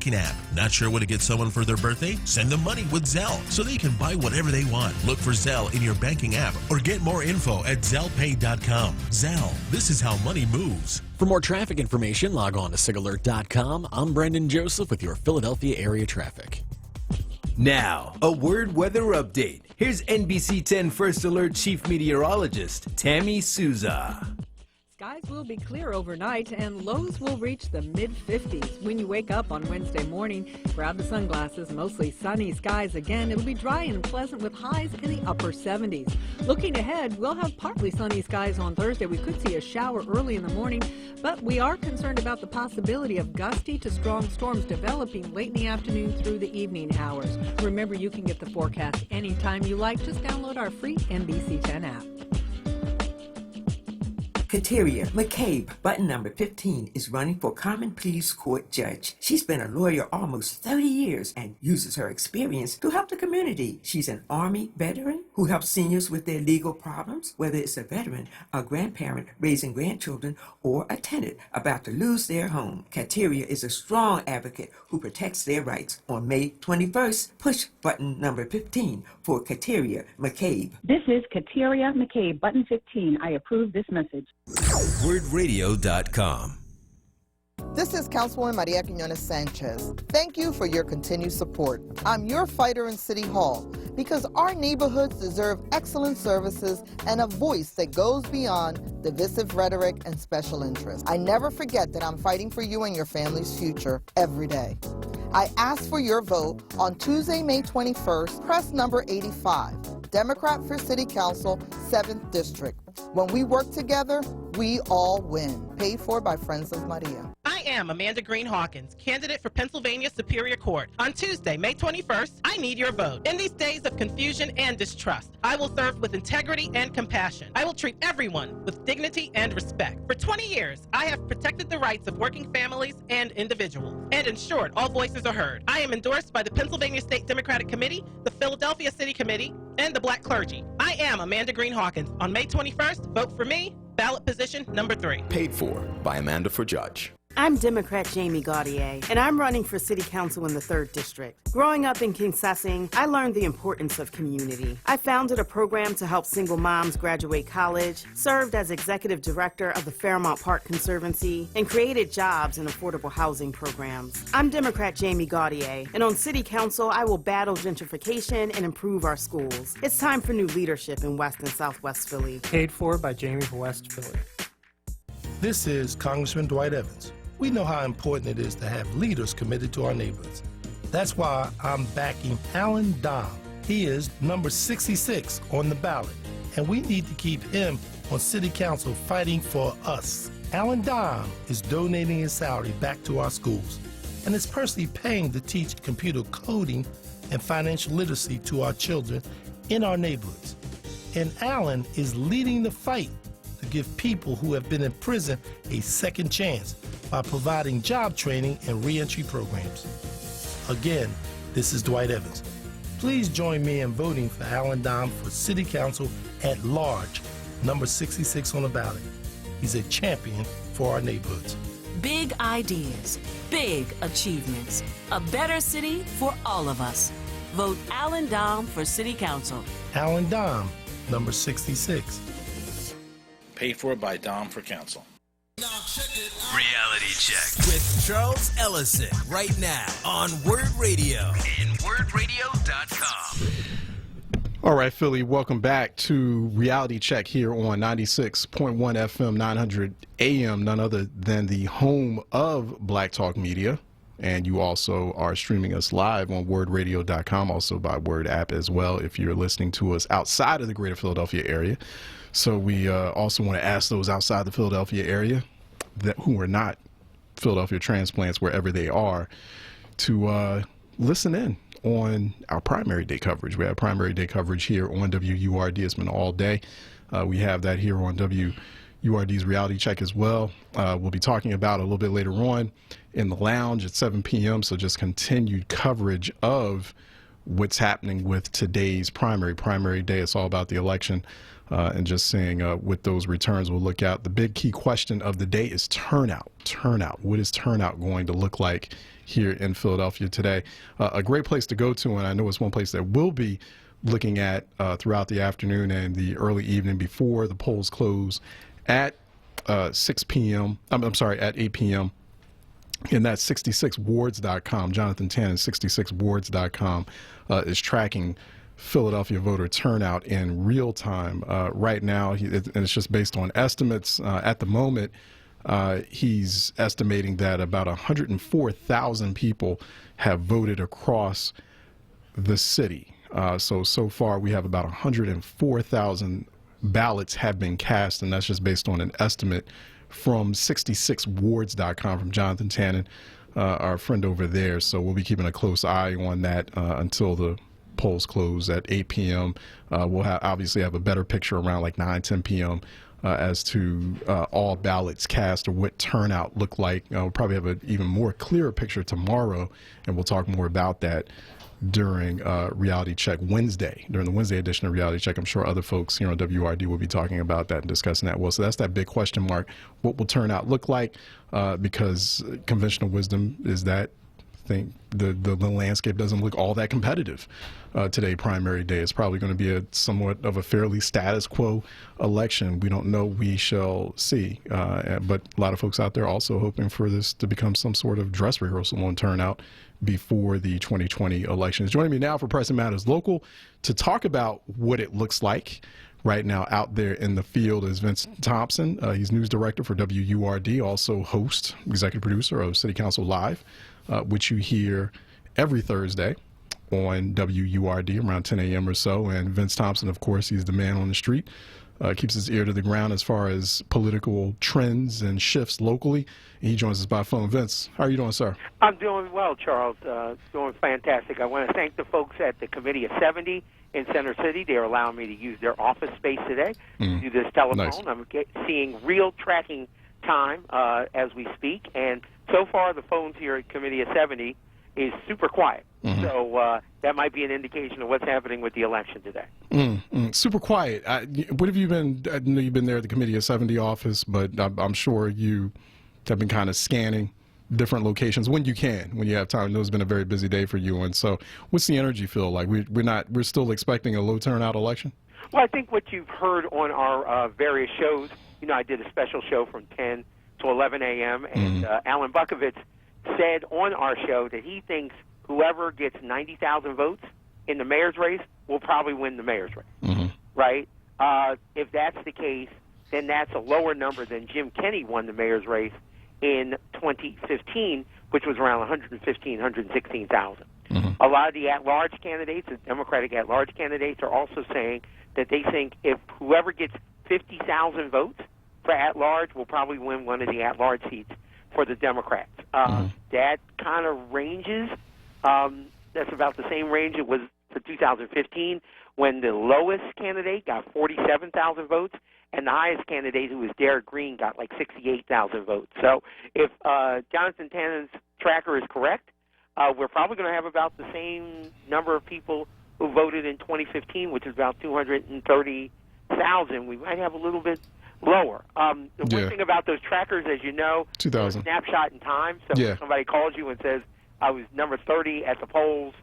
banking app. Not sure what to get someone for their birthday? Send them money with Zelle so they can buy whatever they want. Look for Zelle in your banking app or get more info at ZellePay.com. Zelle, this is how money moves. For more traffic information, log on to SigAlert.com. I'm Brendan Joseph with your Philadelphia area traffic. Now, a word weather update. Here's NBC 10 First Alert Chief Meteorologist Tammy Souza. Skies will be clear overnight and lows will reach the mid-50s. When you wake up on Wednesday morning, grab the sunglasses. Mostly sunny skies again. It'll be dry and pleasant with highs in the upper 70s. Looking ahead, we'll have partly sunny skies on Thursday. We could see a shower early in the morning, but we are concerned about the possibility of gusty to strong storms developing late in the afternoon through the evening hours. Remember, you can get the forecast anytime you like. Just download our free NBC 10 app. Kateria McCabe, button number 15, is running for Common Pleas Court judge. She's been a lawyer almost 30 years and uses her experience to help the community. She's an Army veteran who helps seniors with their legal problems, whether it's a veteran, a grandparent raising grandchildren, or a tenant about to lose their home. Kateria is a strong advocate who protects their rights. On May 21st, push button number 15 for Kateria McCabe. This is Kateria McCabe, button 15. I approve this message. WordRadio.com. This is Councilwoman Maria Quiñones Sanchez. Thank you for your continued support. I'm your fighter in City Hall because our neighborhoods deserve excellent services and a voice that goes beyond divisive rhetoric and special interests. I never forget that I'm fighting for you and your family's future every day. I ask for your vote on Tuesday, May 21st, press number 85, Democrat for City Council, 7th District. When we work together, we all win. Paid for by Friends of Maria. I am Amanda Green Hawkins, candidate for Pennsylvania Superior Court. On Tuesday, May 21st, I need your vote. In these days of confusion and distrust, I will serve with integrity and compassion. I will treat everyone with dignity and respect. For 20 years, I have protected the rights of working families and individuals and ensured all voices are heard. I am endorsed by the Pennsylvania State Democratic Committee, the Philadelphia City Committee, and the Black Clergy. I am Amanda Green Hawkins. On May 21st, vote for me, ballot position number 3. Paid for by Amanda for Judge. I'm Democrat Jamie Gaudier, and I'm running for City Council in the 3rd District. Growing up in Kingsessing, I learned the importance of community. I founded a program to help single moms graduate college, served as executive director of the Fairmount Park Conservancy, and created jobs and affordable housing programs. I'm Democrat Jamie Gaudier, and on City Council, I will battle gentrification and improve our schools. It's time for new leadership in West and Southwest Philly. Paid for by Jamie for West Philly. This is Congressman Dwight Evans. We know how important it is to have leaders committed to our neighborhoods. That's why I'm backing Alan Dom. He is number 66 on the ballot, and we need to keep him on City Council fighting for us. Alan Dom is donating his salary back to our schools and is personally paying to teach computer coding and financial literacy to our children in our neighborhoods. And Alan is leading the fight to give people who have been in prison a second chance by providing job training and reentry programs. Again, this is Dwight Evans. Please join me in voting for Alan Dom for City Council at large, number 66 on the ballot. He's a champion for our neighborhoods. Big ideas, big achievements, a better city for all of us. Vote Alan Dom for City Council. Alan Dom, number 66. Paid for by Dom for Council. Reality Check with Charles Ellison right now on Word Radio and WordRadio.com. All right, Philly, welcome back to Reality Check here on 96.1 FM, 900 AM, none other than the home of Black Talk Media. And you also are streaming us live on WordRadio.com, also by Word app as well, if you're listening to us outside of the greater Philadelphia area. So we also want to ask those outside the Philadelphia area who are not Philadelphia transplants, wherever they are, to listen in on our primary day coverage. We have primary day coverage here on WURD. It's been all day. We have that here on WURD's Reality Check as well. We'll be talking about a little bit later on in the lounge at 7 p.m. So just continued coverage of what's happening with today's primary day. It's all about the election. And just seeing what those returns will look at. The big key question of the day is turnout. What is turnout going to look like here in Philadelphia today? A great place to go to, and I know it's one place that we'll be looking at throughout the afternoon and the early evening before the polls close at 6 p.m. I'm sorry, at 8 p.m. And that's 66wards.com. Jonathan Tannen, 66wards.com is tracking Philadelphia voter turnout in real time right now, and it's just based on estimates. At the moment, he's estimating that about 104,000 people have voted across the city. So far, we have about 104,000 ballots have been cast, and that's just based on an estimate from 66wards.com from Jonathan Tannen, our friend over there. So we'll be keeping a close eye on that until the polls close at 8 p.m. We'll obviously have a better picture around like 9-10 p.m. As to all ballots cast or what turnout looked like. We'll probably have an even more clearer picture tomorrow, and we'll talk more about that during Reality Check Wednesday, during the Wednesday edition of Reality Check. I'm sure other folks here on WRD will be talking about that and discussing that. Well, so that's that big question mark. What will turnout look like? Because conventional wisdom is that the landscape doesn't look all that competitive today, primary day. It's probably going to be somewhat of a fairly status quo election. We don't know. We shall see. But a lot of folks out there also hoping for this to become some sort of dress rehearsal on turnout before the 2020 elections. Joining me now for Pressing Matters Local to talk about what it looks like right now out there in the field is Vince Thompson. He's news director for WURD, also host, executive producer of City Council Live, which you hear every Thursday on WURD around 10 a.m. or so. And Vince Thompson, of course, he's the man on the street, keeps his ear to the ground as far as political trends and shifts locally. And he joins us by phone. Vince, how are you doing, sir? I'm doing well, Charles. Doing fantastic. I want to thank the folks at the Committee of 70 in Center City. They're allowing me to use their office space today to do this telephone. Nice. I'm seeing real tracking time as we speak, and so far the phones here at Committee of 70 is super quiet. So that might be an indication of what's happening with the election today. Super quiet. What have you been? I know you've been there at the Committee of 70 office, but I'm sure you have been kind of scanning different locations when you can, when you have time. I know it's been a very busy day for you, and so what's the energy feel like? We're still expecting a low turnout election? Well, I think what you've heard on our various shows, you know, I did a special show from 10 to 11 a.m., and Alan Bukovitz said on our show that he thinks whoever gets 90,000 votes in the mayor's race will probably win the mayor's race, right? If that's the case, then that's a lower number than Jim Kenney won the mayor's race in 2015, which was around 115,000, 116,000. A lot of the at-large candidates, the Democratic at-large candidates, are also saying that they think if whoever gets 50,000 votes for at-large will probably win one of the at-large seats for the Democrats. That kind of ranges. That's about the same range it was for 2015 when the lowest candidate got 47,000 votes and the highest candidate, who was Derek Green, got like 68,000 votes. So if Jonathan Tannen's tracker is correct, we're probably going to have about the same number of people who voted in 2015, which is about 230,000. We might have a little bit lower. The one thing about those trackers, as you know, 2,000. Snapshot in time. So if somebody calls you and says, I was number 30 at the polls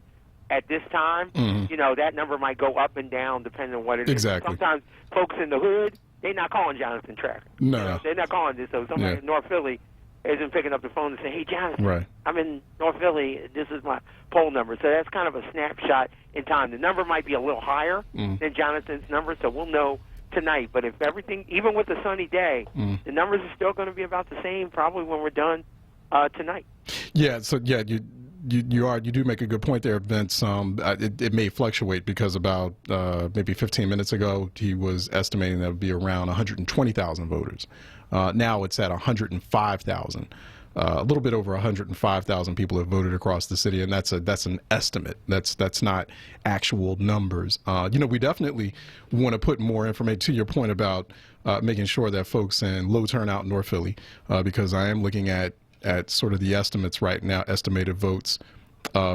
at this time, you know, that number might go up and down depending on what it is. Sometimes folks in the hood, they're not calling Jonathan Tracker. No. You know, they're not calling this. So somebody in North Philly isn't picking up the phone and saying, hey, Jonathan, I'm in North Philly. This is my poll number. So that's kind of a snapshot in time. The number might be a little higher than Jonathan's number, so we'll know tonight. But if everything, even with a sunny day, the numbers are still going to be about the same probably when we're done tonight. Yeah, so you do make a good point there, Vince. It may fluctuate because about maybe 15 minutes ago he was estimating that it would be around 120,000 voters. Now it's at 105,000. A little bit over 105,000 people have voted across the city, and that's an estimate. That's not actual numbers. You know, we definitely want to put more information, to your point about making sure that folks in low turnout North Philly, because I am looking at sort of the estimates right now, estimated votes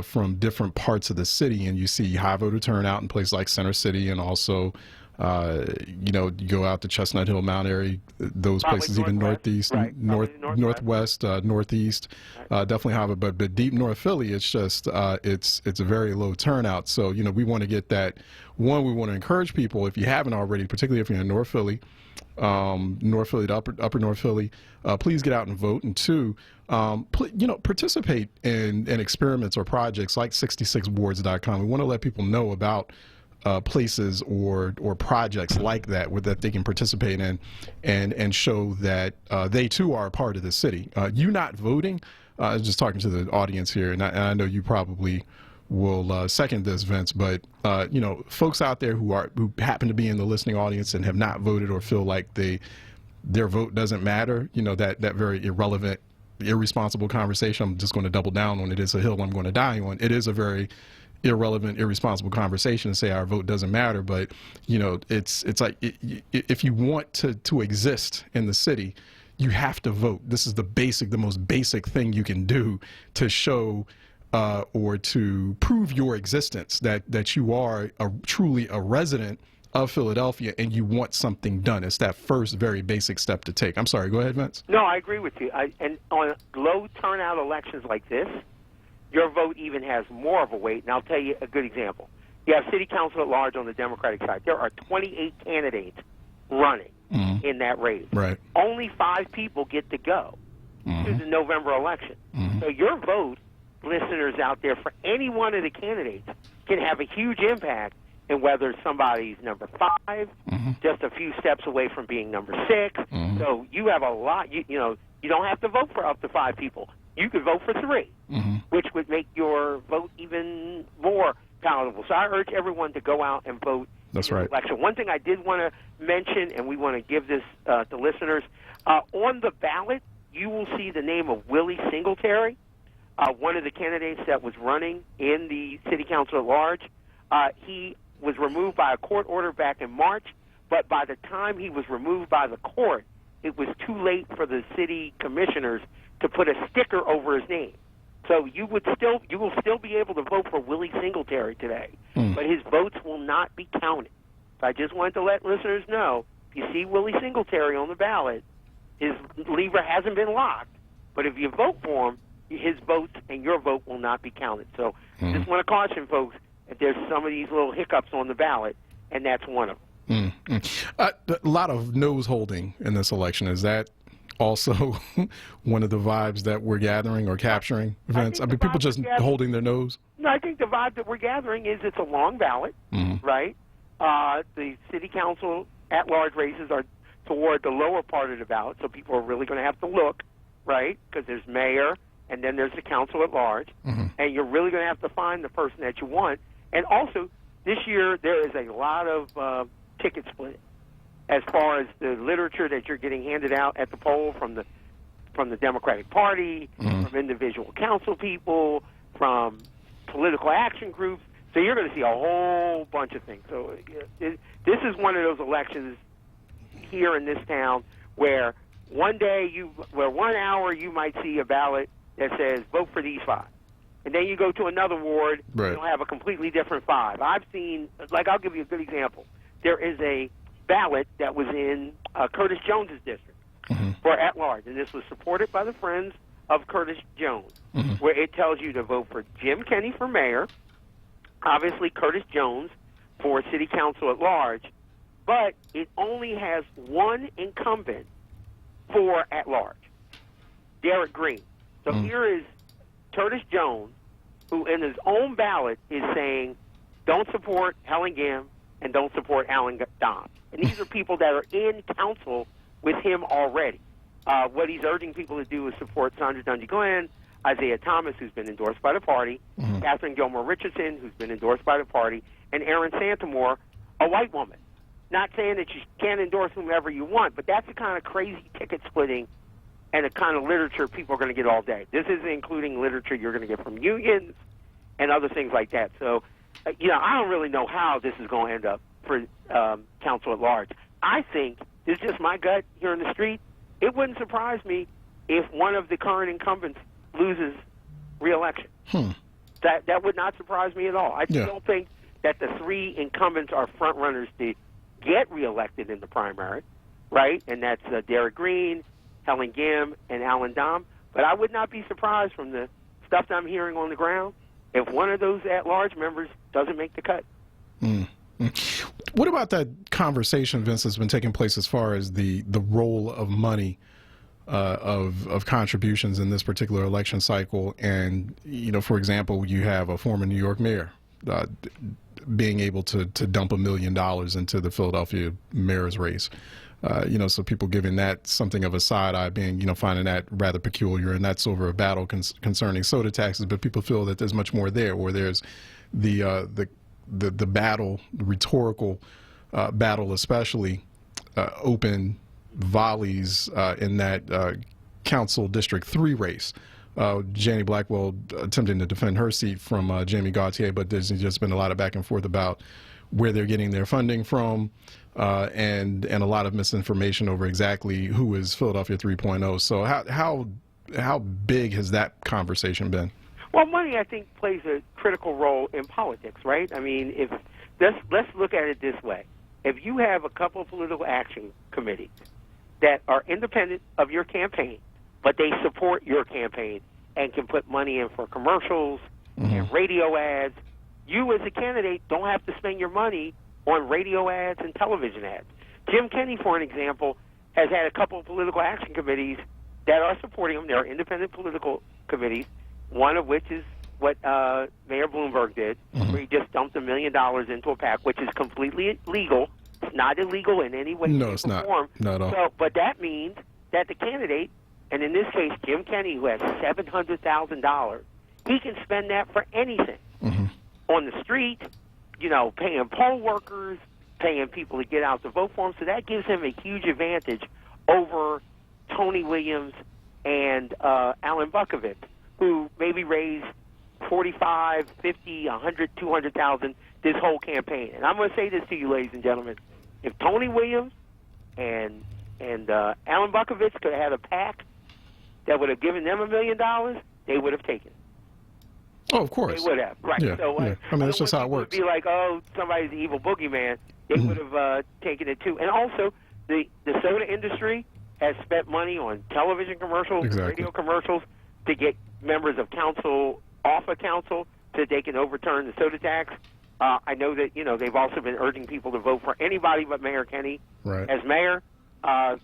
from different parts of the city, and you see high voter turnout in places like Center City, and also, you go out to Chestnut Hill, Mount Airy, those Probably places, even northeast, northwest, northeast, definitely high. But deep North Philly, it's just it's a very low turnout. So we want to get that. One, we want to encourage people, if you haven't already, particularly if you're in North Philly, to upper North Philly, please get out and vote. And two, participate in experiments or projects like 66wards.com. We want to let people know about places or projects like that that they can participate in and show that they too are a part of the city. You not voting, I was just talking to the audience here, and I know you probably will second this, Vince, but folks out there who happen to be in the listening audience and have not voted or feel like their vote doesn't matter, that very irrelevant, irresponsible conversation. I'm just going to double down on it. It's a hill I'm going to die on. It is a very irrelevant, irresponsible conversation to say our vote doesn't matter, but it's like if you want to exist in the city, you have to vote. This is the most basic thing you can do to show or to prove your existence, that you are truly a resident of Philadelphia and you want something done. It's that first very basic step to take. I'm sorry, go ahead, Vince. No, I agree with you. And on low turnout elections like this, your vote even has more of a weight. And I'll tell you a good example. You have city council at large on the Democratic side. There are 28 candidates running in that race. Right. Only 5 people get to go to the November election. So your vote, listeners out there, for any one of the candidates can have a huge impact in whether somebody's number 5, just a few steps away from being number 6. So you have a lot. You don't have to vote for up to 5 people. You could vote for 3, which would make your vote even more palatable. So I urge everyone to go out and vote. That's right. Election. One thing I did want to mention, and we want to give this to listeners, on the ballot, you will see the name of Willie Singletary, one of the candidates that was running in the city council at large. He was removed by a court order back in March, but by the time he was removed by the court, it was too late for the city commissioners to put a sticker over his name. So you will still be able to vote for Willie Singletary today, but his votes will not be counted. So I just wanted to let listeners know, if you see Willie Singletary on the ballot, his lever hasn't been locked, but if you vote for him, his votes and your vote will not be counted. So I just want to caution folks that there's some of these little hiccups on the ballot, and that's one of them. A lot of nose holding in this election. Is that also one of the vibes that we're gathering or capturing, Vince? I mean, people just holding their nose? No, I think the vibe that we're gathering is it's a long ballot, right? The city council at-large races are toward the lower part of the ballot, so people are really going to have to look, right? Because there's mayor, and then there's the council at large, and you're really going to have to find the person that you want. And also, this year there is a lot of ticket splitting as far as the literature that you're getting handed out at the poll from the Democratic Party, from individual council people, from political action groups. So you're going to see a whole bunch of things. So this is one of those elections here in this town where 1 hour you might see a ballot that says vote for these 5. And then you go to another ward, you'll have a completely different 5. I've seen, I'll give you a good example. There is a ballot that was in Curtis Jones's district for at-large, and this was supported by the Friends of Curtis Jones, where it tells you to vote for Jim Kenney for mayor, obviously Curtis Jones for city council at large, but it only has one incumbent for at-large, Derek Green. So here is Curtis Jones, who in his own ballot is saying, don't support Helen Gim and don't support Alan Dom. And these are people that are in council with him already. What he's urging people to do is support Sandra Dungy Glenn, Isaiah Thomas, who's been endorsed by the party, Catherine Gilmore Richardson, who's been endorsed by the party, and Erin Santamore, a white woman. Not saying that you can't endorse whomever you want, but that's the kind of crazy ticket splitting and the kind of literature people are going to get all day. This isn't including literature you're going to get from unions and other things like that. So, I don't really know how this is going to end up for council at large. I think, this is just my gut here in the street, it wouldn't surprise me if one of the current incumbents loses re-election. That would not surprise me at all. I just don't think that the three incumbents are front runners to get reelected in the primary, right? And that's Derek Green, Helen Gim, and Alan Dom. But I would not be surprised from the stuff that I'm hearing on the ground if one of those at-large members doesn't make the cut. What about that conversation, Vince, that's been taking place as far as the role of money, of contributions in this particular election cycle? And, for example, you have a former New York mayor being able to dump $1 million into the Philadelphia mayor's race. So people giving that something of a side eye, being, finding that rather peculiar, and that's over a battle concerning soda taxes. But people feel that there's much more there, or there's the battle, the rhetorical battle, especially open volleys in that Council District 3 race. Janie Blackwell attempting to defend her seat from Jamie Gauthier, but there's just been a lot of back and forth about where they're getting their funding from, and a lot of misinformation over exactly who is Philadelphia 3.0. So how big has that conversation been? Well, money, I think, plays a critical role in politics, right? I mean, let's look at it this way. If you have a couple of political action committees that are independent of your campaign, but they support your campaign and can put money in for commercials and radio ads, you as a candidate don't have to spend your money on radio ads and television ads. Jim Kenney, for an example, has had a couple of political action committees that are supporting him. They're independent political committees, one of which is what Mayor Bloomberg did, where he just dumped $1 million into a PAC, which is completely legal. It's not illegal in any way, no, it's not. Form. Not at all. So, but that means that the candidate, and in this case Jim Kenney, who has $700,000, he can spend that for anything. On the street, paying poll workers, paying people to get out to vote for him. So that gives him a huge advantage over Tony Williams and Alan Bukovitz, who maybe raised 45, 50, 100, 200,000 this whole campaign. And I'm going to say this to you, ladies and gentlemen. If Tony Williams and Alan Bukovitz could have had a PAC that would have given them $1 million, they would have taken it. Oh, of course. They would have, right. Yeah, So, yeah. I mean, that's just how it works. It would be like, oh, somebody's the evil boogeyman. They would have taken it too. And also, the soda industry has spent money on television commercials, radio commercials, to get members of council off of council so that they can overturn the soda tax. I know that, they've also been urging people to vote for anybody but Mayor Kenney as mayor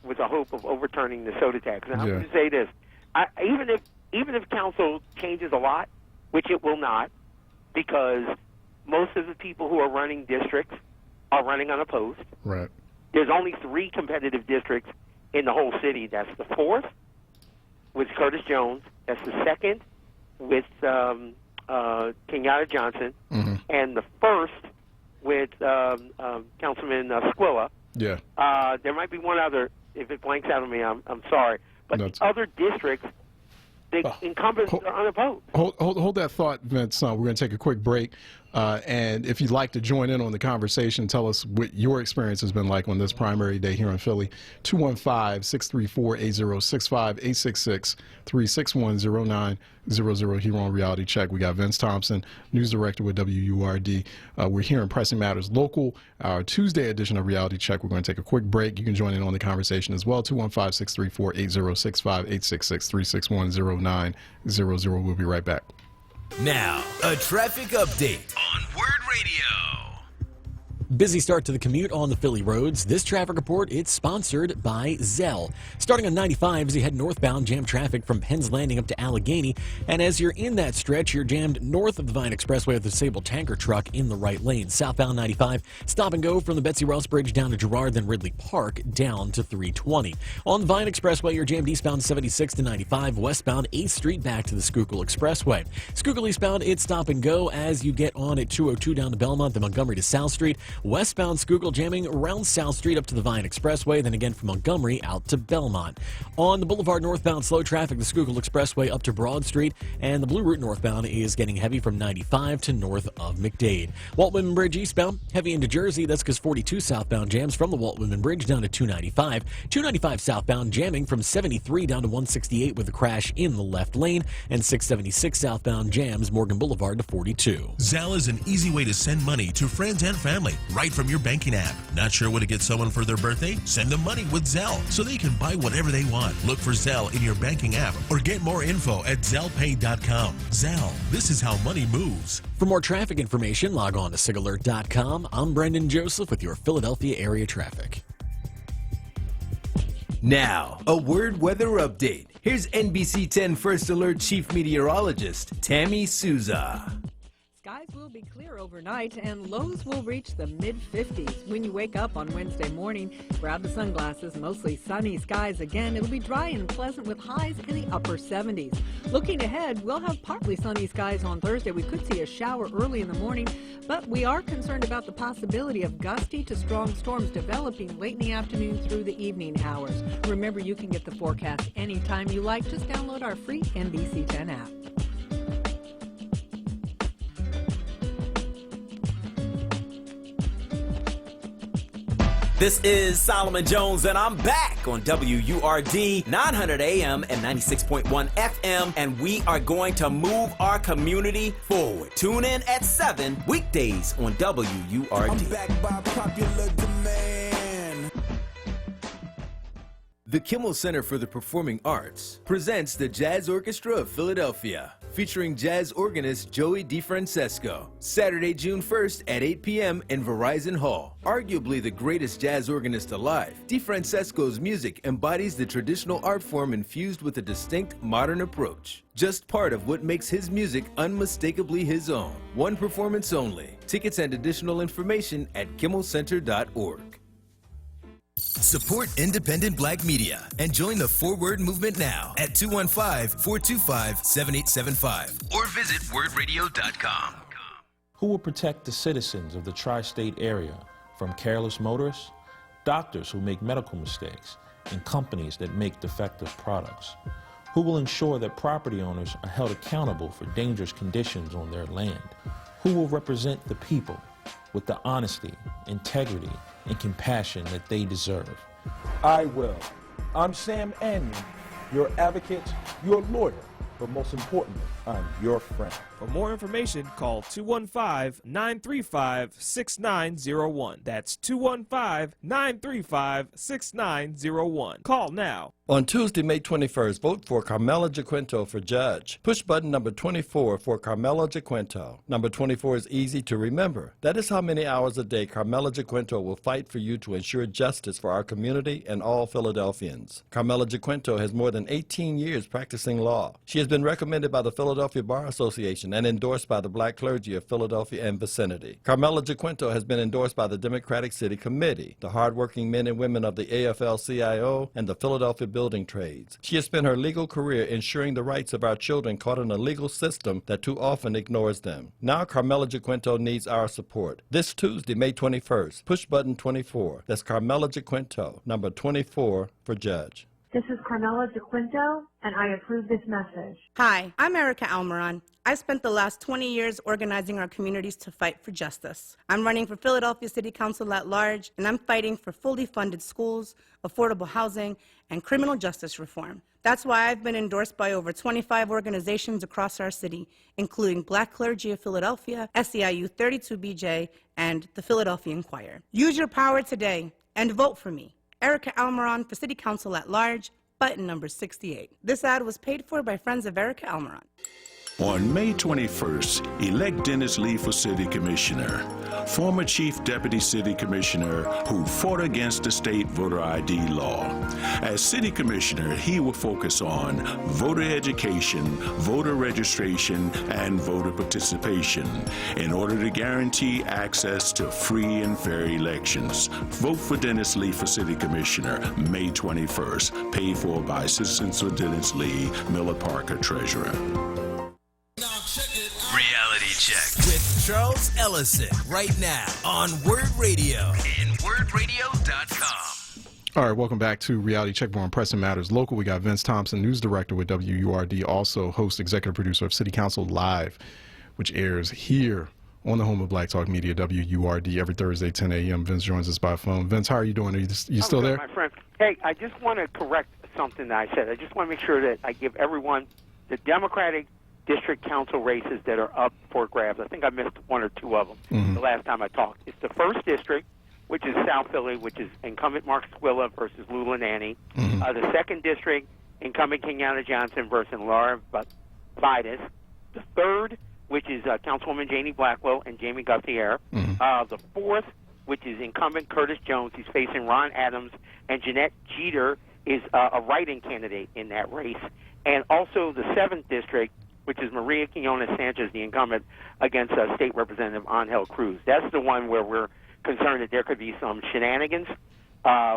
with the hope of overturning the soda tax. And I'm going to say this. Even if council changes a lot, which it will not, because most of the people who are running districts are running unopposed. Right. There's only 3 competitive districts in the whole city. That's the 4th with Curtis Jones. That's the 2nd with Kenyatta Johnson. And the 1st with Councilman Squilla. Yeah. There might be one other. If it blanks out on me, I'm sorry. But the other districts, the incumbents are unopposed. Hold that thought, Vince. We're going to take a quick break. And if you'd like to join in on the conversation, tell us what your experience has been like on this primary day here in Philly. 215-634-8065, 866-361-0900 here on Reality Check. We got Vince Thompson, news director with WURD. We're here in Pressing Matters Local, our Tuesday edition of Reality Check. We're going to take a quick break. You can join in on the conversation as well. 215-634-8065, 866-361-0900. We'll be right back. Now, a traffic update on Word Radio. Busy start to the commute on the Philly roads. This traffic report, it's sponsored by Zell. Starting on 95 as you head northbound, jam traffic from Penn's Landing up to Allegheny. And as you're in that stretch, you're jammed north of the Vine Expressway with a disabled tanker truck in the right lane. Southbound 95, stop and go from the Betsy Ross Bridge down to Girard, then Ridley Park down to 320. On the Vine Expressway, you're jammed eastbound 76 to 95, westbound 8th Street back to the Schuylkill Expressway. Schuylkill eastbound, it's stop and go as you get on at 202 down to Belmont, then Montgomery to South Street. Westbound Schuylkill jamming around South Street up to the Vine Expressway, then again from Montgomery out to Belmont. On the Boulevard northbound, slow traffic, the Schuylkill Expressway up to Broad Street, and the Blue Route northbound is getting heavy from 95 to north of McDade. Walt Whitman Bridge eastbound, heavy into Jersey. That's because 42 southbound jams from the Walt Whitman Bridge down to 295. 295 southbound jamming from 73 down to 168 with a crash in the left lane, and 676 southbound jams Morgan Boulevard to 42. Zelle is an easy way to send money to friends and family right from your banking app. Not sure what to get someone for their birthday? Send them money with Zelle so they can buy whatever they want. Look for Zelle in your banking app or get more info at ZellePay.com. Zelle, this is how money moves. For more traffic information, log on to SigAlert.com. I'm Brendan Joseph with your Philadelphia area traffic. Now, a word weather update. Here's NBC 10 First Alert Chief Meteorologist Tammy Souza. Skies will be clear overnight and lows will reach the mid-50s. When you wake up on Wednesday morning, grab the sunglasses. Mostly sunny skies again. It'll be dry and pleasant with highs in the upper 70s. Looking ahead, we'll have partly sunny skies on Thursday. We could see a shower early in the morning, but we are concerned about the possibility of gusty to strong storms developing late in the afternoon through the evening hours. Remember, you can get the forecast anytime you like. Just download our free NBC 10 app. This is Solomon Jones, and I'm back on WURD 900 AM and 96.1 FM, and we are going to move our community forward. Tune in at 7 weekdays on WURD. I'm back by popular demand. The Kimmel Center for the Performing Arts presents the Jazz Orchestra of Philadelphia, featuring jazz organist Joey DeFrancesco, Saturday, June 1st at 8 p.m. in Verizon Hall. Arguably the greatest jazz organist alive, DeFrancesco's music embodies the traditional art form infused with a distinct modern approach. Just part of what makes his music unmistakably his own. One performance only. Tickets and additional information at kimmelcenter.org. Support independent black media and join the onWURD movement now at 215-425-7875 or visit wordradio.com. Who will protect the citizens of the tri-state area from careless motorists, doctors who make medical mistakes, and companies that make defective products? Who will ensure that property owners are held accountable for dangerous conditions on their land? Who will represent the people with the honesty, integrity, and compassion that they deserve? I will. I'm Sam Anion, your advocate, your lawyer, but most importantly, I'm your friend. For more information, call 215-935-6901. That's 215-935-6901. Call now. On Tuesday, May 21st, vote for Carmela Jaquinto for judge. Push button number 24 for Carmela Jaquinto. Number 24 is easy to remember. That is how many hours a day Carmela Jaquinto will fight for you to ensure justice for our community and all Philadelphians. Carmela Jaquinto has more than 18 years practicing law. She has been recommended by the Philadelphia Bar Association and endorsed by the black clergy of Philadelphia and vicinity. Carmela Jaquinto has been endorsed by the Democratic City Committee, the hardworking men and women of the AFL-CIO, and the Philadelphia Building Trades. She has spent her legal career ensuring the rights of our children caught in a legal system that too often ignores them. Now Carmela Jaquinto needs our support. This Tuesday, May 21st, push button 24. That's Carmela Jaquinto, number 24 for judge. This is Carmela Jaquinto, and I approve this message. Hi, I'm Erica Almiron. I spent the last 20 years organizing our communities to fight for justice. I'm running for Philadelphia City Council at large, and I'm fighting for fully funded schools, affordable housing, and criminal justice reform. That's why I've been endorsed by over 25 organizations across our city, including Black Clergy of Philadelphia, SEIU 32BJ, and the Philadelphia Inquirer. Use your power today and vote for me. Erica Almiron for City Council at Large, button number 68. This ad was paid for by friends of Erica Almiron. On May 21st, elect Dennis Lee for City Commissioner, former Chief Deputy City Commissioner who fought against the state voter ID law. As City Commissioner, he will focus on voter education, voter registration, and voter participation in order to guarantee access to free and fair elections. Vote for Dennis Lee for City Commissioner, May 21st, paid for by Citizens for Dennis Lee, Miller Parker, Treasurer. Reality check with Charles Ellison right now on Word Radio and WordRadio.com. All right, welcome back to Reality Check on Pressing Matters Local. We got Vince Thompson, news director with WURD, also host, executive producer of City Council Live, which airs here on the home of Black Talk Media, WURD, every Thursday, 10 a.m. Vince joins us by phone. Vince, how are you doing? Are you still good, there? My friend. Hey, I just want to correct something that I said. I just want to make sure that I give everyone the Democratic district council races that are up for grabs. I think I missed one or two of them the last time I talked. It's the 1st district, which is South Philly, which is incumbent Mark Squilla versus Lula Nanny. The 2nd district, incumbent Kenyatta Johnson versus Laura Vidas. The 3rd, which is Councilwoman Janie Blackwell and Jamie Gauthier. The 4th, which is incumbent Curtis Jones. He's facing Ron Adams, and Jeanette Jeter is a write-in candidate in that race. And also the 7th district, which is Maria Quinones Sanchez, the incumbent, against State Representative Angel Cruz. That's the one where we're concerned that there could be some shenanigans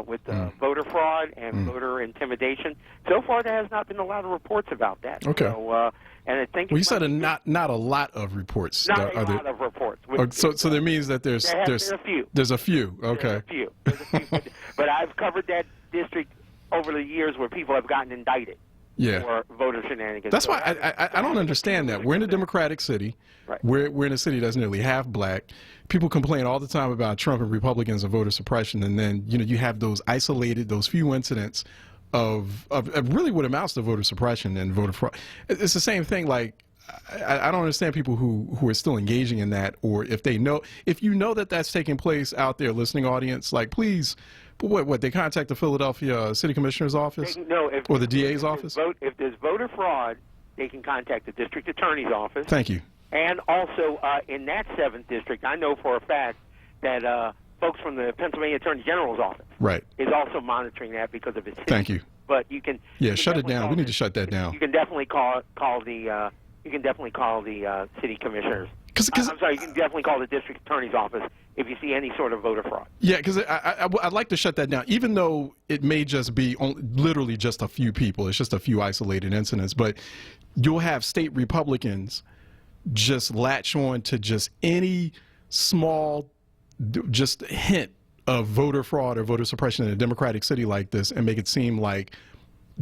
with voter fraud and voter intimidation. So far, there has not been a lot of reports about that. Okay. So, and I think Well, you said not a lot of reports. Not a lot of reports. So that means that there's a few. There's a few. Okay. There's a few. But I've covered that district over the years where people have gotten indicted. Yeah. For voter shenanigans. That's why I don't understand that. We're in a Democratic city. Right. We're in a city that's nearly half black. People complain all the time about Trump and Republicans and voter suppression, and then you have those isolated, those few incidents of really what amounts to voter suppression and voter fraud. It's the same thing. Like I don't understand people who are still engaging in that, or if you know that that's taking place out there, listening audience, like please. But what they contact the Philadelphia City Commissioner's office? Or the DA's office? If there's voter fraud, they can contact the district attorney's office. Thank you. And also, in that 7th district, I know for a fact that folks from the Pennsylvania Attorney General's office is also monitoring that because of its history. Thank you. But you can shut it down. We need to shut that down. You can definitely call the city commissioners. I'm sorry, you can definitely call the district attorney's office if you see any sort of voter fraud. Yeah, because I'd like to shut that down, even though it may just be literally just a few people. It's just a few isolated incidents. But you'll have state Republicans just latch on to just any small just hint of voter fraud or voter suppression in a democratic city like this and make it seem like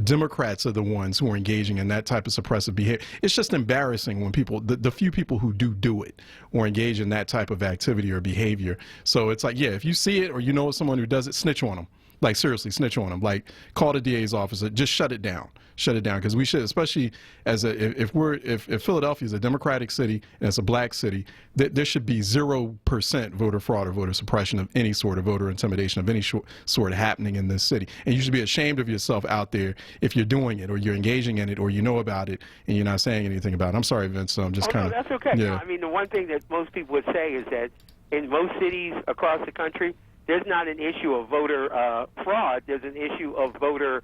Democrats are the ones who are engaging in that type of suppressive behavior. It's just embarrassing when people, the few people who do it or engage in that type of activity or behavior. So it's like, yeah, if you see it or you know someone who does it, snitch on them. Like, seriously, snitch on them. Like, call the DA's office. Just shut it down. Shut it down. Because we should, especially as if Philadelphia is a democratic city and it's a black city, there should be 0% voter fraud or voter suppression of any sort of voter intimidation of any sort happening in this city. And you should be ashamed of yourself out there if you're doing it or you're engaging in it or you know about it and you're not saying anything about it. I'm sorry, Vince. So I'm just kind of. No, that's okay. Yeah. No, I mean, the one thing that most people would say is that in most cities across the country, there's not an issue of voter fraud. There's an issue of voter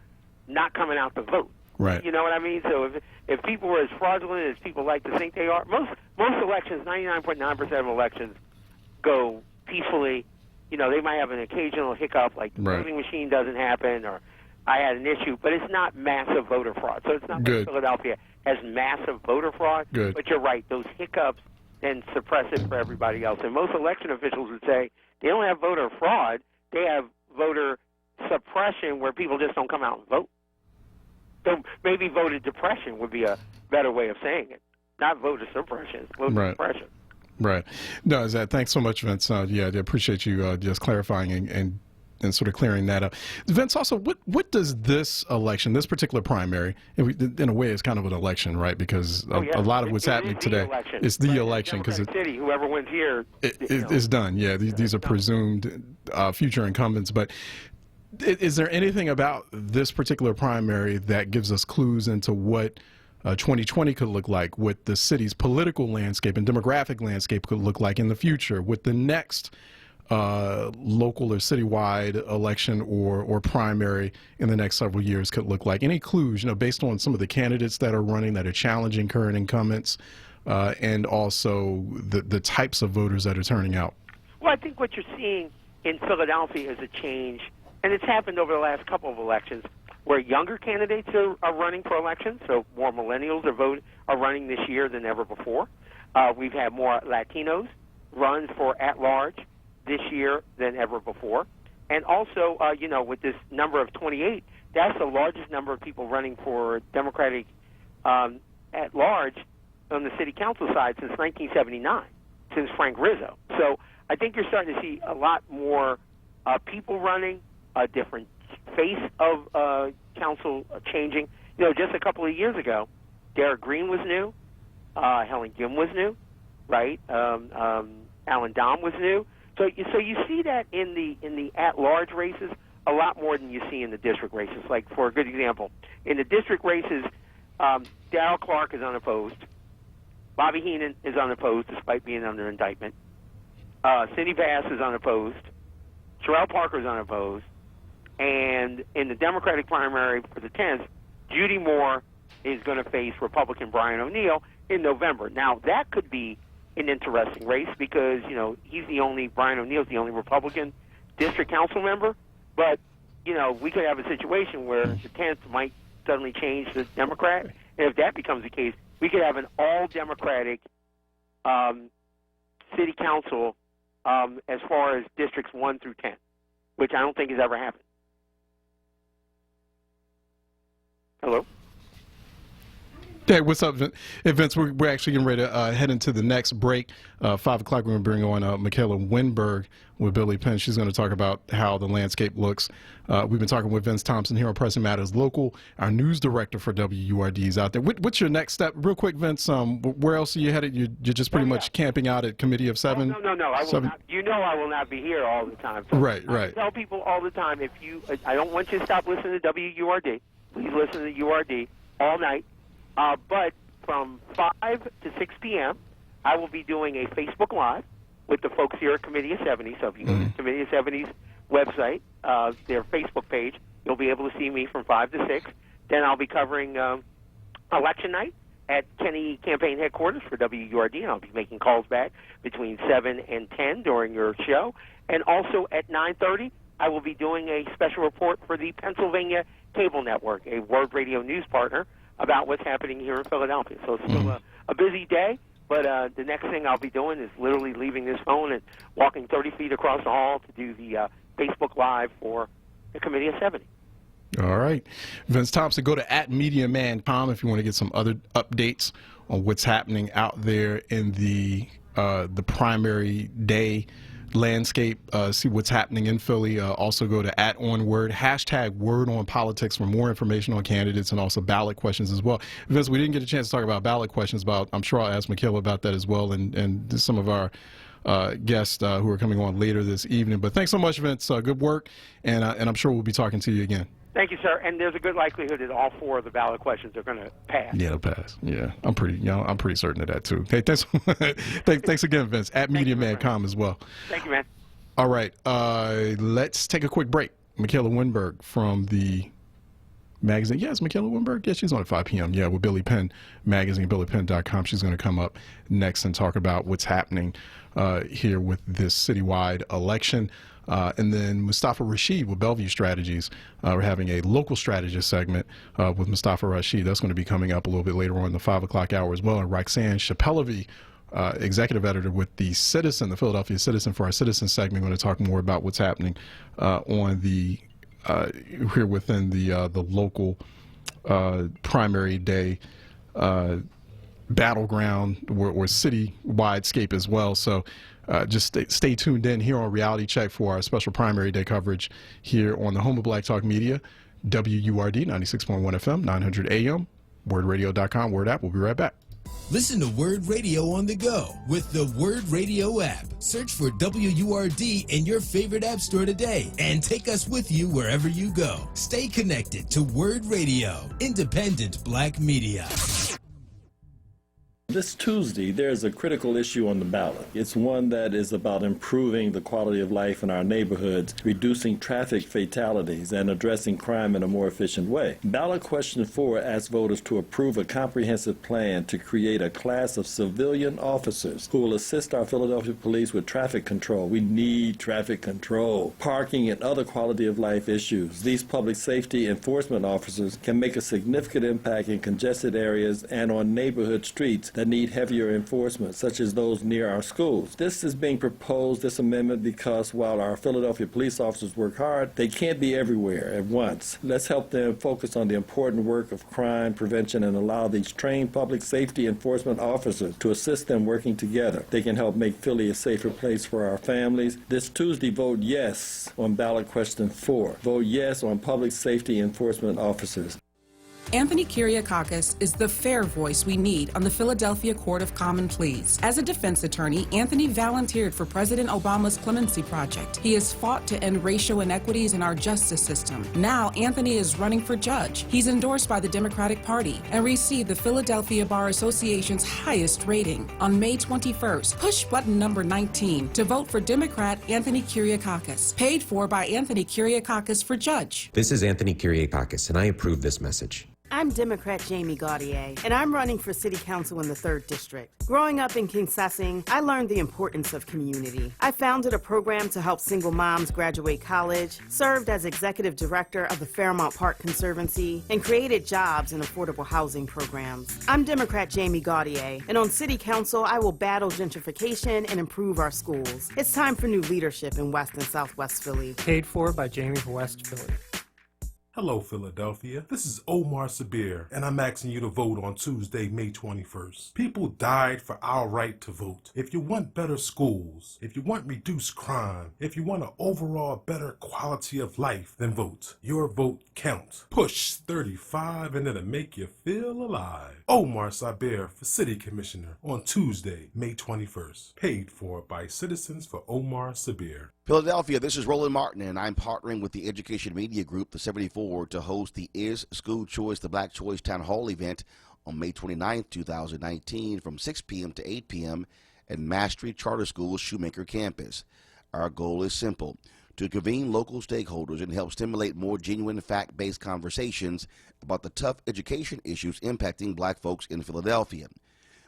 not coming out to vote. Right. You know what I mean? So if people were as fraudulent as people like to think they are, most elections, 99.9% of elections go peacefully. You know, they might have an occasional hiccup, like the voting machine doesn't happen, or I had an issue, but it's not massive voter fraud. So it's not like Philadelphia has massive voter fraud. Good. But you're right, those hiccups then suppress it for everybody else. And most election officials would say they don't have voter fraud, they have voter suppression where people just don't come out and vote. So maybe voter depression would be a better way of saying it. Not voter suppression, it's voter suppression. Right. No, thanks so much, Vince. Yeah, I appreciate you just clarifying and sort of clearing that up. Vince, also, what does this election, this particular primary, in a way, it's kind of an election, right? Because a lot of what's happening today is the election. Because city, whoever wins here, it's done. Yeah, these are presumed future incumbents. But is there anything about this particular primary that gives us clues into what 2020 could look like, what the city's political landscape and demographic landscape could look like in the future, what the next local or citywide election or primary in the next several years could look like? Any clues, based on some of the candidates that are running that are challenging current incumbents, and also the types of voters that are turning out? Well, I think what you're seeing in Philadelphia is a change, and it's happened over the last couple of elections, where younger candidates are running for elections, so more millennials are running this year than ever before. We've had more Latinos run for at-large this year than ever before. And also, with this number of 28, that's the largest number of people running for Democratic at-large on the city council side since 1979, since Frank Rizzo. So I think you're starting to see a lot more people running, a different face of council changing. Just a couple of years ago, Derek Green was new, Helen Gim was new, right? Alan Dom was new. So you see that in the at-large races a lot more than you see in the district races. Like, for a good example, in the district races, Darrell Clark is unopposed. Bobby Heenan is unopposed despite being under indictment. Cindy Bass is unopposed. Sherelle Parker is unopposed. And in the Democratic primary for the 10th, Judy Moore is going to face Republican Brian O'Neill in November. Now, that could be an interesting race because, Brian O'Neill's the only Republican district council member. But, we could have a situation where the 10th might suddenly change to Democrat. And if that becomes the case, we could have an all-Democratic city council as far as districts 1 through 10, which I don't think has ever happened. Hello? Hey, what's up, Vince? We're actually getting ready to head into the next break. 5 o'clock, we're going to bring on Michaela Winberg with Billy Penn. She's going to talk about how the landscape looks. We've been talking with Vince Thompson here on Pressing Matters Local. Our news director for WURD is out there. What's your next step? Real quick, Vince, where else are you headed? You're just pretty much camping out at Committee of 7? No. I will not. I will not be here all the time. So right. I tell people all the time, I don't want you to stop listening to WURD. Please listen to URD all night. But from 5 to 6 p.m., I will be doing a Facebook Live with the folks here at Committee of 70. So if you go to Committee of 70's website, their Facebook page, you'll be able to see me from 5 to 6. Then I'll be covering election night at Kenny Campaign Headquarters for WURD, and I'll be making calls back between 7 and 10 during your show. And also at 9:30, I will be doing a special report for the Pennsylvania Cable Network, a Word Radio news partner, about what's happening here in Philadelphia. So it's still a busy day, but the next thing I'll be doing is literally leaving this phone and walking 30 feet across the hall to do the Facebook Live for the Committee of 70. All right. Vince Thompson, go to @MediaMan.com if you want to get some other updates on what's happening out there in the primary day landscape, see what's happening in Philly. Also go to @onWURD, #WordOnPolitics for more information on candidates and also ballot questions as well. Vince, we didn't get a chance to talk about ballot questions. I'm sure I'll ask Michaela about that as well, and some of our guests who are coming on later this evening. But thanks so much, Vince. Good work, and I'm sure we'll be talking to you again. Thank you, sir. And there's a good likelihood that all 4 of the ballot questions are going to pass. Yeah, they'll pass. Yeah, I'm pretty certain of that too. Hey, thanks, thanks again, Vince. @MediaMan.com as well. Thank you, man. All right, let's take a quick break. Michaela Winberg from the magazine. Yes, Michaela Winberg. Yeah, she's on at 5 p.m. Yeah, with Billy Penn magazine, BillyPenn.com. She's going to come up next and talk about what's happening here with this citywide election. And then Mustafa Rashid with Bellevue Strategies. We're having a local strategist segment with Mustafa Rashid. That's going to be coming up a little bit later on in the 5 o'clock hour as well. And Roxanne Shapelavi, executive editor with the Citizen, the Philadelphia Citizen, for our Citizen segment. We're going to talk more about what's happening on the here within the local primary day battleground or city-wide scape as well. So just stay tuned in here on Reality Check for our special primary day coverage here on the home of Black Talk Media, WURD 96.1 FM, 900 AM, wordradio.com, Word app. We'll be right back. Listen to Word Radio on the go with the Word Radio app. Search for WURD in your favorite app store today and take us with you wherever you go. Stay connected to Word Radio, independent Black media. This Tuesday, there's a critical issue on the ballot. It's one that is about improving the quality of life in our neighborhoods, reducing traffic fatalities, and addressing crime in a more efficient way. Ballot question 4 asks voters to approve a comprehensive plan to create a class of civilian officers who will assist our Philadelphia police with traffic control. We need traffic control, parking, and other quality of life issues. These public safety enforcement officers can make a significant impact in congested areas and on neighborhood streets that need heavier enforcement, such as those near our schools. This is being proposed, this amendment, because while our Philadelphia police officers work hard, they can't be everywhere at once. Let's help them focus on the important work of crime prevention and allow these trained public safety enforcement officers to assist them working together. They can help make Philly a safer place for our families. This Tuesday, vote yes on ballot question 4. Vote yes on public safety enforcement officers. Anthony Kyriakakis is the fair voice we need on the Philadelphia Court of Common Pleas. As a defense attorney, Anthony volunteered for President Obama's Clemency Project. He has fought to end racial inequities in our justice system. Now, Anthony is running for judge. He's endorsed by the Democratic Party and received the Philadelphia Bar Association's highest rating. On May 21st, push button number 19 to vote for Democrat Anthony Kyriakakis. Paid for by Anthony Kyriakakis for judge. This is Anthony Kyriakakis, and I approve this message. I'm Democrat Jamie Gaudier, and I'm running for City Council in the 3rd District. Growing up in Kingsessing, I learned the importance of community. I founded a program to help single moms graduate college, served as executive director of the Fairmount Park Conservancy, and created jobs in affordable housing programs. I'm Democrat Jamie Gaudier, and on City Council, I will battle gentrification and improve our schools. It's time for new leadership in West and Southwest Philly. Paid for by Jamie for West Philly. Hello, Philadelphia. This is Omar Sabir, and I'm asking you to vote on Tuesday, May 21st. People died for our right to vote. If you want better schools, if you want reduced crime, if you want an overall better quality of life, then vote. Your vote counts. Push 35 and it'll make you feel alive. Omar Sabir for City Commissioner on Tuesday, May 21st. Paid for by Citizens for Omar Sabir. Philadelphia, this is Roland Martin, and I'm partnering with the Education Media Group, the 74, to host the Is School Choice the Black Choice Town Hall event on May 29, 2019 from 6 p.m. to 8 p.m. at Mastery Charter School's Shoemaker campus. Our goal is simple: to convene local stakeholders and help stimulate more genuine fact-based conversations about the tough education issues impacting black folks in Philadelphia.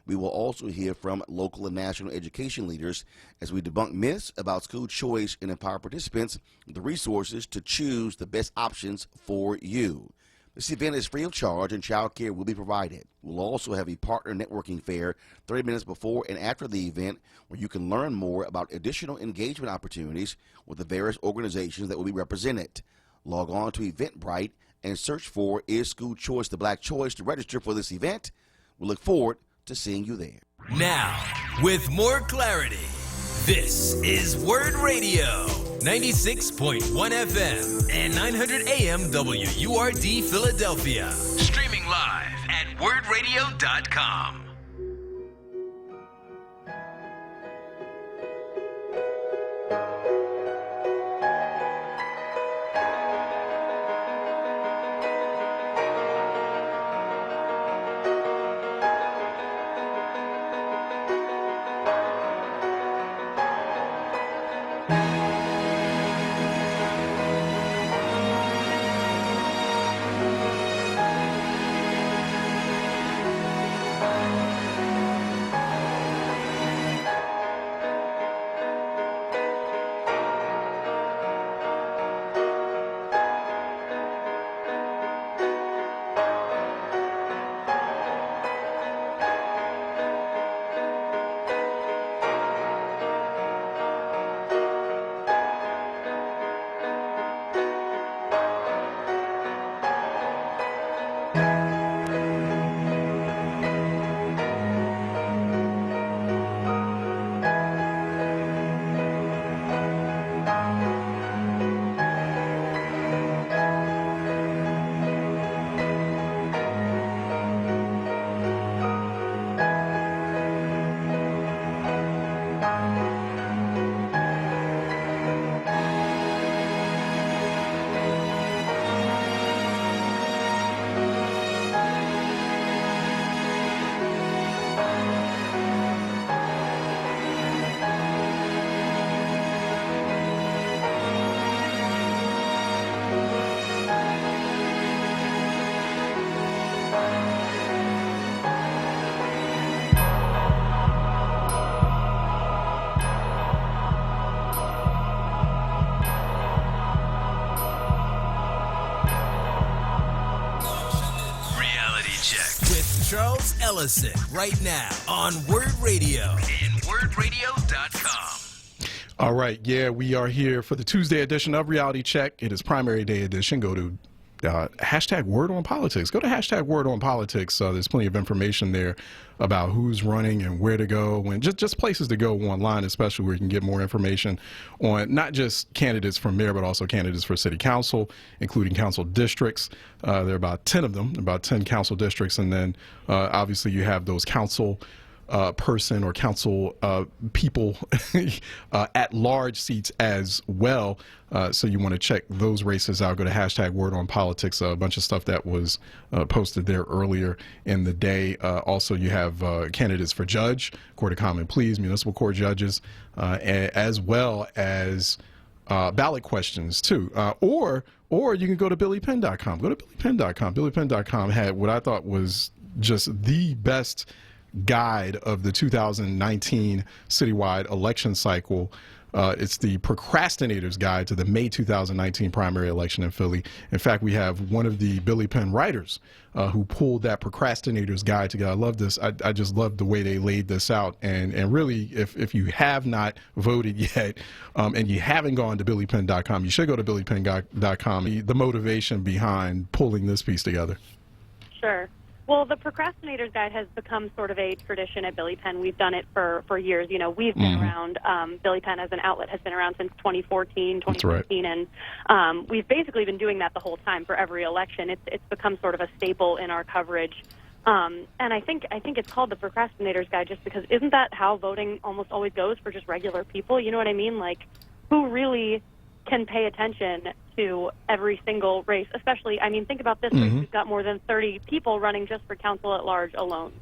We will also hear from local and national education leaders as we debunk myths about school choice and empower participants with the resources to choose the best options for you. This event is free of charge and child care will be provided. We'll also have a partner networking fair 30 minutes before and after the event where you can learn more about additional engagement opportunities with the various organizations that will be represented. Log on to Eventbrite and search for Is School Choice the Black Choice to register for this event. We look forward to seeing you there. Now, with more clarity, this is Word Radio, 96.1 FM and 900 AM WURD Philadelphia. Streaming live at wordradio.com. Ellison right now on Word Radio and WordRadio.com. All right, yeah, we are here for the Tuesday edition of Reality Check. It is primary day edition. Go to hashtag Word on Politics. Go to hashtag Word on Politics. There's plenty of information there about who's running and where to go, and just places to go online, especially where you can get more information on not just candidates for mayor, but also candidates for city council, including council districts. There are about 10 of them, about 10 council districts, and then obviously you have those council person or council people at large seats as well. So you want to check those races out. Go to hashtag Word on Politics. A bunch of stuff that was posted there earlier in the day. Also, you have candidates for judge, Court of Common Pleas, municipal court judges, as well as ballot questions too. Or you can go to BillyPenn.com. Go to BillyPenn.com. BillyPenn.com had what I thought was just the best guide of the 2019 citywide election cycle. It's the procrastinator's guide to the May 2019 primary election in Philly. In fact, we have one of the Billy Penn writers who pulled that procrastinator's guide together. I love this. I just love the way they laid this out. And really, if you have not voted yet and you haven't gone to BillyPenn.com, you should go to BillyPenn.com. The motivation behind pulling this piece together. Sure. Well, the Procrastinator's Guide has become sort of a tradition at Billy Penn. We've done it for years. You know, we've been around. Billy Penn as an outlet has been around since 2014, 2015, right. And we've basically been doing that the whole time for every election. It's become sort of a staple in our coverage. And I think it's called the Procrastinator's Guide just because isn't that how voting almost always goes for just regular people? You know what I mean? Like, who really can pay attention to every single race, especially, I mean, think about this race. We've got more than 30 people running just for council at large alone.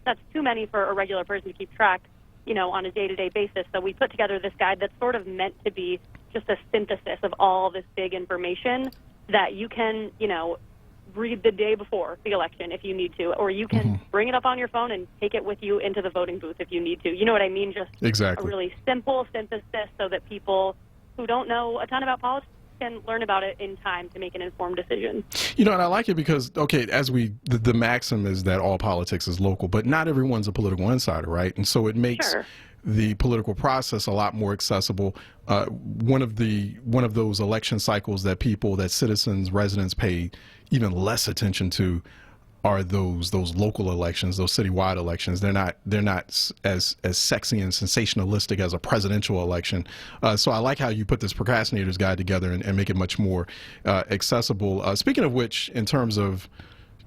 That's too many for a regular person to keep track, you know, on a day-to-day basis. So we put together this guide that's sort of meant to be just a synthesis of all this big information that you can, you know, read the day before the election if you need to, or you can bring it up on your phone and take it with you into the voting booth if you need to. You know what I mean? Just exactly. A really simple synthesis so that people who don't know a ton about politics can learn about it in time to make an informed decision. You know, and I like it because, okay, the maxim is that all politics is local, but not everyone's a political insider, right? And so it makes the political process a lot more accessible. One of those election cycles that citizens, residents pay even less attention to are those local elections, those citywide elections. They're not as sexy and sensationalistic as a presidential election. So I like how you put this procrastinator's guide together and make it much more accessible. Speaking of which, in terms of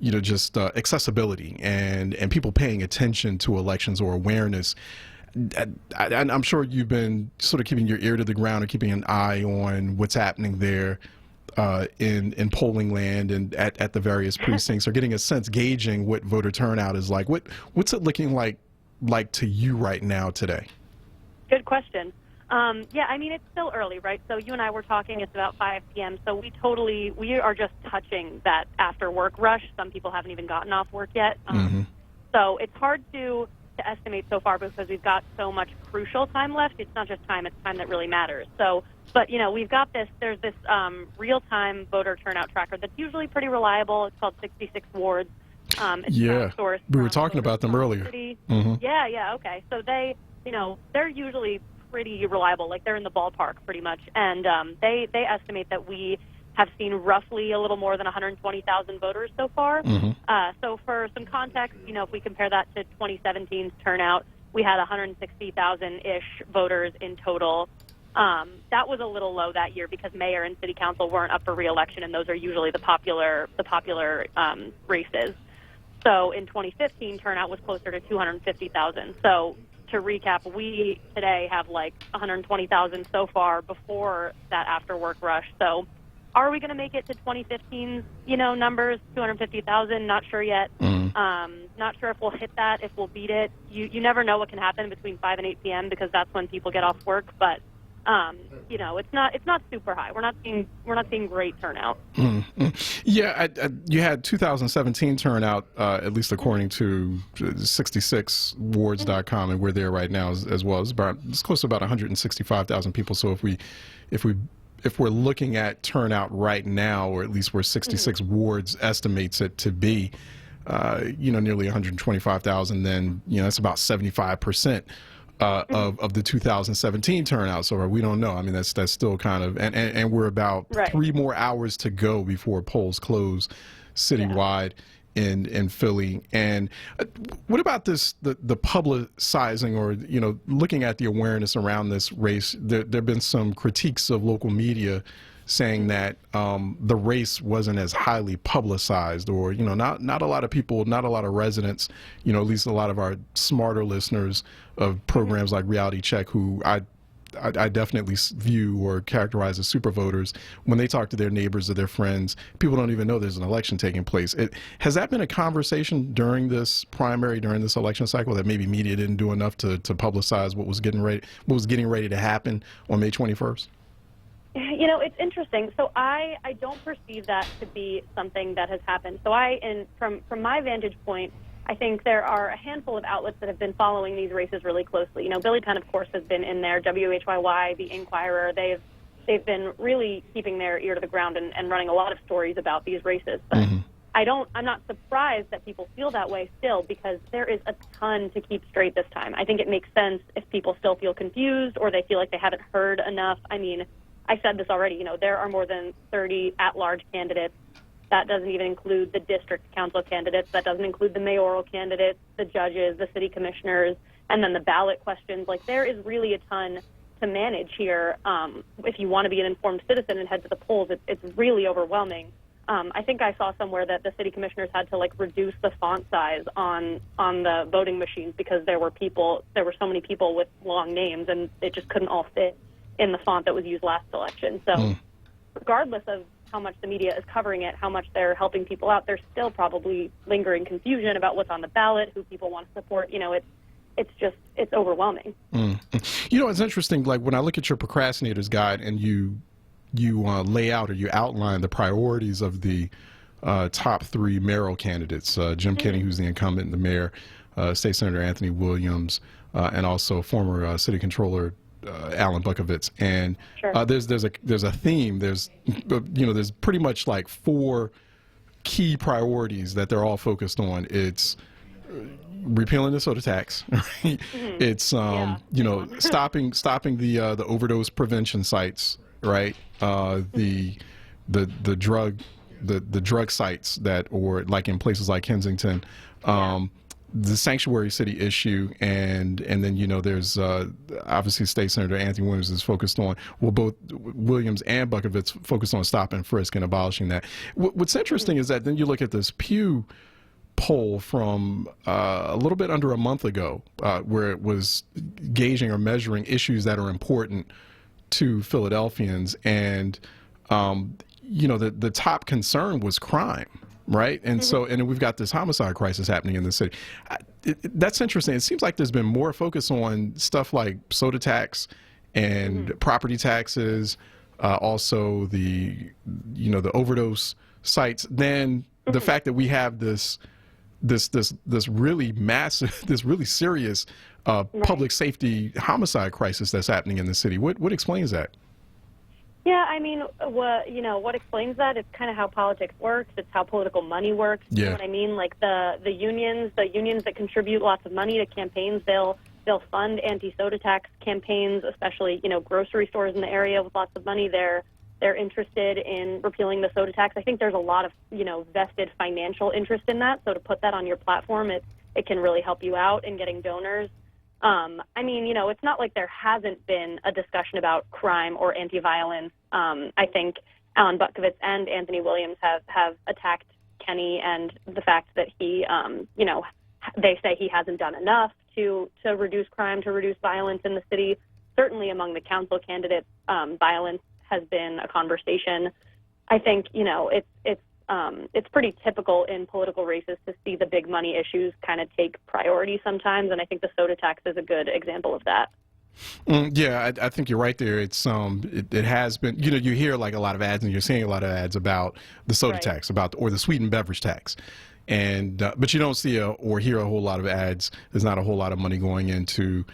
just accessibility and people paying attention to elections or awareness, I'm sure you've been sort of keeping your ear to the ground and keeping an eye on what's happening there in polling land and at the various precincts, or getting a sense, gauging what voter turnout is like. What's it looking like to you right now today? Good question. Yeah, I mean, it's still early, right? So you and I were talking, it's about 5 p.m., so we are just touching that after work rush. Some people haven't even gotten off work yet. So it's hard to estimate so far because we've got so much crucial time left. It's not just time, it's time that really matters. So, but we've got there's this real-time voter turnout tracker that's usually pretty reliable. It's called 66 Wards. It's we were talking about them earlier. Yeah, okay. So they're usually pretty reliable. Like, they're in the ballpark pretty much. And they estimate that we have seen roughly a little more than 120,000 voters so far. So for some context, if we compare that to 2017's turnout, we had 160,000-ish voters in total. That was a little low that year because mayor and city council weren't up for re-election, and those are usually the popular races. So in 2015, turnout was closer to 250,000. So to recap, we today have like 120,000 so far before that after work rush. So are we going to make it to 2015's, numbers, 250,000? Not sure yet. Not sure if we'll hit that, if we'll beat it. You never know what can happen between 5 and 8 p.m. because that's when people get off work. But it's not super high. We're not seeing great turnout. Yeah, you had 2017 turnout, at least according to 66wards.com, and we're there right now as well. It's close to about 165,000 people. So if we're looking at turnout right now, or at least where 66 wards estimates it to be, nearly 125,000, then, that's about 75% of the 2017 turnout. So we don't know. I mean, that's still kind of, and we're about 3 more hours to go before polls close citywide in Philly. And what about this, the publicizing or, looking at the awareness around this race? There have been some critiques of local media saying that the race wasn't as highly publicized, or not a lot of people, not a lot of residents, at least a lot of our smarter listeners of programs like Reality Check, who I definitely view or characterize as super voters, when they talk to their neighbors or their friends, people don't even know there's an election taking place. Has that been a conversation during this primary, during this election cycle, that maybe media didn't do enough to publicize what was getting ready to happen on May 21st? It's interesting. So I don't perceive that to be something that has happened. So from my vantage point, I think there are a handful of outlets that have been following these races really closely. Billy Penn, of course, has been in there. WHYY, The Inquirer, they've been really keeping their ear to the ground and running a lot of stories about these races. But I'm not surprised that people feel that way still, because there is a ton to keep straight this time. I think it makes sense if people still feel confused or they feel like they haven't heard enough. I mean, I said this already, there are more than 30 at-large candidates. That doesn't even include the district council candidates. That doesn't include the mayoral candidates, the judges, the city commissioners, and then the ballot questions. Like, there is really a ton to manage here. If you want to be an informed citizen and head to the polls, it's really overwhelming. I think I saw somewhere that the city commissioners had to reduce the font size on the voting machines because there were so many people with long names, and it just couldn't all fit in the font that was used last election. So regardless of how much the media is covering it, how much they're helping people out, there's still probably lingering confusion about what's on the ballot, who people want to support. It's overwhelming. It's interesting, like when I look at your procrastinator's guide and you lay out, or you outline the priorities of the top 3 mayoral candidates, Jim Kenney, who's the incumbent, the mayor, State Senator Anthony Williams, and also former city controller Alan Bukovitz, and there's a theme. There's pretty much 4 key priorities that they're all focused on. It's repealing the soda tax. Right? It's stopping the overdose prevention sites. Right, the drug sites that, or like in places like Kensington. The sanctuary city issue, and then there's obviously State Senator Anthony Williams is focused on, both Williams and Bukovitz focused on stop and frisk and abolishing that. What's interesting is that then you look at this Pew poll from a little bit under a month ago, where it was gauging or measuring issues that are important to Philadelphians, and the top concern was crime. Right. And so, and we've got this homicide crisis happening in the city. That's interesting. It seems like there's been more focus on stuff like soda tax and property taxes, also the overdose sites, than the fact that we have this really massive, this really serious public safety homicide crisis that's happening in the city. What explains that? Yeah, I mean, what explains that? It's kind of how politics works. It's how political money works. Yeah. You know what I mean? Like the unions that contribute lots of money to campaigns, they'll fund anti-soda tax campaigns, especially grocery stores in the area with lots of money. They're interested in repealing the soda tax. I think there's a lot of vested financial interest in that. So to put that on your platform, it can really help you out in getting donors. I mean, it's not like there hasn't been a discussion about crime or anti-violence. I think Alan Bukovitz and Anthony Williams have attacked Kenney and the fact that he, they say he hasn't done enough to reduce crime, to reduce violence in the city. Certainly among the council candidates, violence has been a conversation. I think, it's pretty typical in political races to see the big money issues kind of take priority sometimes, and I think the soda tax is a good example of that. Yeah, I think you're right there. It's it has been, you hear like a lot of ads, and you're seeing a lot of ads about the soda tax, or the sweetened beverage tax, and but you don't see or hear a whole lot of ads. There's not a whole lot of money going into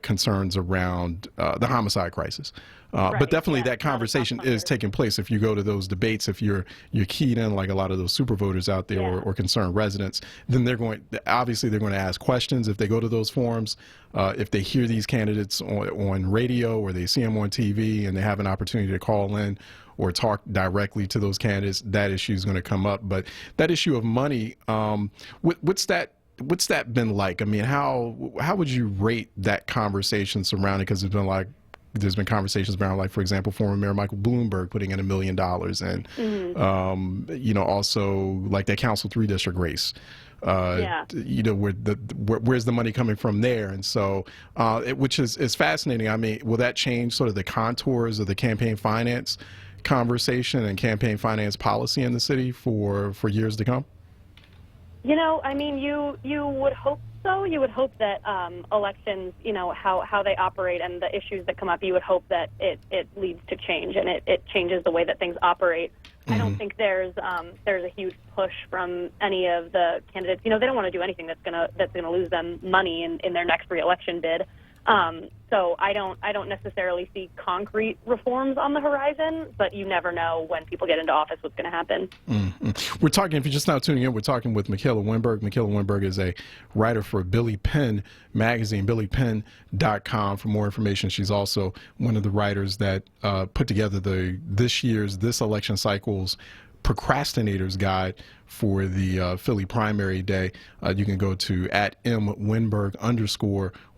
concerns around the homicide crisis. Right, But definitely yeah, that conversation is taking place. If you go to those debates, if you're keyed in like a lot of those super voters out there, or concerned residents, then they're going to ask questions if they go to those forums. If they hear these candidates on radio or they see them on TV and they have an opportunity to call in or talk directly to those candidates, that issue is going to come up. But that issue of money, what's that been like? I mean, how would you rate that conversation surrounding? Because there's been conversations around, like, for example, former Mayor Michael Bloomberg putting in $1 million, and you know, also like that Council 3 district race. You know, where's the money coming from there? And so, which is fascinating. I mean, will that change sort of the contours of the campaign finance conversation and campaign finance policy in the city for years to come? You know, I mean, you would hope so. You would hope that elections, you know, how they operate and the issues that come up, you would hope that it leads to change and it changes the way that things operate. I don't think there's a huge push from any of the candidates. You know, they don't want to do anything that's gonna lose them money in their next reelection bid. So I don't necessarily see concrete reforms on the horizon, but you never know when people get into office what's going to happen. We're talking, if you're just now tuning in, we're talking with Michaela Winberg. Michaela Winberg is a writer for Billy Penn magazine, billypenn.com for more information. She's also one of the writers that put together this election cycle's procrastinators guide for the Philly primary day. You can go to @MWinberg_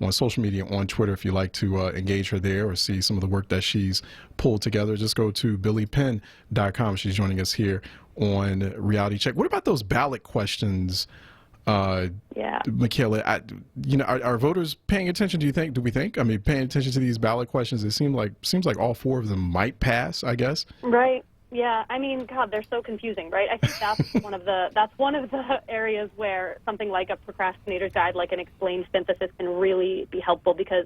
on social media, on Twitter, if you like to engage her there or see some of the work that she's pulled together. Just go to billypenn.com. She's joining us here on Reality Check. What about those ballot questions, Michaela? You know, are voters paying attention? Do we think? I mean, paying attention to these ballot questions? It seems like all four of them might pass, I guess. Right. Yeah, I mean, God, they're so confusing, right? I think that's one of the areas where something like a procrastinator's guide, like an explained synthesis, can really be helpful, because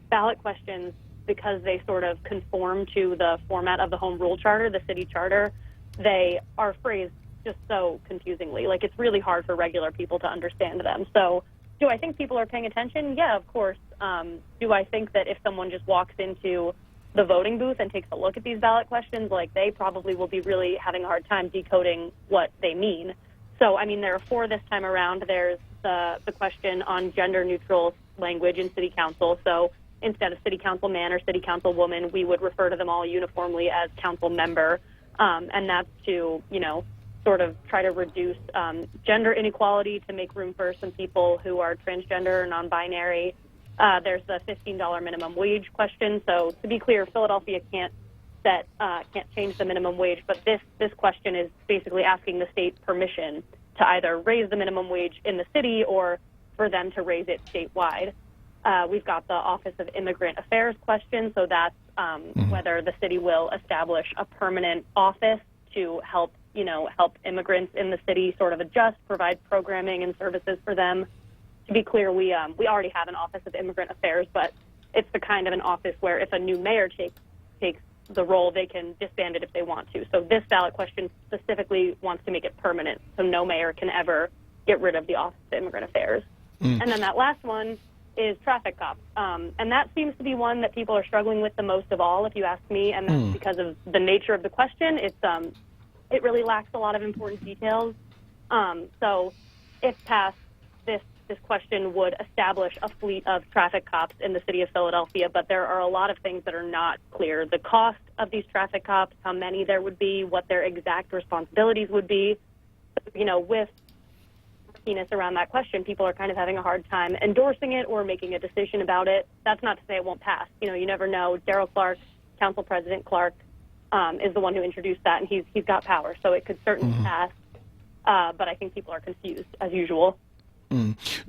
ballot questions, because they sort of conform to the format of the home rule charter, the city charter, they are phrased just so confusingly. Like, it's really hard for regular people to understand them. So, do I think people are paying attention? Yeah, of course. Do I think that if someone just walks into the voting booth and takes a look at these ballot questions, like, they probably will be really having a hard time decoding what they mean? So, I mean, there are four this time around. There's the question on gender-neutral language in city council. So instead of city council man or city council woman, we would refer to them all uniformly as council member. And that's to, you know, sort of try to reduce gender inequality, to make room for some people who are transgender or non-binary. There's the $15 minimum wage question. So to be clear, Philadelphia can't change the minimum wage, but this question is basically asking the state permission to either raise the minimum wage in the city or for them to raise it statewide. We've got the Office of Immigrant Affairs question. So that's whether the city will establish a permanent office to help immigrants in the city sort of adjust, provide programming and services for them. To be clear, we already have an Office of Immigrant Affairs, but it's the kind of an office where if a new mayor takes the role, they can disband it if they want to. So this ballot question specifically wants to make it permanent, so no mayor can ever get rid of the Office of Immigrant Affairs. And then that last one is traffic cops. And that seems to be one that people are struggling with the most of all, if you ask me, and that's because of the nature of the question. It really lacks a lot of important details. So if passed, this question would establish a fleet of traffic cops in the city of Philadelphia, but there are a lot of things that are not clear. The cost of these traffic cops, how many there would be, what their exact responsibilities would be. You know, with murkiness around that question, people are kind of having a hard time endorsing it or making a decision about it. That's not to say it won't pass. You know, you never know. Darrell Clark, Council President Clark, is the one who introduced that, and he's got power, so it could certainly pass. But I think people are confused, as usual.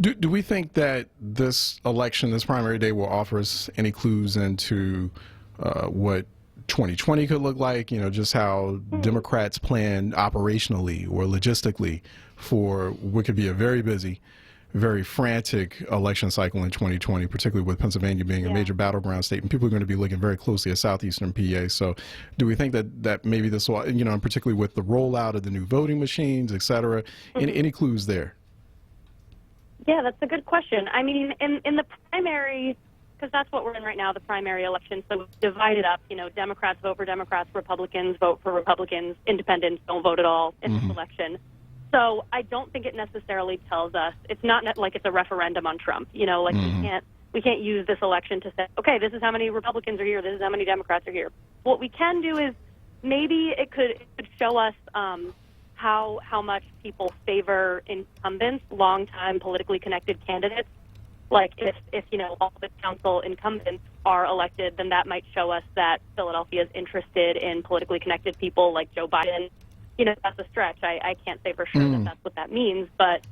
Do we think that this election, this primary day, will offer us any clues into what 2020 could look like? You know, just how Democrats plan operationally or logistically for what could be a very busy, very frantic election cycle in 2020, particularly with Pennsylvania being a major battleground state, and people are going to be looking very closely at southeastern PA. So do we think that maybe this will, you know, and particularly with the rollout of the new voting machines, et cetera, any clues there? Yeah, that's a good question. I mean, in the primary, because that's what we're in right now, the primary election. So we've divided up, Democrats vote for Democrats, Republicans vote for Republicans, independents don't vote at all in this election. So I don't think it necessarily tells us, it's not like it's a referendum on Trump, we can't use this election to say, okay, this is how many Republicans are here, this is how many Democrats are here. What we can do is maybe it could show us how much people favor incumbents, longtime politically connected candidates. Like if all the council incumbents are elected, then that might show us that Philadelphia is interested in politically connected people like Joe Biden. That's a stretch. I can't say for sure that that's what that means, but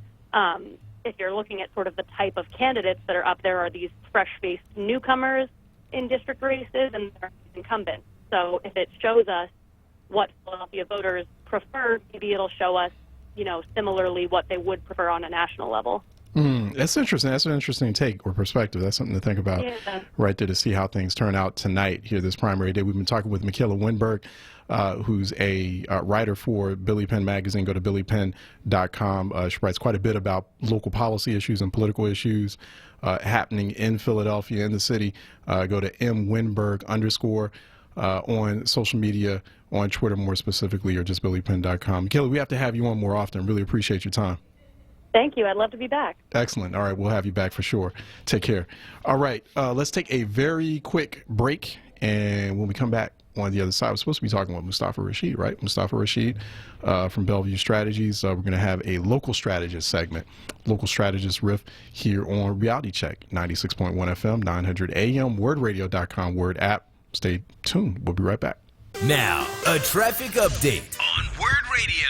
if you're looking at sort of the type of candidates that are up there are these fresh-faced newcomers in district races and they're incumbents. So if it shows us what Philadelphia voters prefer, maybe it'll show us, similarly what they would prefer on a national level. That's interesting. That's an interesting take or perspective. That's something to think about right there to see how things turn out tonight here this primary day. We've been talking with Michaela Winberg, who's a writer for Billy Penn Magazine. Go to billypenn.com. She writes quite a bit about local policy issues and political issues happening in Philadelphia, in the city. Go to mwinberg_ on social media, on Twitter more specifically, or just billypenn.com. Michaela, we have to have you on more often. Really appreciate your time. Thank you. I'd love to be back. Excellent. All right. We'll have you back for sure. Take care. All right. Let's take a very quick break. And when we come back on the other side, we're supposed to be talking with Mustafa Rashid, right? Mustafa Rashid from Bellevue Strategies. We're going to have a local strategist segment, local strategist riff here on Reality Check, 96.1 FM, 900 AM, wordradio.com, Word app. Stay tuned. We'll be right back. Now, a traffic update on Word Radio.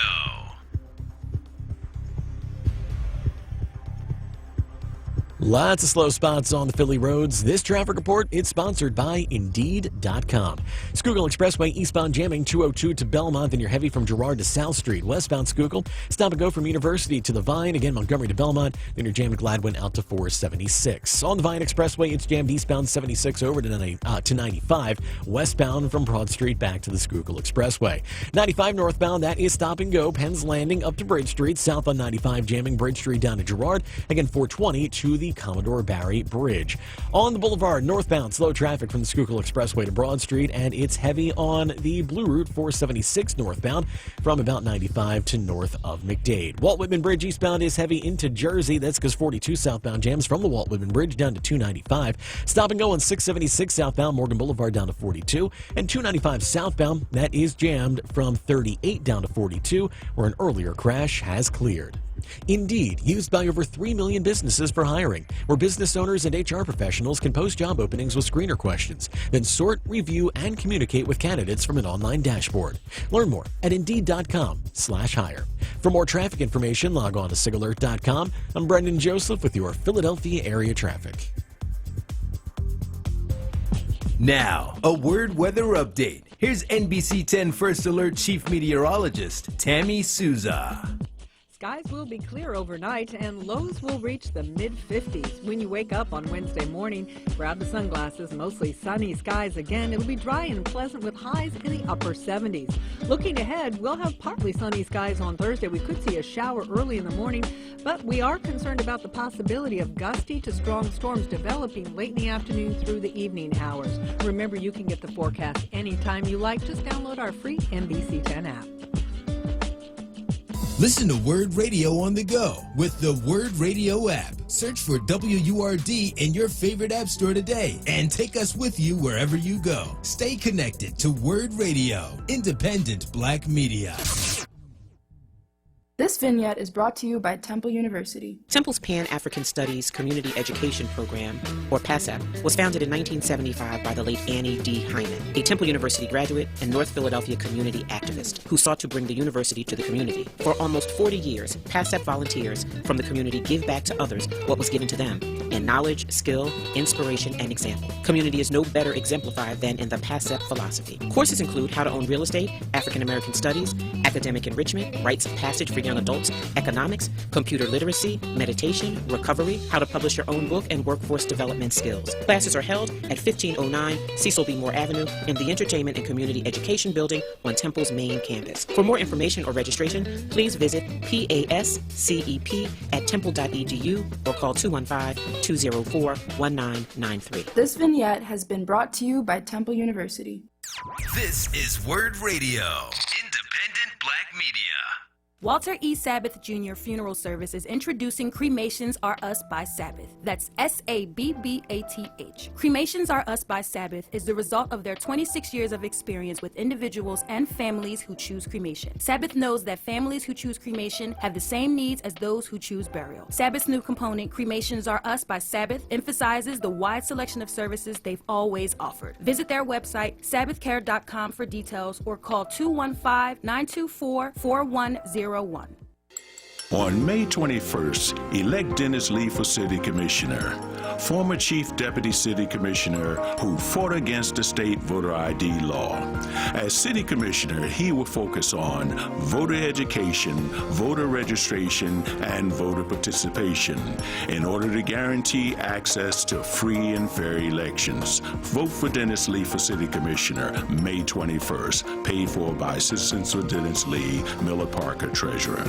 Lots of slow spots on the Philly roads. This traffic report is sponsored by Indeed.com. Schuylkill Expressway eastbound jamming 202 to Belmont, then you're heavy from Girard to South Street. Westbound Schuylkill, stop and go from University to the Vine, again Montgomery to Belmont, then you're jamming Gladwin out to 476. On the Vine Expressway, it's jammed eastbound 76 over to 95, westbound from Broad Street back to the Schuylkill Expressway. 95 northbound, that is stop and go, Penn's Landing up to Bridge Street, south on 95 jamming Bridge Street down to Girard, again 420 to the Commodore Barry Bridge. On the boulevard, northbound, slow traffic from the Schuylkill Expressway to Broad Street, and it's heavy on the Blue Route 476 northbound from about 95 to north of McDade. Walt Whitman Bridge eastbound is heavy into Jersey. That's because 42 southbound jams from the Walt Whitman Bridge down to 295. Stop and go on 676 southbound Morgan Boulevard down to 42, and 295 southbound, that is jammed from 38 down to 42, where an earlier crash has cleared. Indeed, used by over 3 million businesses for hiring, where business owners and HR professionals can post job openings with screener questions, then sort, review, and communicate with candidates from an online dashboard. Learn more at Indeed.com/hire. For more traffic information, log on to SIGAlert.com. I'm Brendan Joseph with your Philadelphia area traffic. Now, a Word weather update. Here's NBC 10 First Alert Chief Meteorologist Tammy Souza. Skies will be clear overnight and lows will reach the mid-50s. When you wake up on Wednesday morning, grab the sunglasses. Mostly sunny skies again. It'll be dry and pleasant with highs in the upper 70s. Looking ahead, we'll have partly sunny skies on Thursday. We could see a shower early in the morning, but we are concerned about the possibility of gusty to strong storms developing late in the afternoon through the evening hours. Remember, you can get the forecast anytime you like. Just download our free NBC 10 app. Listen to Word Radio on the go with the Word Radio app. Search for WURD in your favorite app store today and take us with you wherever you go. Stay connected to Word Radio, independent Black media. This vignette is brought to you by Temple University. Temple's Pan-African Studies Community Education Program, or PASEP, was founded in 1975 by the late Annie D. Hyman, a Temple University graduate and North Philadelphia community activist who sought to bring the university to the community. For almost 40 years, PASEP volunteers from the community give back to others what was given to them in knowledge, skill, inspiration, and example. Community is no better exemplified than in the PASEP philosophy. Courses include how to own real estate, African American studies, academic enrichment, rites of passage for young young adults, economics, computer literacy, meditation, recovery, how to publish your own book, and workforce development skills. Classes are held at 1509 Cecil B. Moore Avenue in the Entertainment and Community Education Building on Temple's main campus. For more information or registration, please visit pascep@temple.edu or call 215-204-1993. This vignette has been brought to you by Temple University. This is Word Radio, independent black media. Walter E. Sabbath Jr. Funeral Service is introducing Cremations Are Us by Sabbath. That's S-A-B-B-A-T-H. Cremations Are Us by Sabbath is the result of their 26 years of experience with individuals and families who choose cremation. Sabbath knows that families who choose cremation have the same needs as those who choose burial. Sabbath's new component, Cremations Are Us by Sabbath, emphasizes the wide selection of services they've always offered. Visit their website, sabbathcare.com, for details or call 215-924-4101. On May 21st, elect Dennis Lee for City Commissioner, former Chief Deputy City Commissioner who fought against the state voter ID law. As City Commissioner, he will focus on voter education, voter registration, and voter participation in order to guarantee access to free and fair elections. Vote for Dennis Lee for City Commissioner, May 21st, paid for by Citizens for Dennis Lee, Miller Parker, Treasurer.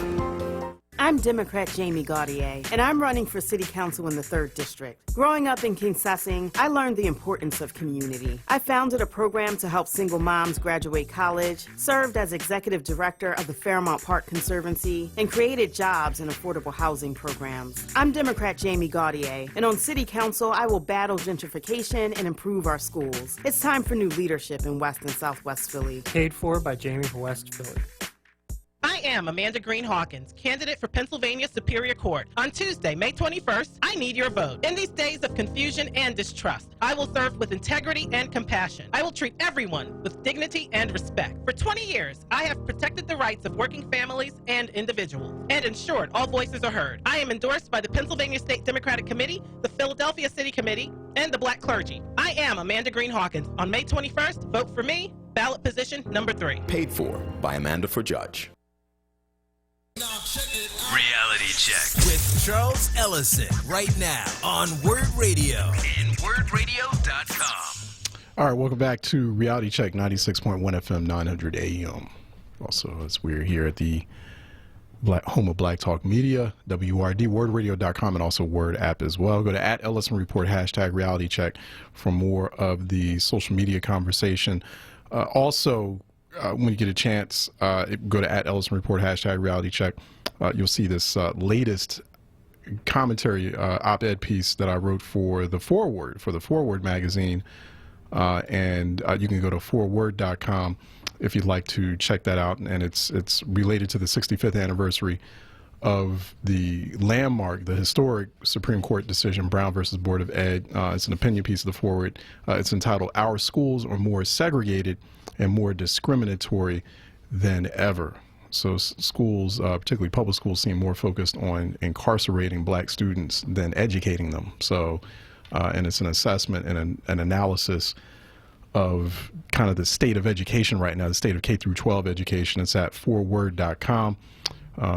I'm Democrat Jamie Gaudier, and I'm running for City Council in the 3rd District. Growing up in Kingsessing, I learned the importance of community. I founded a program to help single moms graduate college, served as executive director of the Fairmount Park Conservancy, and created jobs and affordable housing programs. I'm Democrat Jamie Gaudier, and on City Council, I will battle gentrification and improve our schools. It's time for new leadership in West and Southwest Philly. Paid for by Jamie for West Philly. I am Amanda Green Hawkins, candidate for Pennsylvania Superior Court. On Tuesday, May 21st, I need your vote. In these days of confusion and distrust, I will serve with integrity and compassion. I will treat everyone with dignity and respect. For 20 years, I have protected the rights of working families and individuals and ensured all voices are heard. I am endorsed by the Pennsylvania State Democratic Committee, the Philadelphia City Committee, and the Black Clergy. I am Amanda Green Hawkins. On May 21st, vote for me, ballot position number 3. Paid for by Amanda for Judge. Reality Check with Charles Ellison right now on Word Radio and WordRadio.com. All right, welcome back to Reality Check 96.1 FM 900 AM. Also, as we're here at the home of Black Talk Media, WRD, WordRadio.com, and also Word app as well. Go to @Ellison Report, #Reality Check for more of the social media conversation. Also, when you get a chance, go to @Ellison Report, #Reality Check. You'll see this latest commentary op-ed piece that I wrote for the Forward magazine, and you can go to forward.com if you'd like to check that out. And it's related to the 65th anniversary of the landmark, the historic Supreme Court decision, Brown versus Board of Ed. It's an opinion piece of the Forward. It's entitled "Our Schools Are More Segregated and More Discriminatory Than Ever." So schools, particularly public schools, seem more focused on incarcerating black students than educating them. So, and it's an assessment and an analysis of kind of the state of education right now, the state of K through 12 education. It's at forward.com.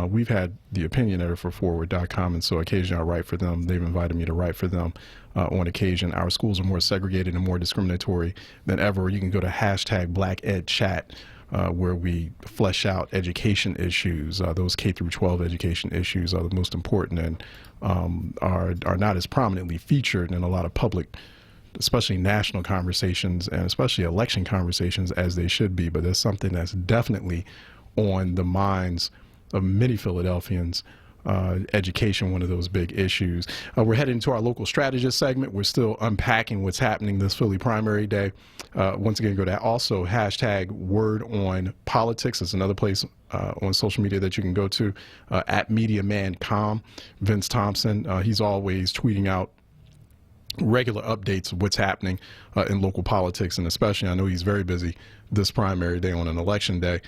We've had the opinion editor for forward.com, and so occasionally I write for them. They've invited me to write for them on occasion. Our schools are more segregated and more discriminatory than ever. You can go to #BlackEdChat, where we flesh out education issues. Those K through 12 education issues are the most important and are not as prominently featured in a lot of public, especially national conversations and especially election conversations, as they should be. But there's something that's definitely on the minds of many Philadelphians. Education, one of those big issues. We're heading into our local strategist segment. We're still unpacking what's happening this Philly primary day. Once again, go to also #WordOnPolitics. It's another place on social media that you can go to, @MediaManCom. Vince Thompson, he's always tweeting out regular updates of what's happening in local politics, and especially I know he's very busy this primary day on an election day,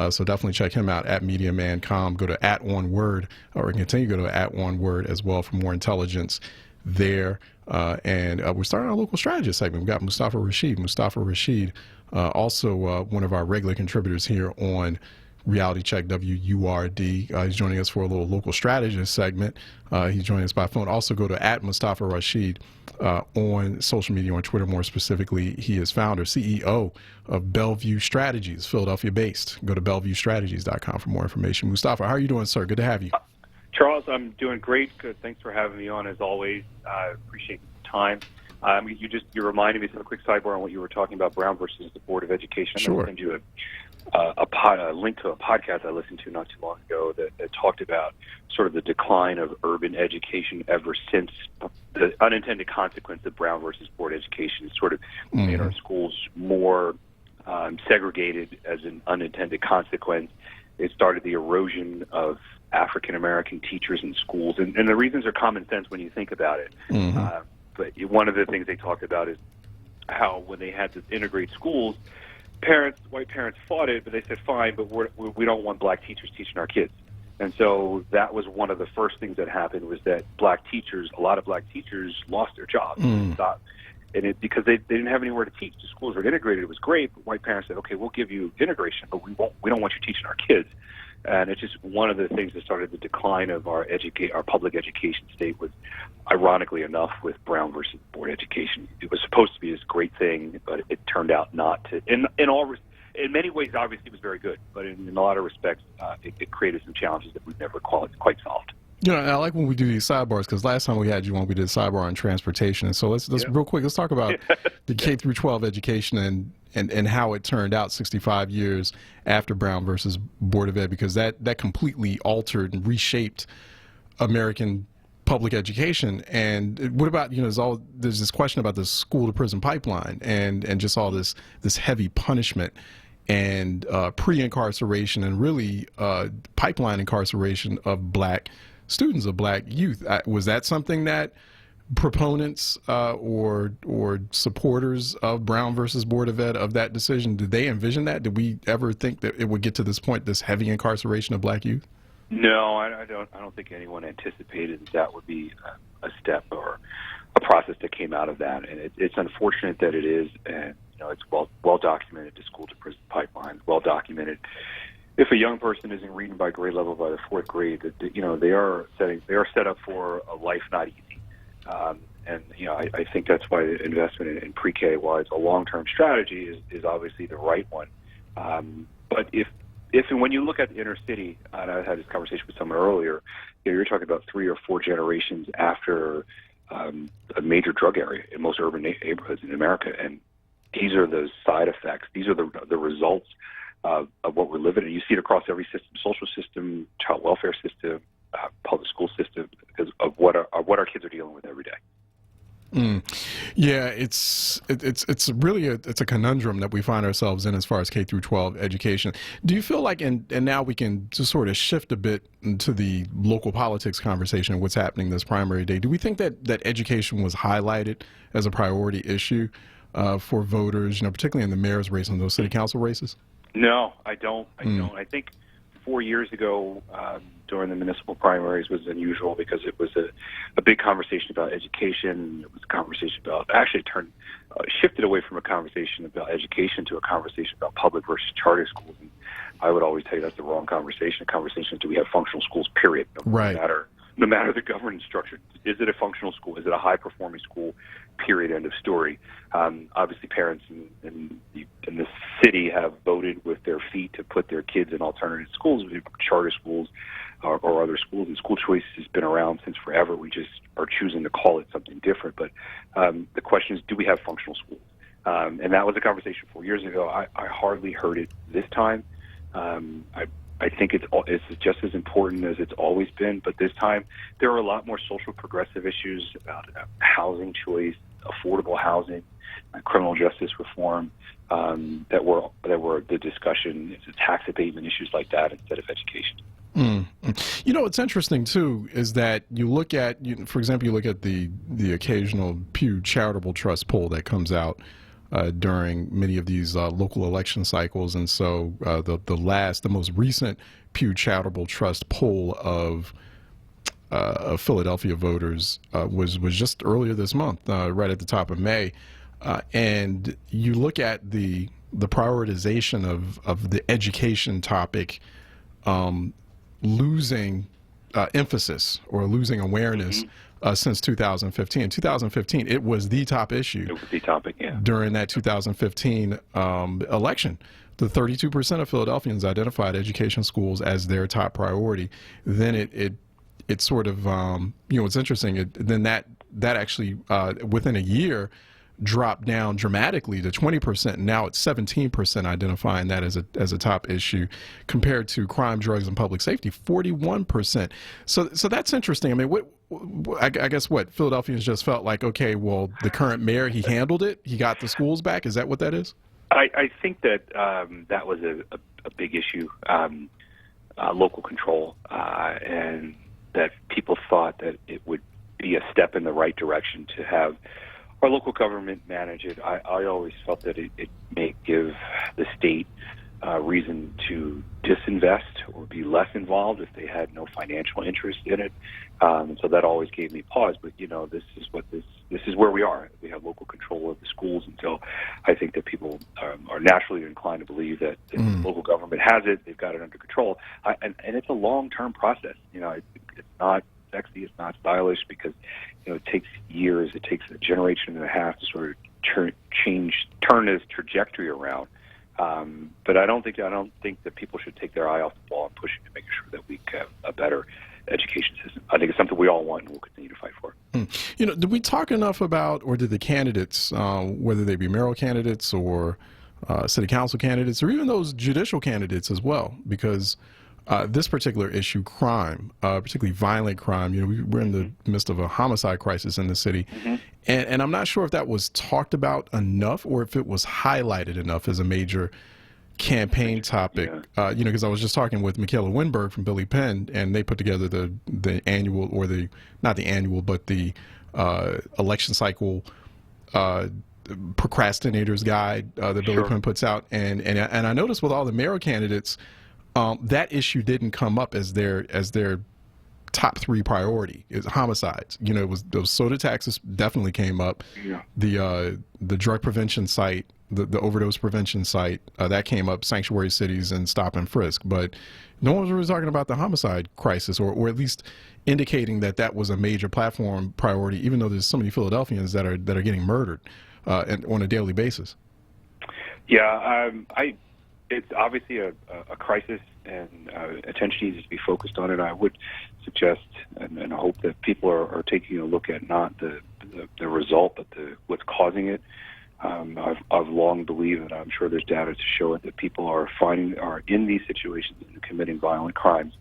so definitely check him out @MediaManCom. Go to @onWURD, or continue to go to @onWURD as well for more intelligence there. And we're starting our local strategist segment. We've got Mustafa Rashid, also one of our regular contributors here on Reality Check WURD. He's joining us for a little local strategist segment. He's joining us by phone. Also go to @Mustafa Rashid on social media, on Twitter more specifically. He is founder, CEO of Bellevue Strategies, Philadelphia-based. Go to BellevueStrategies.com for more information. Mustafa, how are you doing, sir? Good to have you. Charles, I'm doing great. Good. Thanks for having me on, as always. I appreciate the time. You reminded me of a quick sidebar on what you were talking about, Brown versus the Board of Education. Sure. I'm going to send you a link to a podcast I listened to not too long ago that talked about sort of the decline of urban education ever since the unintended consequence of Brown versus Board education sort of made our schools more segregated as an unintended consequence. It started the erosion of African American teachers in schools, and the reasons are common sense when you think about it. But one of the things they talked about is how when they had to integrate schools, white parents fought it, but they said, fine, but we don't want black teachers teaching our kids. And so that was one of the first things that happened, was that a lot of black teachers lost their jobs. Because they didn't have anywhere to teach. The schools were integrated. It was great, but white parents said, okay, we'll give you integration, but we don't want you teaching our kids. And it's just one of the things that started the decline of our public education state was, ironically enough, with Brown versus Board education. It was supposed to be this great thing, but it turned out not to. In many ways, obviously, it was very good, but in a lot of respects, it created some challenges that we've never quite solved. You know, I like when we do these sidebars, because last time we had you on, we did a sidebar on transportation. And so let's real quick, let's talk about the K through 12 education and how it turned out 65 years after Brown versus Board of Ed, because that completely altered and reshaped American public education. And what about, there's this question about the school to prison pipeline and just all this heavy punishment and pre-incarceration and really pipeline incarceration of black students, of black youth. Was that something that proponents or supporters of Brown versus Board of Ed, of that decision, did they envision that? Did we ever think that it would get to this point, this heavy incarceration of black youth? No, I don't think anyone anticipated that would be a step or a process that came out of that. And it's unfortunate that it is, and it's well documented. The school to prison pipeline, well documented. If a young person isn't reading by grade level by the fourth grade, they are set up for a life not easy. I think that's why the investment in pre-K, while it's a long-term strategy, is obviously the right one. But if and when you look at the inner city, and I had this conversation with someone earlier, you're talking about 3 or 4 generations after a major drug area in most urban neighborhoods in America, and these are the side effects. These are the results of what we're living in. You see it across every system: social system, child welfare system, public school system, because of what our kids are dealing with every day. Yeah, it's really a conundrum that we find ourselves in as far as K through 12 education. Do you feel like, and now we can just sort of shift a bit into the local politics conversation and what's happening this primary day, do we think that education was highlighted as a priority issue for voters, particularly in the mayor's race and those city council races? No, I don't. I think 4 years ago, during the municipal primaries, was unusual because it was a big conversation about education. It was a conversation about, shifted away from a conversation about education to a conversation about public versus charter schools. And I would always tell you that's the wrong conversation. The conversation is, do we have functional schools, period? No matter the governance structure. Is it a functional school? Is it a high-performing school? Period, end of story. Obviously, parents in the city have voted with their feet to put their kids in alternative schools, charter schools or other schools. And school choice has been around since forever. We just are choosing to call it something different. But the question is, do we have functional schools? And that was a conversation 4 years ago. I hardly heard it this time. I think it's just as important as it's always been, but this time there are a lot more social progressive issues about housing choice, affordable housing, criminal justice reform that were the discussion. It's tax abatement issues like that instead of education. What's interesting too is that you look at, for example, you look at the occasional Pew Charitable Trust poll that comes out during many of these local election cycles, and so the most recent Pew Charitable Trust poll of Philadelphia voters was just earlier this month, right at the top of May, and you look at the the prioritization of the education topic losing emphasis or losing awareness since 2015. In 2015, it was the top issue. It was the topic, yeah. During that 2015 election. The 32% of Philadelphians identified education schools as their top priority. Then it sort of, it's interesting. Then that actually, within a year, dropped down dramatically to 20%. Now it's 17% identifying that as a top issue, compared to crime, drugs, and public safety, 41%. So that's interesting. I mean, I guess what Philadelphians just felt like, okay, well, the current mayor, he handled it. He got the schools back. Is that what that is? I think that that was a big issue, local control, and that people thought that it would be a step in the right direction to have our local government manage it. I always felt that it may give the state reason to disinvest or be less involved if they had no financial interest in it. So that always gave me pause. But this is where we are. We have local control of the schools, and so I think that people are naturally inclined to believe that the local government has it. They've got it under control, and it's a long-term process. It's not sexy. It's not stylish because it takes years. It takes a generation and a half to sort of turn this trajectory around. But I don't think that people should take their eye off the ball and push it to make sure that we have a better education system. I think it's something we all want and we'll continue to fight for. Did we talk enough about, or did the candidates, whether they be mayoral candidates or city council candidates, or even those judicial candidates as well, because this particular issue, crime, particularly violent crime, we're in the midst of a homicide crisis in the city. And I'm not sure if that was talked about enough or if it was highlighted enough as a major campaign topic. Because I was just talking with Michaela Winberg from Billy Penn, and they put together the annual, or not the annual, but the election cycle procrastinators guide that Billy Penn puts out. And I noticed with all the mayoral candidates, that issue didn't come up as their top three priority is homicides. It was those soda taxes definitely came up. The drug prevention site, the overdose prevention site, that came up, sanctuary cities and stop and frisk. But no one was really talking about the homicide crisis, or at least indicating that was a major platform priority, even though there's so many Philadelphians that are getting murdered on a daily basis. It's obviously a crisis, and attention needs to be focused on it. I would suggest and hope that people are taking a look at not the result, but what's causing it. I've long believed, and I'm sure there's data to show it, that people are in these situations and committing violent crimes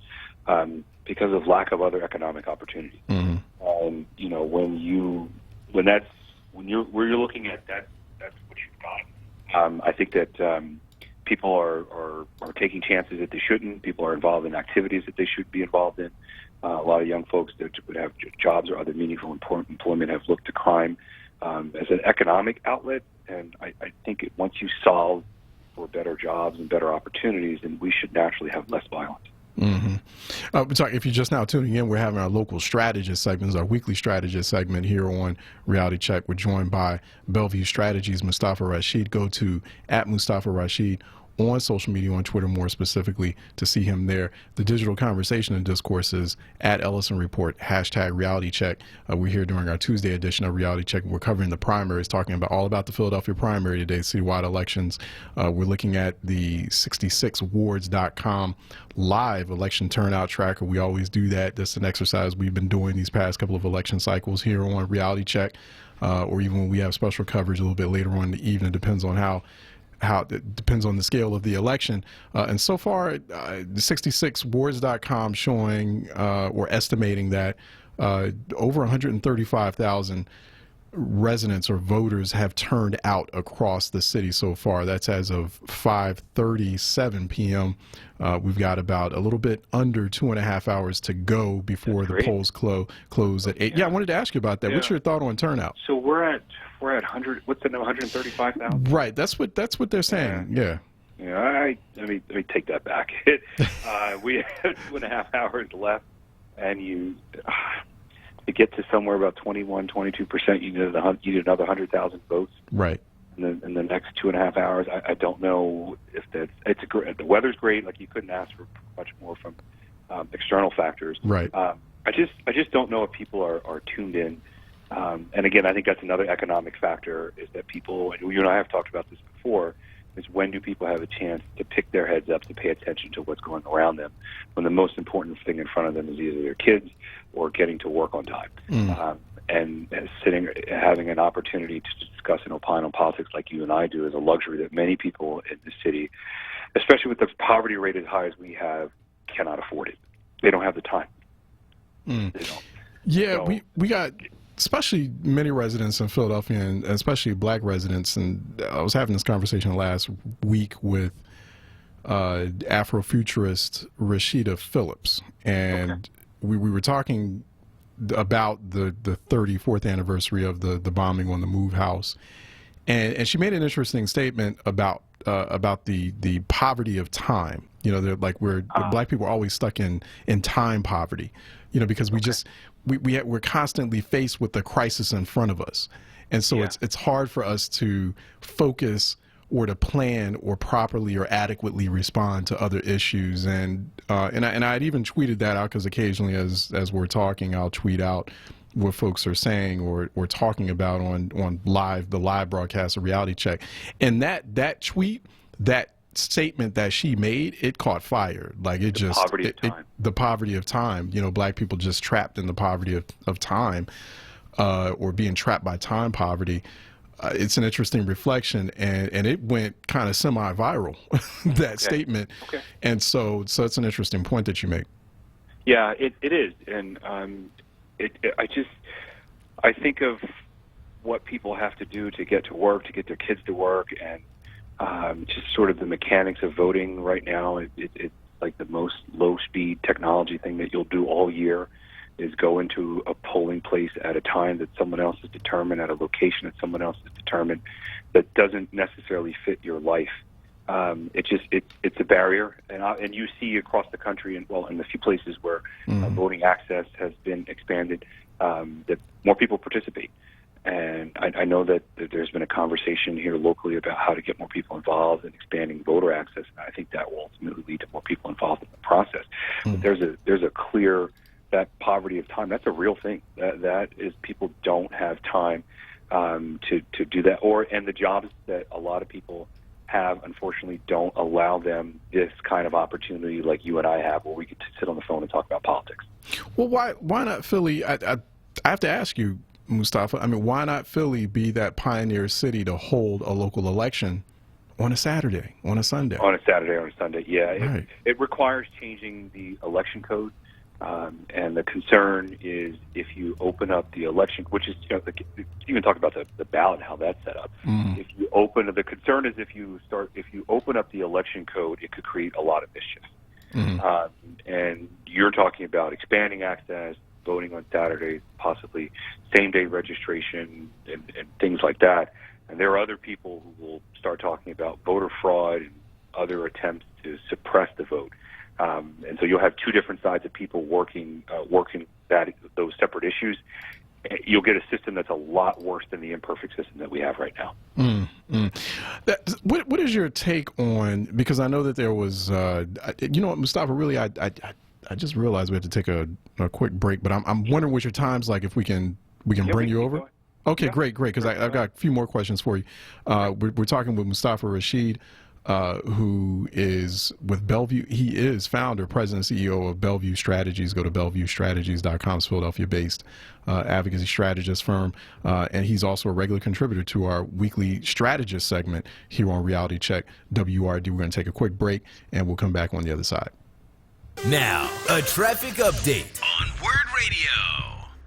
because of lack of other economic opportunity. When you're looking at that, that's what you've got. I think that people are taking chances that they shouldn't. People are involved in activities that they should be involved in. A lot of young folks that would have jobs or other meaningful employment have looked to crime as an economic outlet. And I think once you solve for better jobs and better opportunities, then we should naturally have less violence. If you're just now tuning in, we're having our local strategist segments, our weekly strategist segment here on Reality Check. We're joined by Bellevue Strategies, Mustafa Rashid. Go to @Mustafa Rashid on social media, on Twitter more specifically, to see him there. The digital conversation and discourse is @Ellison Report, #Reality Check. We're here during our Tuesday edition of Reality Check. We're covering the primaries, talking all about the Philadelphia primary today, citywide elections. We're looking at the 66wards.com live election turnout tracker. We always do that. That's an exercise we've been doing these past couple of election cycles here on Reality Check, or even when we have special coverage a little bit later on in the evening. Depends on how it depends on the scale of the election. And so far, the 66wards.com showing or estimating that over 135,000 residents or voters have turned out across the city so far. That's as of 5:37 p.m. We've got about a little bit under 2.5 hours to go before the polls close at 8. Yeah, I wanted to ask you about that. What's your thought on turnout? So we're at 100. What's the number? 135,000. Right. That's what they're saying. Yeah. Let me take that back. We have 2.5 hours left, and to get to somewhere about 21, 22%, you need another 100,000 votes. Right. in the next 2.5 hours. I don't know if the weather's great. Like, you couldn't ask for much more from external factors. Right. I just don't know if people are tuned in. And again, I think that's another economic factor, is that people, and you and I have talked about this before, is when do people have a chance to pick their heads up, to pay attention to what's going around them, when the most important thing in front of them is either their kids or getting to work on time. And having an opportunity to discuss and opine on politics like you and I do is a luxury that many people in the city, especially with the poverty rate as high as we have, cannot afford it. They don't have the time. They don't. Yeah, so, we got, especially many residents in Philadelphia, and especially black residents, and I was having this conversation last week with Afrofuturist Rashida Phillips, and we were talking about the 34th anniversary of the bombing on the Move House, and she made an interesting statement about the poverty of time. You know, they're like, black people are always stuck in time poverty, you know, because we're constantly faced with the crisis in front of us. And so it's hard for us to focus or to plan or properly or adequately respond to other issues. And I'd even tweeted that out, because occasionally as we're talking, I'll tweet out what folks are saying or talking about on the live broadcast of Reality Check. And that tweet, that statement that she made, it caught fire. Like, it just, the poverty of time, you know, black people just trapped in the poverty of time, or being trapped by time poverty. It's an interesting reflection, and it went kind of semi-viral, that statement. And so it's an interesting point that you make. Yeah, it is. And I think of what people have to do to get to work, to get their kids to work, and just sort of the mechanics of voting right now. It's like the most low-speed technology thing that you'll do all year, is go into a polling place at a time that someone else has determined, at a location that someone else has determined, that doesn't necessarily fit your life. It's a barrier, and you see across the country, and in the few places where voting access has been expanded, that more people participate. And I know that there's been a conversation here locally about how to get more people involved in expanding voter access, and I think that will ultimately lead to more people involved in the process. But there's a clear, that poverty of time, that's a real thing. That is, people don't have time to do that, and the jobs that a lot of people have, unfortunately, don't allow them this kind of opportunity like you and I have, where we get to sit on the phone and talk about politics. Well, why not Philly? I have to ask you, Mustafa, I mean, why not Philly be that pioneer city to hold a local election on a Saturday, on a Sunday? On a Saturday, yeah. Right. It requires changing the election code. And the concern is, if you open up the election, which is, you can talk about the ballot and how that's set up. If you open, the concern is if you open up the election code, it could create a lot of mischief. And you're talking about expanding access, voting on Saturdays, possibly same-day registration, and things like that. And there are other people who will start talking about voter fraud and other attempts suppress the vote. And so you'll have two different sides of people working those separate issues. You'll get a system that's a lot worse than the imperfect system that we have right now. What is your take on, because I know that there was, you know what, Mustafa, really, I just realized we have to take a quick break, but I'm wondering what your time's like, if we can bring you over. Okay, great, because I've got a few more questions for you. We're talking with Mustafa Rashid, who is with Bellevue. He is founder, president, CEO of Bellevue Strategies. Go to BellevueStrategies.com. It's Philadelphia-based advocacy strategist firm, and he's also a regular contributor to our weekly strategist segment here on Reality Check WURD. We're going to take a quick break, and we'll come back on the other side. Now, a traffic update on Word Radio.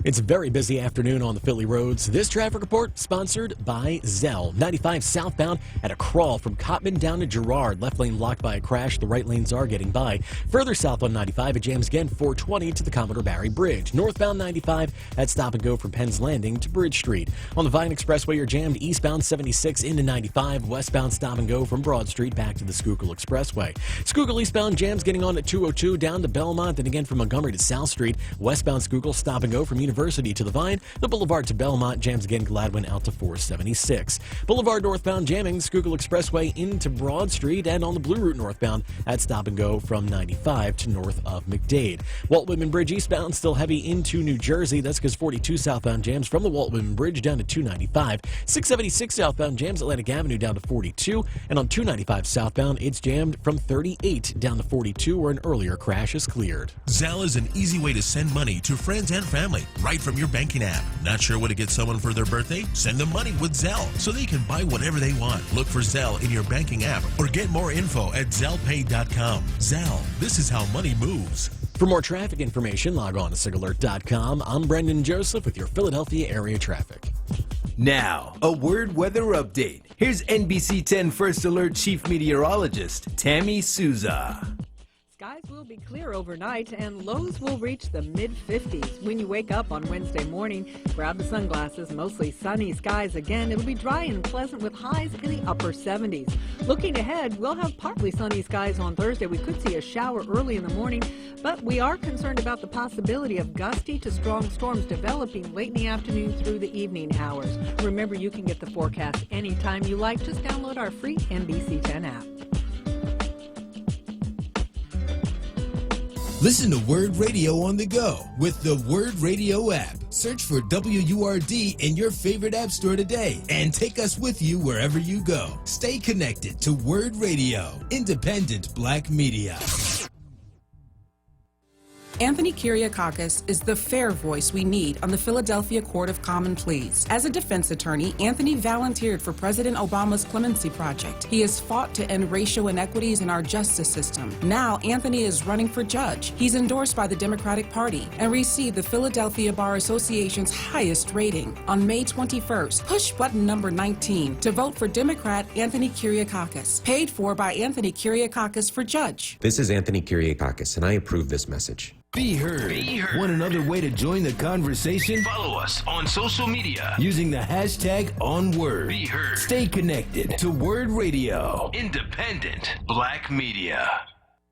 It's a very busy afternoon on the Philly roads. This traffic report sponsored by Zell. 95 southbound at a crawl from Cottman down to Girard. Left lane blocked by a crash. The right lanes are getting by. Further south on 95, it jams again 420 to the Commodore Barry Bridge. Northbound 95 at stop and go from Penn's Landing to Bridge Street. On the Vine Expressway, you're jammed eastbound 76 into 95. Westbound stop and go from Broad Street back to the Schuylkill Expressway. Schuylkill eastbound jams getting on at 202 down to Belmont, and again from Montgomery to South Street. Westbound Schuylkill stop and go from University University to the Vine. The Boulevard to Belmont jams again Gladwin out to 476. Boulevard northbound jamming Schuylkill Expressway into Broad Street and on the Blue Route northbound at Stop and Go from 95 to north of McDade. Walt Whitman Bridge eastbound still heavy into New Jersey. That's because 42 southbound jams from the Walt Whitman Bridge down to 295. 676 southbound jams Atlantic Avenue down to 42. And on 295 southbound, it's jammed from 38 down to 42 where an earlier crash is cleared. Zelle is an easy way to send money to friends and family right from your banking app. Not sure what to get someone for their birthday? Send them money with Zelle so they can buy whatever they want. Look for Zelle in your banking app or get more info at ZellePay.com. Zelle, this is how money moves. For more traffic information, log on to SigAlert.com. I'm Brendan Joseph with your Philadelphia area traffic. Now, a word weather update. Here's NBC 10 First Alert Chief Meteorologist Tammy Souza. Skies will be clear overnight and lows will reach the mid-50s. When you wake up on Wednesday morning, grab the sunglasses. Mostly sunny skies again. It'll be dry and pleasant with highs in the upper 70s. Looking ahead, we'll have partly sunny skies on Thursday. We could see a shower early in the morning, but we are concerned about the possibility of gusty to strong storms developing late in the afternoon through the evening hours. Remember, you can get the forecast anytime you like. Just download our free NBC 10 app. Listen to Word Radio on the go with the Word Radio app. Search for WURD in your favorite app store today and take us with you wherever you go. Stay connected to Word Radio, independent Black media. Anthony Kyriakakis is the fair voice we need on the Philadelphia Court of Common Pleas. As a defense attorney, Anthony volunteered for President Obama's Clemency Project. He has fought to end racial inequities in our justice system. Now, Anthony is running for judge. He's endorsed by the Democratic Party and received the Philadelphia Bar Association's highest rating. On May 21st, push button number 19 to vote for Democrat Anthony Kyriakakis. Paid for by Anthony Kyriakakis for judge. This is Anthony Kyriakakis, and I approve this message. Be heard. Want another way to join the conversation? Follow us on social media using the hashtag onWURD. Be heard. Stay connected to Word Radio, independent Black media.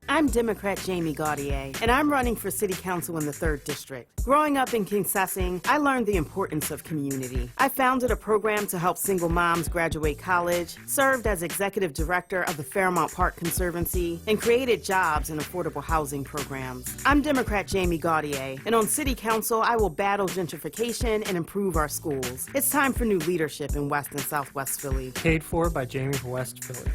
I'm Democrat Jamie Gaudier, and I'm running for City Council in the 3rd District. Growing up in Kingsessing, I learned the importance of community. I founded a program to help single moms graduate college, served as executive director of the Fairmount Park Conservancy, and created jobs and affordable housing programs. I'm Democrat Jamie Gaudier, and on City Council, I will battle gentrification and improve our schools. It's time for new leadership in West and Southwest Philly. Paid for by Jamie for West Philly.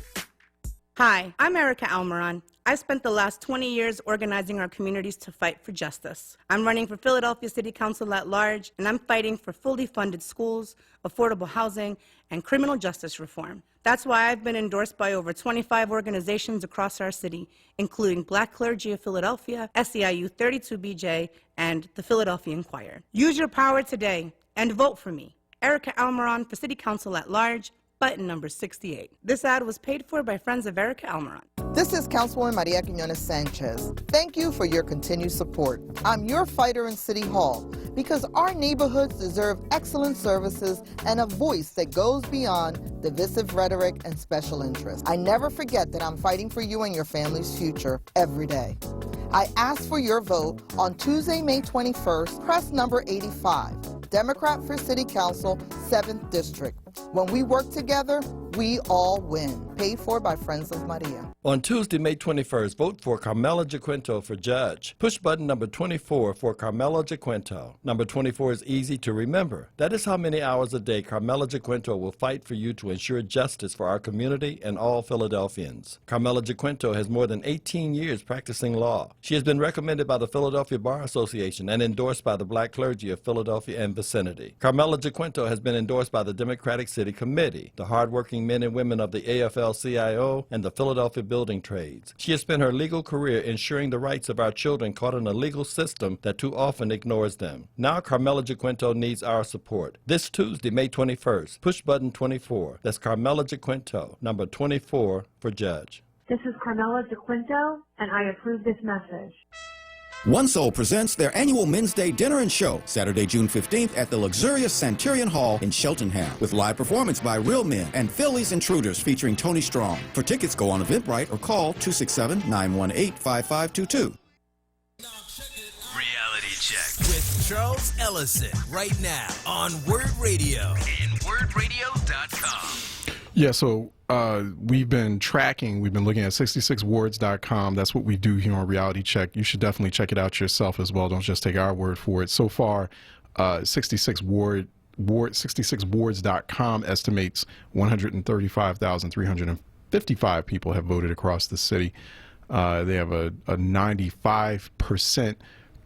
Hi, I'm Erica Almiron. I've spent the last 20 years organizing our communities to fight for justice. I'm running for Philadelphia City Council at large, and I'm fighting for fully funded schools, affordable housing, and criminal justice reform. That's why I've been endorsed by over 25 organizations across our city, including Black Clergy of Philadelphia, SEIU 32BJ, and the Philadelphia Inquirer. Use your power today and vote for me. Erica Almiron for City Council at large, button number 68. This ad was paid for by friends of Erica Almiron. This is Councilwoman Maria Quiñones Sanchez. Thank you for your continued support. I'm your fighter in City Hall because our neighborhoods deserve excellent services and a voice that goes beyond divisive rhetoric and special interests. I never forget that I'm fighting for you and your family's future every day. I ask for your vote on Tuesday, May 21st, press number 85, Democrat for City Council, 7th District. When we work together, we all win. Paid for by Friends of Maria. On Tuesday, May 21st, vote for Carmela Jaquinto for judge. Push button number 24 for Carmela Jaquinto. Number 24 is easy to remember. That is how many hours a day Carmela Jaquinto will fight for you to ensure justice for our community and all Philadelphians. Carmela Jaquinto has more than 18 years practicing law. She has been recommended by the Philadelphia Bar Association and endorsed by the Black Clergy of Philadelphia and vicinity. Carmela Jaquinto has been endorsed by the Democratic City Committee, the hardworking men and women of the AFL-CIO, and the Philadelphia Building Trades. She has spent her legal career ensuring the rights of our children caught in a legal system that too often ignores them. Now Carmela Jaquinto needs our support. This Tuesday, May 21st, push button 24. That's Carmela Jaquinto, number 24 for judge. This is Carmela Jaquinto, and I approve this message. One Soul presents their annual Men's Day Dinner and Show, Saturday, June 15th at the luxurious Centurion Hall in Cheltenham, with live performance by Real Men and Philly's Intruders featuring Tony Strong. For tickets, go on Eventbrite or call 267-918-5522. Reality check. With Charles Ellison right now on Word Radio and WordRadio.com. Yeah, so we've been looking at 66words.com. That's what we do here on Reality Check. You should definitely check it out yourself as well. Don't just take our word for it. So far, 66words.com estimates 135,355 people have voted across the city. They have a 95%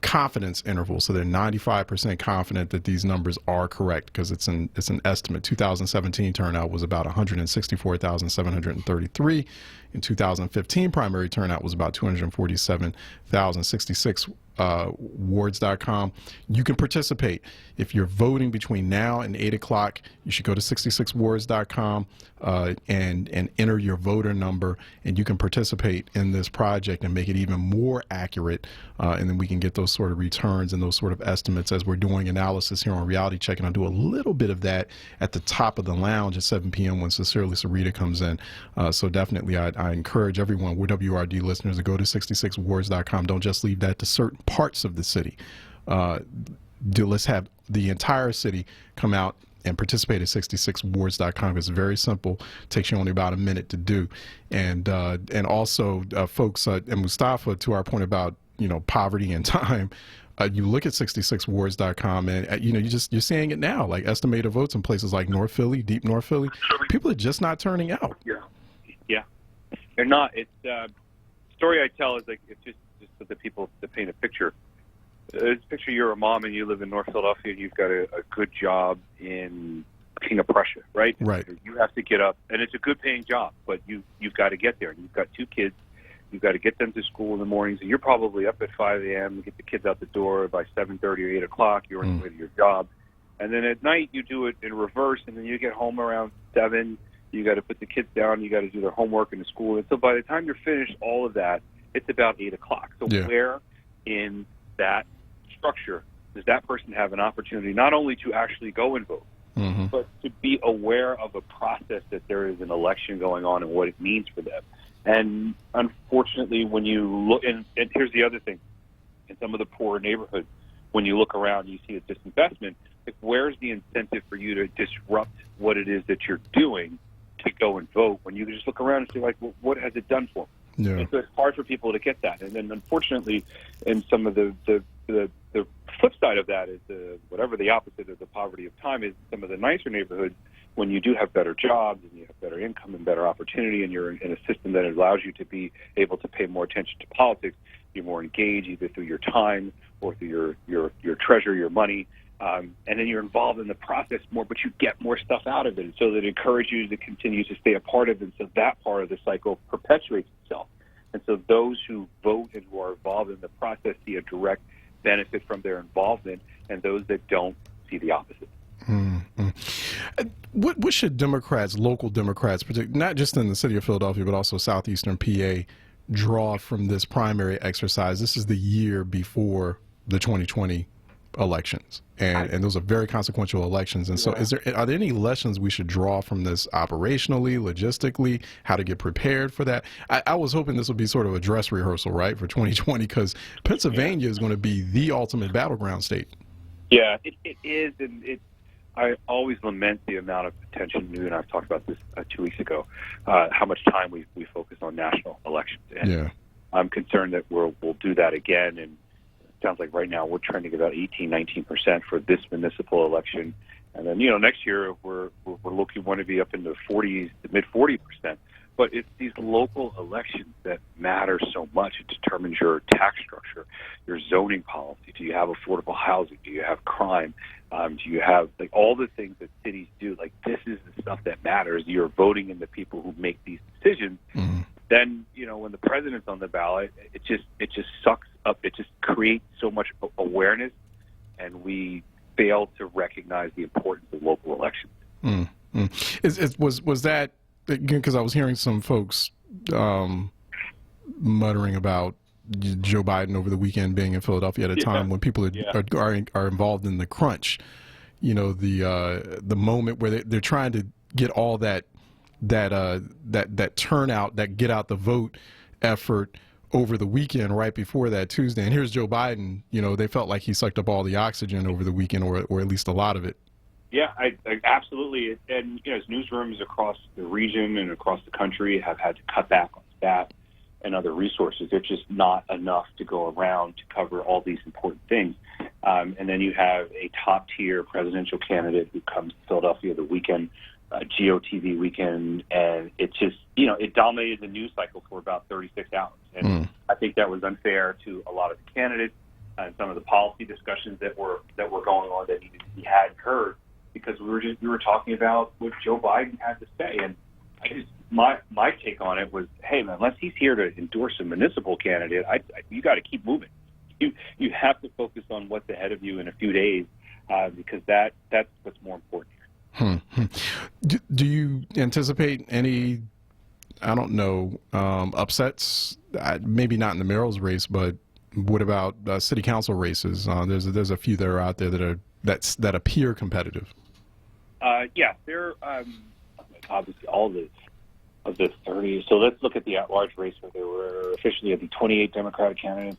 confidence interval, so they're 95% confident that these numbers are correct because it's an estimate. 2017 turnout was about 164,733. In 2015, primary turnout was about 247,066. Words.com. You can participate. If you're voting between now and 8 o'clock, you should go to 66words.com and enter your voter number, and you can participate in this project and make it even more accurate, and then we can get those sort of returns and those sort of estimates as we're doing analysis here on Reality Check, and I'll do a little bit of that at the top of the lounge at 7 p.m. when Sincerely Sarita comes in. So definitely I encourage everyone, we're WRD listeners, to go to 66words.com. Don't just leave that to certain parts of the city. Let's have the entire city come out and participate at 66words.com. It's very simple. It takes you only about a minute to do. And also, folks, and Mustafa, to our point about, poverty and time, you look at 66words.com and, you're seeing it now, like estimated votes in places like North Philly, deep North Philly. People are just not turning out. Yeah. They're not. It's story I tell is like, it's just for the people to paint a picture. Picture you're a mom and you live in North Philadelphia and you've got a good job in King of Prussia, right? Right. You have to get up, and it's a good paying job, but you've got to get there. And you've got 2 kids. You've got to get them to school in the mornings, and you're probably up at 5 a.m. get the kids out the door by 7:30 or 8 o'clock. You're on the way to your job. And then at night you do it in reverse, and then you get home around 7. You got to put the kids down. You got to do their homework in the school. And so by the time you're finished all of that, it's about 8 o'clock. So where in that structure does that person have an opportunity not only to actually go and vote, but to be aware of a process that there is an election going on and what it means for them? And unfortunately, when you look, and here's the other thing, in some of the poorer neighborhoods, when you look around, you see a disinvestment. Like, where's the incentive for you to disrupt what it is that you're doing to go and vote when you can just look around and say, like, well, what has it done for me? Yeah. And so it's hard for people to get that. And then, unfortunately, in some of the flip side of that is whatever the opposite of the poverty of time is, some of the nicer neighborhoods, when you do have better jobs and you have better income and better opportunity, and you're in a system that allows you to be able to pay more attention to politics, you're more engaged either through your time or through your treasure, your money, and then you're involved in the process more, but you get more stuff out of it. And so that encourages you to continue to stay a part of it. And so that part of the cycle perpetuates itself. And so those who vote and who are involved in the process see a direct benefit from their involvement, and those that don't see the opposite. What should Democrats, local Democrats, not just in the city of Philadelphia, but also southeastern PA, draw from this primary exercise? This is the year before the 2020 elections, and those are very consequential elections. And so are there any lessons we should draw from this operationally, logistically, how to get prepared for that? I was hoping this would be sort of a dress rehearsal, right, for 2020, because Pennsylvania is going to be the ultimate battleground state. Yeah, it is, and I always lament the amount of attention, you and I've talked about this 2 weeks ago, how much time we focus on national elections. And I'm concerned that we'll do that again, and it sounds like right now we're trending about 18-19% for this municipal election. And then, next year we're looking, want to be up in the 40s, the mid 40%. But it's these local elections that matter so much. It determines your tax structure, your zoning policy. Do you have affordable housing? Do you have crime? Do you have all the things that cities do? Like, this is the stuff that matters. You're voting in the people who make these decisions. Then, when the president's on the ballot, it just sucks up. It just creates so much awareness, and we fail to recognize the importance of local elections. Was that, because I was hearing some folks muttering about Joe Biden over the weekend being in Philadelphia at a time when people are involved in the crunch, the moment where they're trying to get all that turnout, that get out the vote effort over the weekend, right before that Tuesday. And here's Joe Biden. You know, they felt like he sucked up all the oxygen over the weekend, or at least a lot of it. Yeah, I absolutely. And, you know, as newsrooms across the region and across the country have had to cut back on staff and other resources, there's just not enough to go around to cover all these important things. And then you have a top-tier presidential candidate who comes to Philadelphia the weekend, GOTV weekend, and it just, you know, it dominated the news cycle for about 36 hours. And I think that was unfair to a lot of the candidates and some of the policy discussions that were going on that needed to be had and heard, because we were talking about what Joe Biden had to say. And I just, my take on it was, hey, man, unless he's here to endorse a municipal candidate, you got to keep moving. You have to focus on what's ahead of you in a few days, because that's what's more important here. Do you anticipate any, I don't know, upsets? Maybe not in the mayoral's race, but what about city council races? There's a few that are out there that appear competitive. Yeah, they're obviously all of the 30. So let's look at the at-large race where there were officially the 28 Democratic candidates,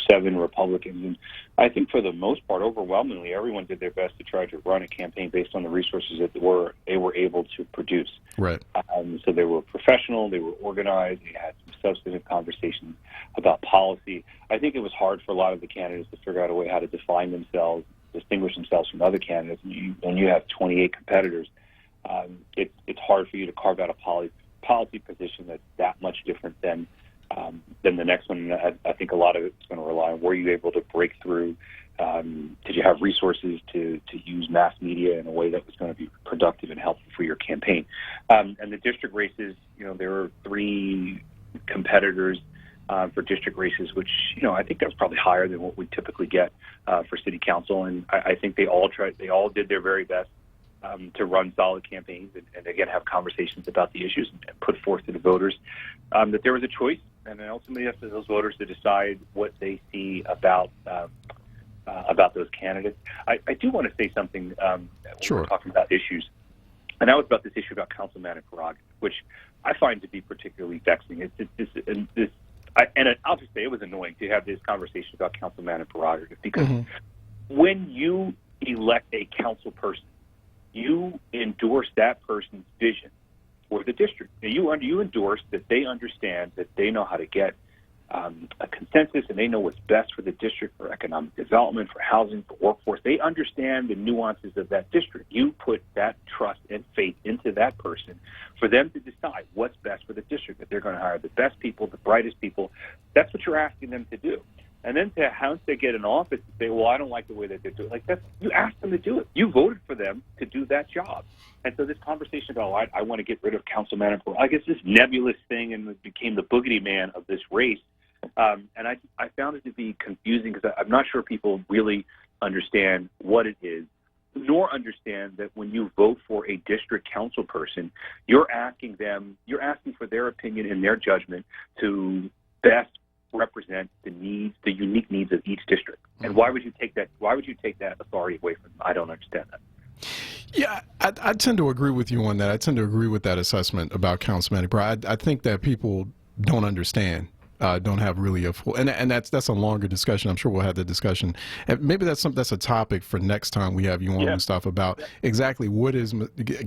7 Republicans. And I think for the most part, overwhelmingly, everyone did their best to try to run a campaign based on the resources that they were able to produce. Right. So they were professional, they were organized, they had some substantive conversations about policy. I think it was hard for a lot of the candidates to figure out a way how to define themselves, distinguish themselves from other candidates. When you have 28 competitors, it's hard for you to carve out a policy position that's that much different than the next one. I think a lot of it's going to rely on, were you able to break through? Did you have resources to use mass media in a way that was going to be productive and helpful for your campaign? And the district races, you know, there were 3 competitors for district races, which, you know, I think that was probably higher than what we typically get for city council. And I think they all did their very best to run solid campaigns and again, have conversations about the issues and put forth to the voters that there was a choice, and then ultimately up to those voters to decide what they see about those candidates. I do want to say something when we're talking about issues, and that was about this issue about councilman and prerogative, which I find to be particularly vexing. I'll just say it was annoying to have this conversation about councilman and prerogative, because when you elect a council person, you endorse that person's vision for the district. And you endorse that they understand, that they know how to get a consensus, and they know what's best for the district, for economic development, for housing, for workforce. They understand the nuances of that district. You put that trust and faith into that person for them to decide what's best for the district, that they're going to hire the best people, the brightest people. That's what you're asking them to do. And then once they get in office, to say, well, I don't like the way that they do it. Like, you asked them to do it. You voted for them to do that job. And so this conversation about, I want to get rid of councilman and I guess this nebulous thing, and it became the boogeyman of this race. And I found it to be confusing, because I'm not sure people really understand what it is, nor understand that when you vote for a district council person, you're asking for their opinion and their judgment to best represent the unique needs of each district. And why would you take that authority away from them? I don't understand that. Yeah, I tend to agree with you on that. I tend to agree with that assessment about councilman. I think that people don't understand, don't have really a full, and that's a longer discussion. I'm sure we'll have that discussion. And maybe that's a topic for next time we have you on and stuff about exactly what is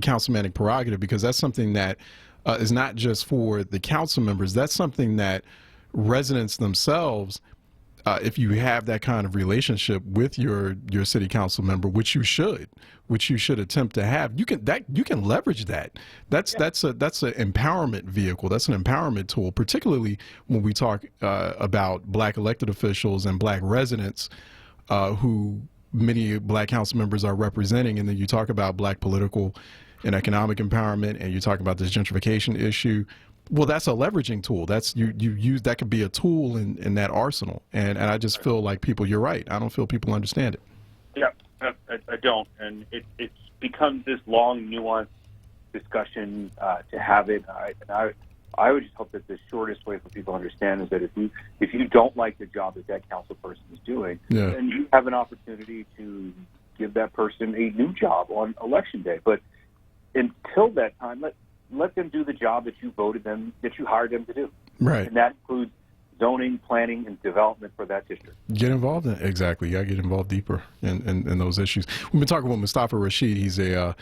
councilmanic prerogative, because that's something that is not just for the council members. That's something that residents themselves, if you have that kind of relationship with your city council member, which you should attempt to have, you can leverage that. That's an empowerment vehicle. That's an empowerment tool, particularly when we talk about black elected officials and black residents who many black council members are representing. And then you talk about black political and economic empowerment, and you talk about this gentrification issue. Well, that's a leveraging tool. That's you use that could be a tool in that arsenal. And I just feel like you're right. I don't feel people understand it. Yeah, I don't. And it's become this long, nuanced discussion to have it. I would just hope that the shortest way for people to understand is that if you don't like the job that council person is doing, then you have an opportunity to give that person a new job on election day. But until that time, let them do the job that you hired them to do. Right. And that includes zoning, planning, and development for that district. Get involved in it. Exactly. You got to get involved deeper in those issues. We've been talking with Mustafa Rashid. He's a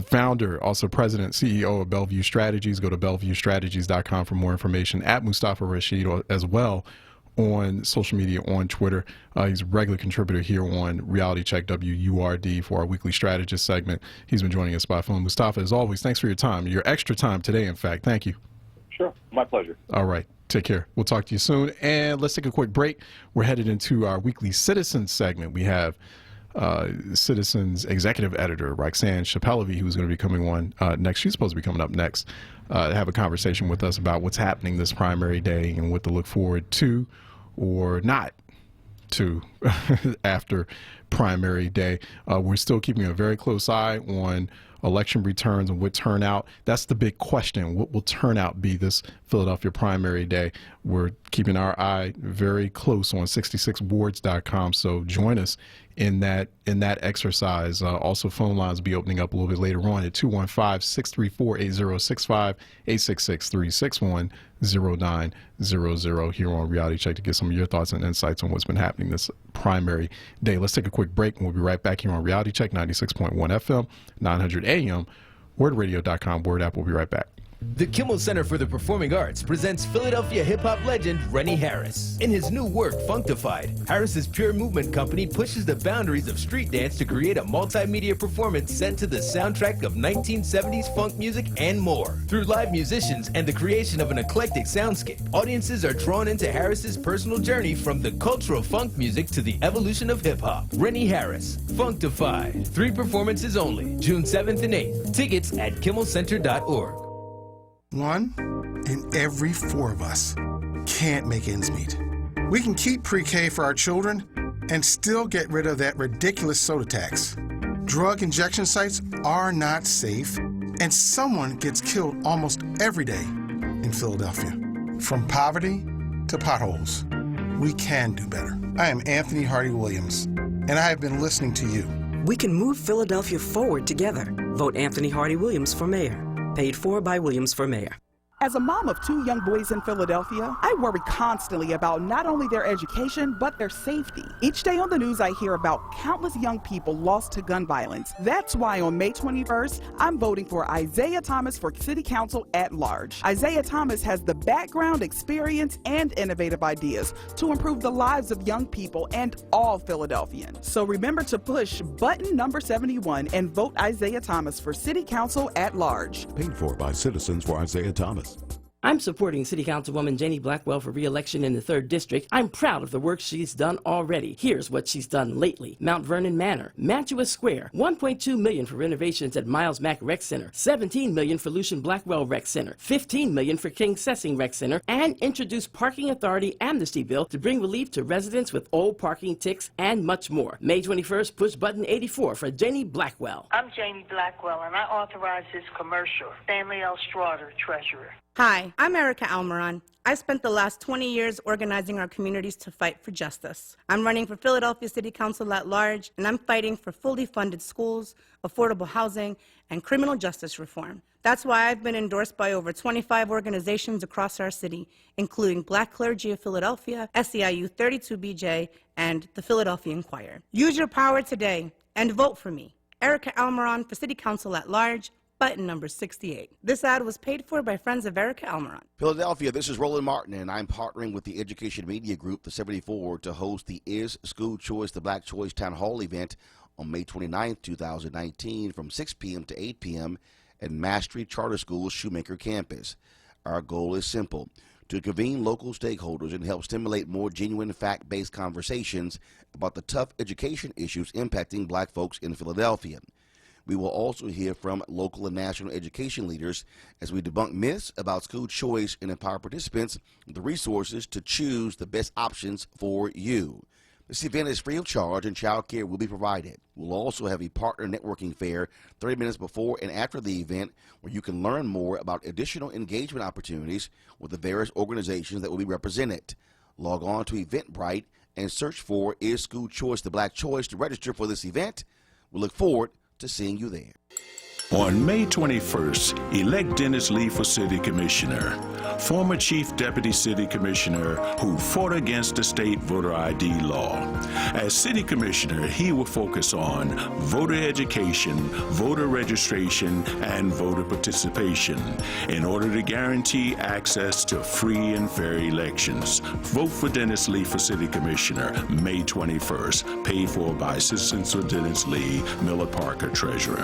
founder, also president, CEO of Bellevue Strategies. Go to BellevueStrategies.com for more information. At Mustafa Rashid as well on social media, on Twitter. He's a regular contributor here on Reality Check WURD for our weekly strategist segment. He's been joining us by phone. Mustafa, as always, thanks for your time, your extra time today, in fact. Thank you. Sure. My pleasure. All right. Take care. We'll talk to you soon. And let's take a quick break. We're headed into our weekly Citizens segment. We have Citizens executive editor Roxanne Shapelavi, who's going to be coming on next. She's supposed to be coming up next to have a conversation with us about what's happening this primary day and what to look forward to or not to after primary day. We're still keeping a very close eye on election returns and what turnout. That's the big question. What will turnout be this Philadelphia primary day? We're keeping our eye very close on 66boards.com. So join us in that exercise. Also, phone lines will be opening up a little bit later on at 215-634-8065, 866-361-0900 here on Reality Check to get some of your thoughts and insights on what's been happening this primary day. Let's take a quick break, and we'll be right back here on Reality Check 96.1 FM, 900 AM, WordRadio.com, Word app. We'll be right back. The Kimmel Center for the Performing Arts presents Philadelphia hip-hop legend Rennie Harris. In his new work, Functified, Harris's Pure Movement company pushes the boundaries of street dance to create a multimedia performance set to the soundtrack of 1970s funk music and more. Through live musicians and the creation of an eclectic soundscape, audiences are drawn into Harris's personal journey from the cultural funk music to the evolution of hip-hop. Rennie Harris, Functified. 3 performances only, June 7th and 8th. Tickets at kimmelcenter.org. 1 in every 4 of us can't make ends meet. We can keep pre-K for our children and still get rid of that ridiculous soda tax. Drug injection sites are not safe, and someone gets killed almost every day in Philadelphia. From poverty to potholes, we can do better. I am Anthony Hardy Williams, and I have been listening to you. We can move Philadelphia forward together. Vote Anthony Hardy Williams for mayor. Paid for by Williams for Mayor. As a mom of 2 young boys in Philadelphia, I worry constantly about not only their education, but their safety. Each day on the news, I hear about countless young people lost to gun violence. That's why on May 21st, I'm voting for Isaiah Thomas for City Council at large. Isaiah Thomas has the background, experience, and innovative ideas to improve the lives of young people and all Philadelphians. So remember to push button number 71 and vote Isaiah Thomas for City Council at large. Paid for by Citizens for Isaiah Thomas. I'm supporting City Councilwoman Janie Blackwell for re-election in the 3rd District. I'm proud of the work she's done already. Here's what she's done lately. Mount Vernon Manor, Mantua Square, $1.2 million for renovations at Miles Mack Rec Center, $17 million for Lucian Blackwell Rec Center, $15 million for King Sessing Rec Center, and introduced Parking Authority Amnesty Bill to bring relief to residents with old parking ticks and much more. May 21st, push button 84 for Janie Blackwell. I'm Janie Blackwell, and I authorize this commercial. Stanley L. Strader, Treasurer. Hi, I'm Erica Almiron. I spent the last 20 years organizing our communities to fight for justice. I'm running for Philadelphia City Council at large, and I'm fighting for fully funded schools, affordable housing, and criminal justice reform. That's why I've been endorsed by over 25 organizations across our city, including Black Clergy of Philadelphia, SEIU 32BJ, and the Philadelphia Inquirer. Use your power today and vote for me, Erica Almiron, for City Council at large, button number 68. This ad was paid for by friends of Erica Almiron. Philadelphia, this is Roland Martin, and I'm partnering with the Education Media Group, the 74, to host the Is School Choice the Black Choice Town Hall event on May 29, 2019 from 6 p.m. to 8 p.m. at Mastery Charter School's Shoemaker campus. Our goal is simple: to convene local stakeholders and help stimulate more genuine fact-based conversations about the tough education issues impacting black folks in Philadelphia. We will also hear from local and national education leaders as we debunk myths about school choice and empower participants with the resources to choose the best options for you. This event is free of charge and child care will be provided. We'll also have a partner networking fair 30 minutes before and after the event where you can learn more about additional engagement opportunities with the various organizations that will be represented. Log on to Eventbrite and search for Is School Choice the Black Choice to register for this event. We look forward to seeing you there. On May 21st, elect Dennis Lee for City Commissioner, former Chief Deputy City Commissioner who fought against the state voter ID law. As City Commissioner, he will focus on voter education, voter registration, and voter participation in order to guarantee access to free and fair elections. Vote for Dennis Lee for City Commissioner, May 21st, paid for by Citizens for Dennis Lee, Miller Parker, Treasurer.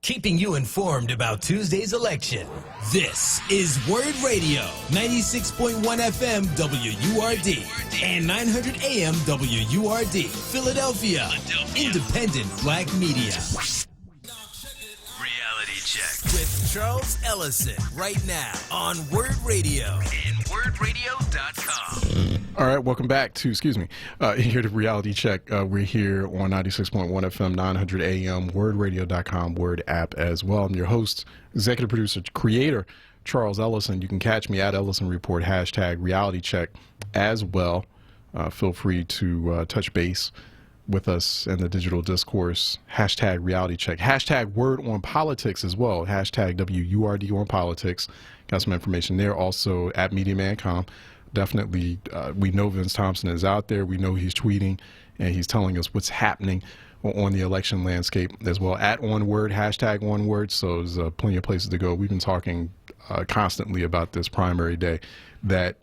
Keeping you informed about Tuesday's election. This is Word Radio, 96.1 FM WURD and 900 AM WURD, Philadelphia. Independent Black Media. Reality Check with Charles Ellison right now on Word Radio and WordRadio.com. All right, welcome back to, here to Reality Check. We're here on 96.1 FM, 900 AM, WordRadio.com, Word app as well. I'm your host, executive producer, creator, Charles Ellison. You can catch me at Ellison Report, hashtag Reality Check as well. Feel free to touch base with us in the digital discourse, hashtag Reality Check, hashtag Word on Politics as well, hashtag WURD on Politics. Got some information there. Also at MediaMan.com. Definitely, we know Vince Thompson is out there. We know he's tweeting and he's telling us what's happening on the election landscape as well. At onWURD, hashtag onWURD. So there's plenty of places to go. We've been talking constantly about this primary day that's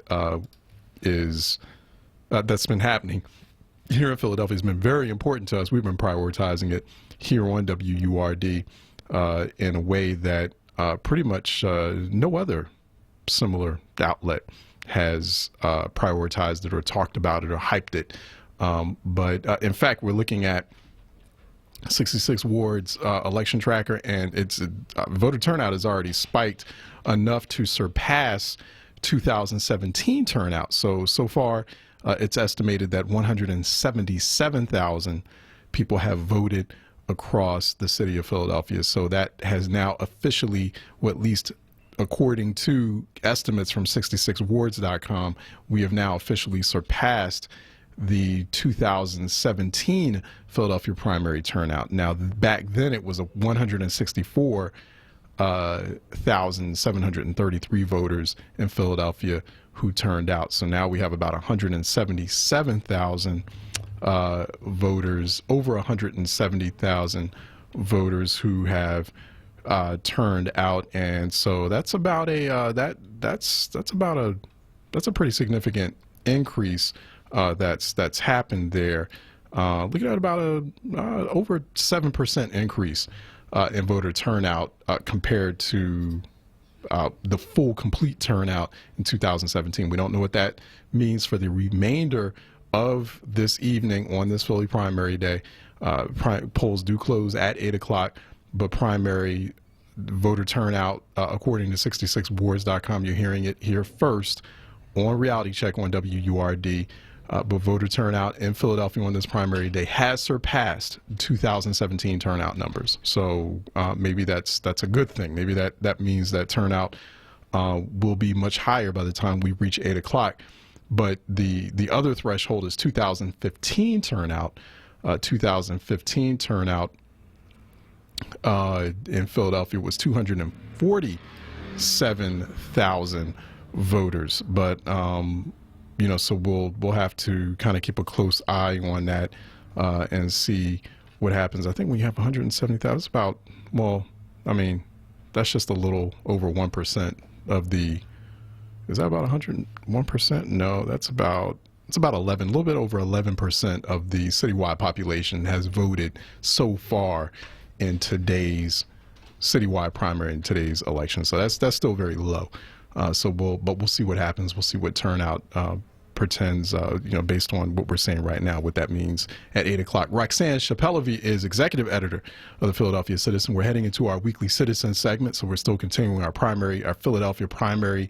been happening here in Philadelphia. Has been very important to us. We've been prioritizing it here on WURD in a way that pretty much no other similar outlet has prioritized it or talked about it or hyped it. But in fact, we're looking at 66 wards election tracker, and it's voter turnout has already spiked enough to surpass 2017 turnout. So far, it's estimated that 177,000 people have voted across the city of Philadelphia. So that has now officially, or at least according to estimates from 66wards.com, we have now officially surpassed the 2017 Philadelphia primary turnout. Now, back then it was 164,733 voters in Philadelphia who turned out. So now we have about 177,000 voters, over 170,000 voters who have turned out, and so that's about a that's a pretty significant increase that's happened there. Looking at about over 7% increase in voter turnout compared to the full complete turnout in 2017. We don't know what that means for the remainder of this evening on this Philly primary day. Polls do close at 8 o'clock. But primary voter turnout, according to 66wards.com, you're hearing it here first on Reality Check on WURD. But voter turnout in Philadelphia on this primary day has surpassed 2017 turnout numbers. So maybe that's a good thing. Maybe that means that turnout will be much higher by the time we reach 8 o'clock. But the other threshold is 2015 turnout. 2015 turnout in Philadelphia was 247,000 voters. But so we'll have to kind of keep a close eye on that and see what happens. I think when you have 170,000, it's about, that's just a little over 1% of the. Is that about 101%? No, it's about 11, a little bit over 11% of the citywide population has voted so far in today's citywide primary, in today's election. So that's still very low. We'll see what happens. We'll see what turnout pretends, based on what we're saying right now, what that means at 8 o'clock. Roxanne Shapelavi is executive editor of the Philadelphia Citizen. We're heading into our weekly Citizen segment, so we're still continuing our Philadelphia primary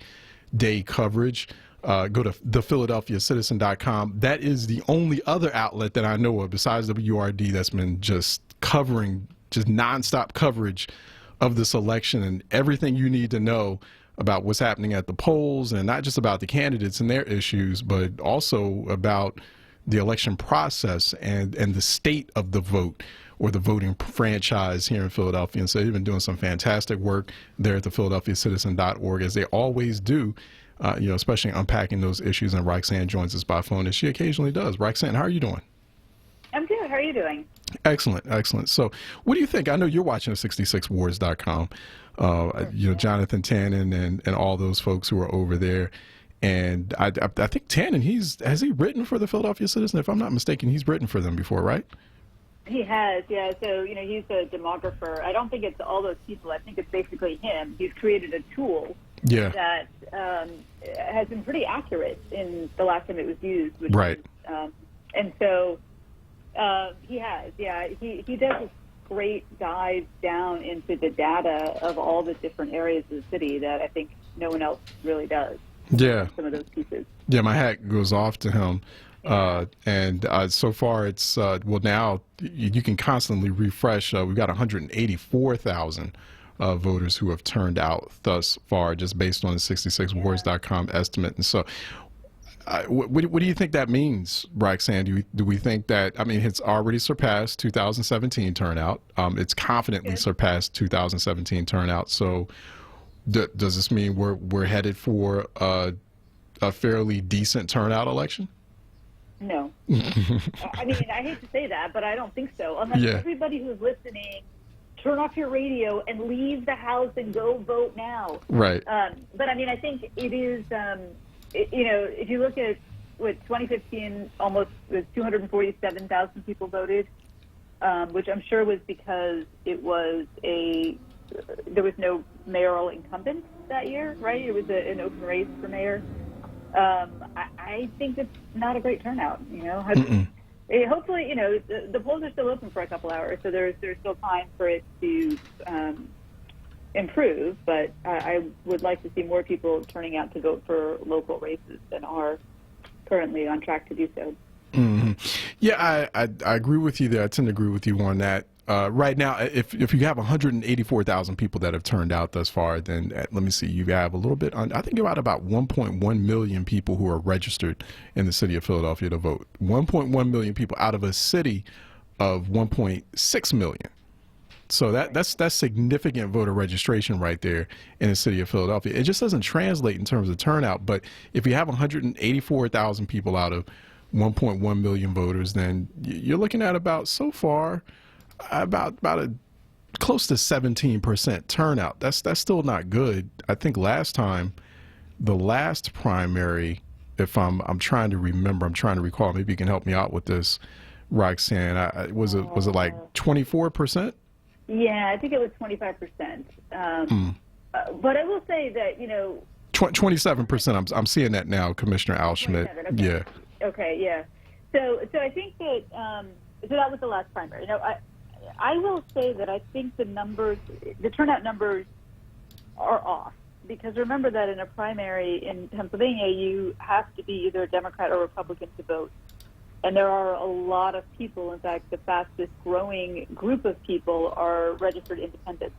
day coverage. Go to thephiladelphiacitizen.com. That is the only other outlet that I know of besides WURD that's been just covering, just nonstop coverage of this election and everything you need to know about what's happening at the polls, and not just about the candidates and their issues, but also about the election process and the state of the vote or the voting franchise here in Philadelphia. And so they've been doing some fantastic work there at the PhiladelphiaCitizen.org, as they always do, especially unpacking those issues. And Roxanne joins us by phone, as she occasionally does. Roxanne, how are you doing? I'm good. How are you doing? Excellent, excellent. So what do you think? I know you're watching 66wars.com, Jonathan Tannen and all those folks who are over there. And I think Tannen, has he written for the Philadelphia Citizen? If I'm not mistaken, he's written for them before, right? He has, yeah. So, he's a demographer. I don't think it's all those people. I think it's basically him. He's created a tool that has been pretty accurate in the last time it was used. Right. And so he has, yeah. He does a great dive down into the data of all the different areas of the city that I think no one else really does. Yeah. Some of those pieces. Yeah, my hat goes off to him. And so far it's, now you can constantly refresh. We've got 184,000 voters who have turned out thus far, just based on the 66wars.com estimate. And so what do you think that means, Roxanne? Do we think that, it's already surpassed 2017 turnout. It's confidently surpassed 2017 turnout. So does this mean we're headed for a fairly decent turnout election? No. I hate to say that, but I don't think so. Unless everybody who's listening, turn off your radio and leave the house and go vote now. Right. But I think it is, if you look at 2015, almost 247,000 people voted, which I'm sure was because there was no mayoral incumbent that year, right? It was an open race for mayor. I think it's not a great turnout. Hopefully, the polls are still open for a couple hours, so there's still time for it to improve. But I would like to see more people turning out to vote for local races than are currently on track to do so. Mm-hmm. Yeah, I agree with you there. I tend to agree with you on that. Right now, if you have 184,000 people that have turned out thus far, then let me see, you have a little bit I think about 1.1 million people who are registered in the city of Philadelphia to vote. 1.1 million people out of a city of 1.6 million. So that's significant voter registration right there in the city of Philadelphia. It just doesn't translate in terms of turnout. But if you have 184,000 people out of 1.1 million voters, then you're looking at about a close to 17% turnout. That's still not good. I think the last primary, if I'm trying to remember, I'm trying to recall, maybe you can help me out with this, Roxanne. Was it like 24%? Yeah, I think it was 25%. But I will say that 27%. I'm seeing that now, Commissioner Al Schmidt. Okay. Yeah. Okay. Yeah. So I think that so that was the last primary. I will say that I think the turnout numbers are off, because remember that in a primary in Pennsylvania, you have to be either a Democrat or Republican to vote. And there are a lot of people, in fact, the fastest growing group of people are registered independents.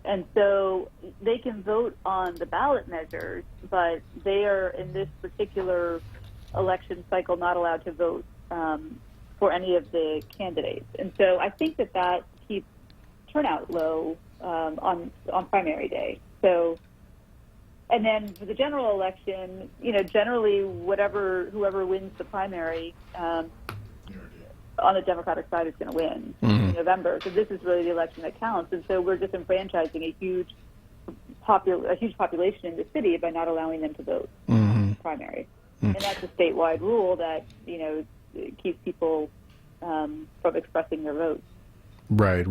And so they can vote on the ballot measures, but they are, in this particular election cycle, not allowed to vote for any of the candidates. And so I think that keeps turnout low on primary day. So, and then for the general election, generally whoever wins the primary on the Democratic side is going to win in November. So this is really the election that counts. And so we're disenfranchising a huge population in the city by not allowing them to vote in the primary. And that's a statewide rule that, keeps people from expressing their votes. Right.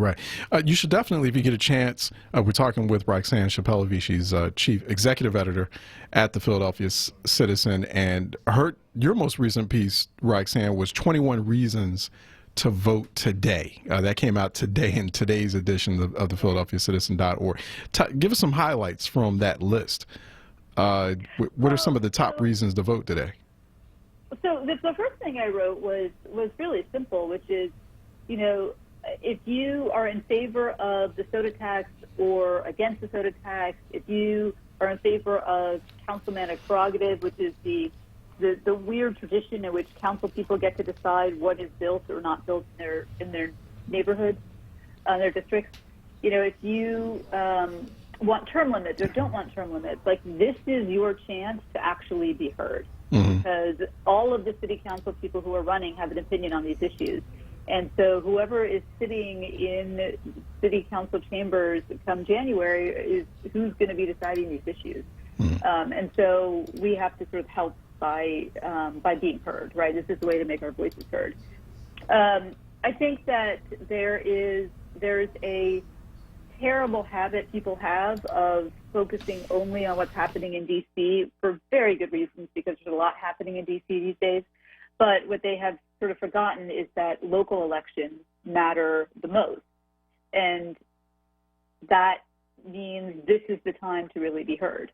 You should definitely, if you get a chance, we're talking with Roxanne Chappellevi. She's chief executive editor at the Philadelphia Citizen, and your most recent piece, Roxanne, was 21 Reasons to Vote Today. That came out today in today's edition of the PhiladelphiaCitizen.org. Give us some highlights from that list. What are some of the top reasons to vote today? So the first thing I wrote was really simple, which is, if you are in favor of the soda tax or against the soda tax, if you are in favor of councilmanic prerogative, which is the weird tradition in which council people get to decide what is built or not built in their neighborhoods, their districts. If you want term limits or don't want term limits, like, this is your chance to actually be heard. Because all of the city council people who are running have an opinion on these issues. And so whoever is sitting in city council chambers come January is who's going to be deciding these issues. And so we have to sort of help by being heard, right? This is the way to make our voices heard. I think that there's a terrible habit people have of focusing only on what's happening in D.C. for very good reasons, because there's a lot happening in D.C. these days. But what they have sort of forgotten is that local elections matter the most. And that means this is the time to really be heard.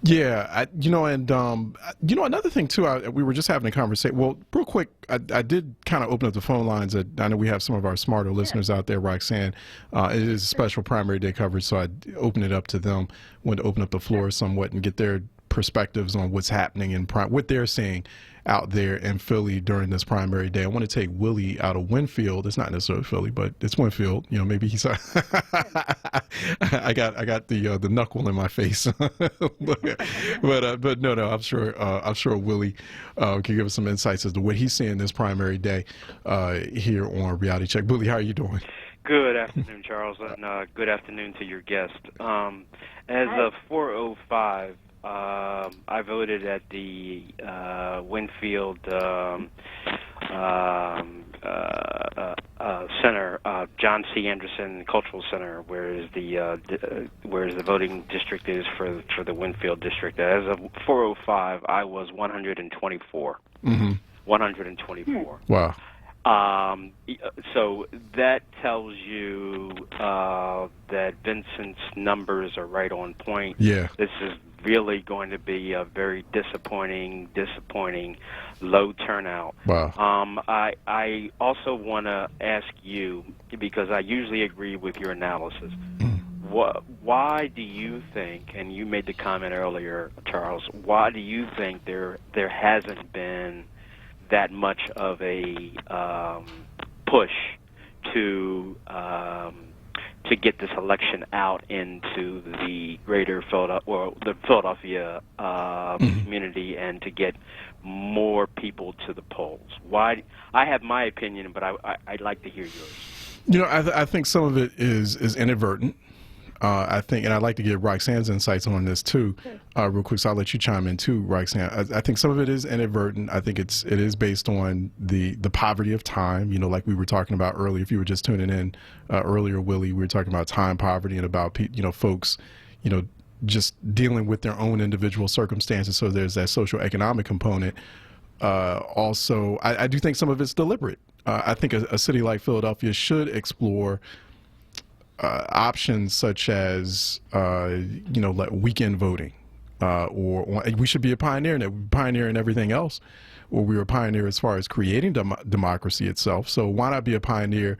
Yeah, another thing too, we were just having a conversation. Well, real quick, I did kind of open up the phone lines. I know we have some of our smarter listeners out there, Roxanne. It is a special primary day coverage, so I opened it up to them. Wanted to open up the floor somewhat and get their perspectives on what's happening and what they're seeing out there in Philly during this primary day. I want to take Willie out of Winfield. It's not necessarily Philly, but it's Winfield. Maybe he's. I got the knuckle in my face, but no. I'm sure Willie can give us some insights as to what he's seeing this primary day here on Reality Check. Willie, how are you doing? Good afternoon, Charles, and good afternoon to your guest. As of 4:05. I voted at the Winfield Center, John C. Anderson Cultural Center, whereas the voting district is for the Winfield district. As of 4:05, I was 124. 124. Wow. So that tells you that Vincent's numbers are right on point. Yeah. This is really going to be a very disappointing low turnout. Wow. I also want to ask you, because I usually agree with your analysis, why do you think, and you made the comment earlier, Charles, why do you think there hasn't been that much of a push to get this election out into the greater Philadelphia community and to get more people to the polls? Why? I have my opinion, but I'd like to hear yours. I think some of it is inadvertent. I think, and I'd like to get Roxanne's insights on this too, real quick. So I'll let you chime in too, Roxanne. I think some of it is inadvertent. I think it is based on the poverty of time. Like we were talking about earlier. If you were just tuning in earlier, Willie, we were talking about time poverty and about folks, just dealing with their own individual circumstances. So there's that social economic component. Also, I do think some of it's deliberate. I think a city like Philadelphia should explore options such as, like weekend voting, or we should be a pioneer in everything else, or we were a pioneer as far as creating democracy itself. So why not be a pioneer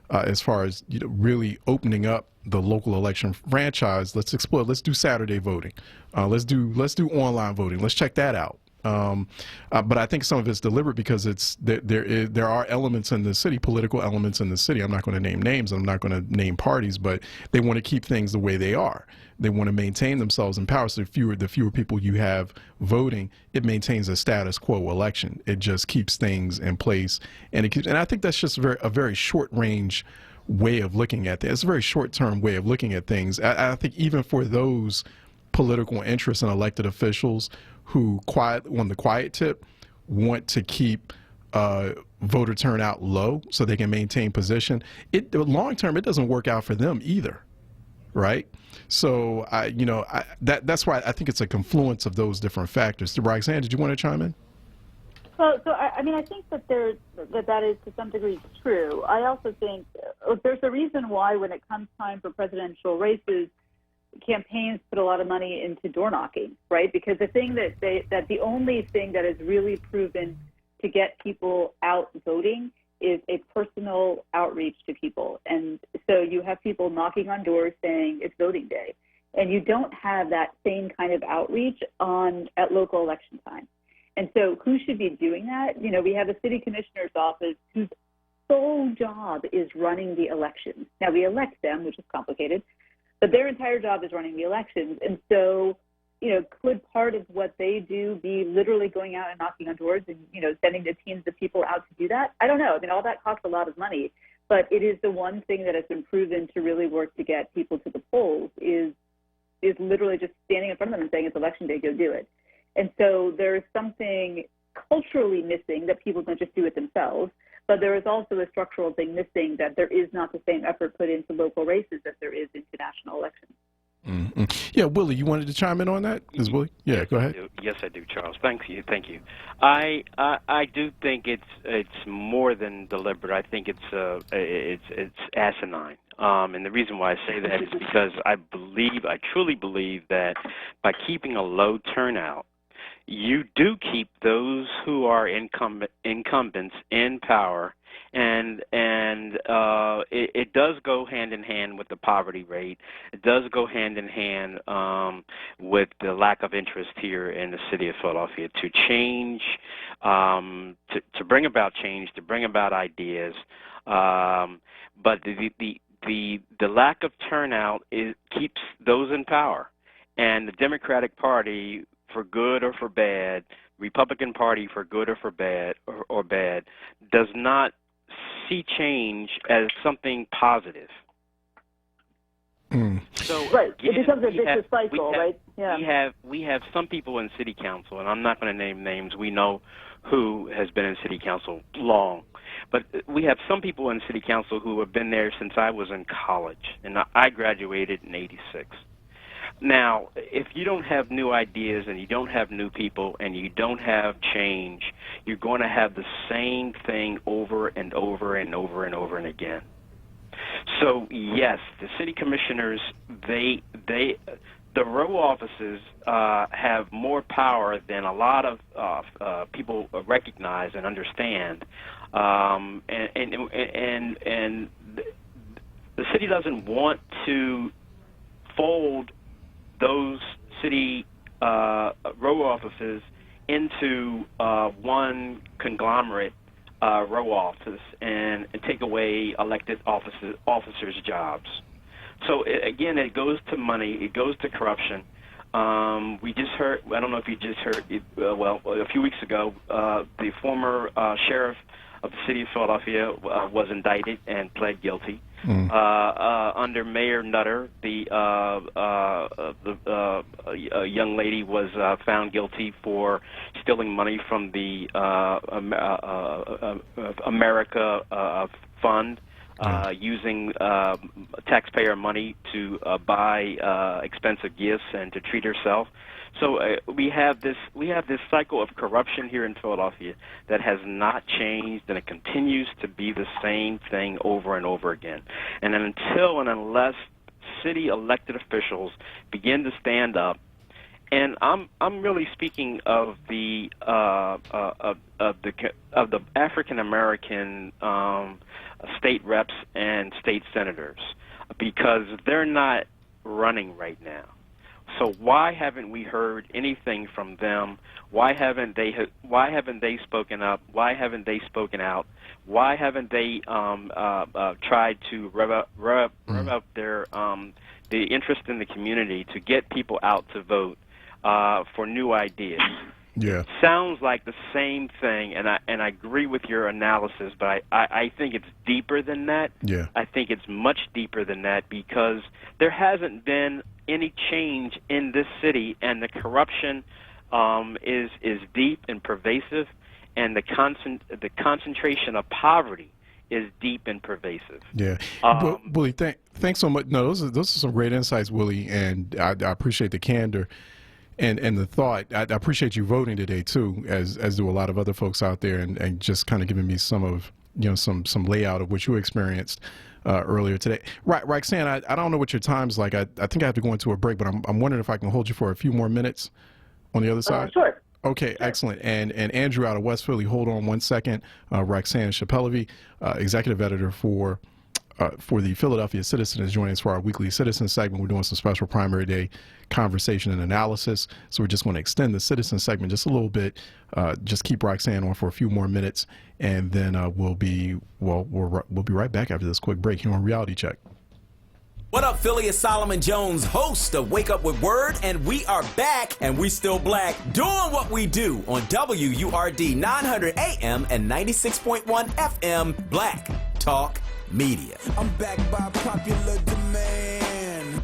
as far as really opening up the local election franchise? Let's explore. Let's do Saturday voting. Let's do online voting. Let's check that out. But I think some of it's deliberate because there are elements in the city, political elements in the city. I'm not going to name names. I'm not going to name parties, but they want to keep things the way they are. They want to maintain themselves in power. So the fewer people you have voting, it maintains a status quo election. It just keeps things in place, and I think that's just a very short range way of looking at it. It's a very short term way of looking at things. I think even for those political interests and elected officials who on the quiet tip want to keep voter turnout low so they can maintain position, long term it doesn't work out for them either, right? So that's why I think it's a confluence of those different factors. Roxanne, did you want to chime in? So I think that that is to some degree true. I also think there's a reason why when it comes time for presidential races, campaigns put a lot of money into door knocking, right? Because the thing that the only thing that is really proven to get people out voting is a personal outreach to people. And so you have people knocking on doors saying it's voting day, and you don't have that same kind of outreach at local election time. And so who should be doing that? You know, we have a city commissioner's office whose sole job is running the elections. Now, we elect them, which is complicated, but their entire job is running the elections. And so, you know, could part of what they do be literally going out and knocking on doors and, you know, sending the teams of people out to do that? I don't know. I mean, all that costs a lot of money, but it is the one thing that has been proven to really work to get people to the polls is literally just standing in front of them and saying, it's election day, go do it. And so there is something culturally missing that people don't just do it themselves, but there is also a structural thing missing that there is not the same effort put into local races as there is into national elections. Mm-hmm. Yeah, Willie, you wanted to chime in on that? Is Willie? Yeah, yes, go ahead. Yes, I do, Charles. Thank you. I do think it's more than deliberate. I think it's asinine. And the reason why I say that is because I truly believe that by keeping a low turnout, you do keep those who are incumbents in power, and it does go hand in hand with the poverty rate. It does go hand in hand with the lack of interest here in the city of Philadelphia to change, to bring about change, to bring about ideas. But the lack of turnout keeps those in power, and the Democratic Party, for good or for bad, Republican Party, for good or for bad, or bad, does not see change as something positive. So right, it becomes a vicious cycle, right? Yeah. We have some people in city council, and I'm not going to name names. We know who has been in city council long, but we have some people in city council who have been there since I was in college, and I graduated in '86. Now, if you don't have new ideas and you don't have new people and you don't have change, you're going to have the same thing over and over and over and over and again. So, yes, the city commissioners, the row offices have more power than a lot of people recognize and understand. And the city doesn't want to fold those city row offices into one conglomerate row office and take away elected officers' jobs. So again, it goes to money, it goes to corruption. We just heard, I don't know if you just heard, a few weeks ago, the former sheriff of the city of Philadelphia was indicted and pled guilty. Under Mayor Nutter, the young lady was found guilty for stealing money from the America Fund, using taxpayer money to buy expensive gifts and to treat herself. So we have this cycle of corruption here in Philadelphia that has not changed, and it continues to be the same thing over and over again. And until and unless city elected officials begin to stand up, and I'm really speaking of the African American state reps and state senators, because they're not running right now. So why haven't we heard anything from them? Why haven't they spoken up? Why haven't they spoken out? Why haven't they tried to rev up their the interest in the community to get people out to vote for new ideas? Yeah. It sounds like the same thing, and I agree with your analysis, but I think it's deeper than that. Yeah. I think it's much deeper than that, because there hasn't been any change in this city, and the corruption is deep and pervasive, and the concentration of poverty is deep and pervasive. Yeah. Willie, thanks so much. No, those are some great insights, Willie, and I appreciate the candor and the thought. I appreciate you voting today too, as do a lot of other folks out there, and just kind of giving me some of some layout of what you experienced earlier today. Right, Roxanne, I don't know what your time's like. I think I have to go into a break, but I'm wondering if I can hold you for a few more minutes on the other side. Sure. Okay, sure. Excellent. And Andrew out of West Philly, hold on one second. Roxanne Chappellevi, executive editor for for the Philadelphia citizen is joining us for our weekly citizen segment. We're doing some special primary day conversation and analysis. So we're just going to extend the citizen segment just a little bit. Just keep Roxanne on for a few more minutes, and then we'll be right back after this quick break here on Reality Check. What up, Philly? It's Solomon Jones, host of Wake Up with Word, and we are back, and we still black, doing what we do on WURD 900 AM and 96.1 FM, Black Talk Media. I'm back by popular demand.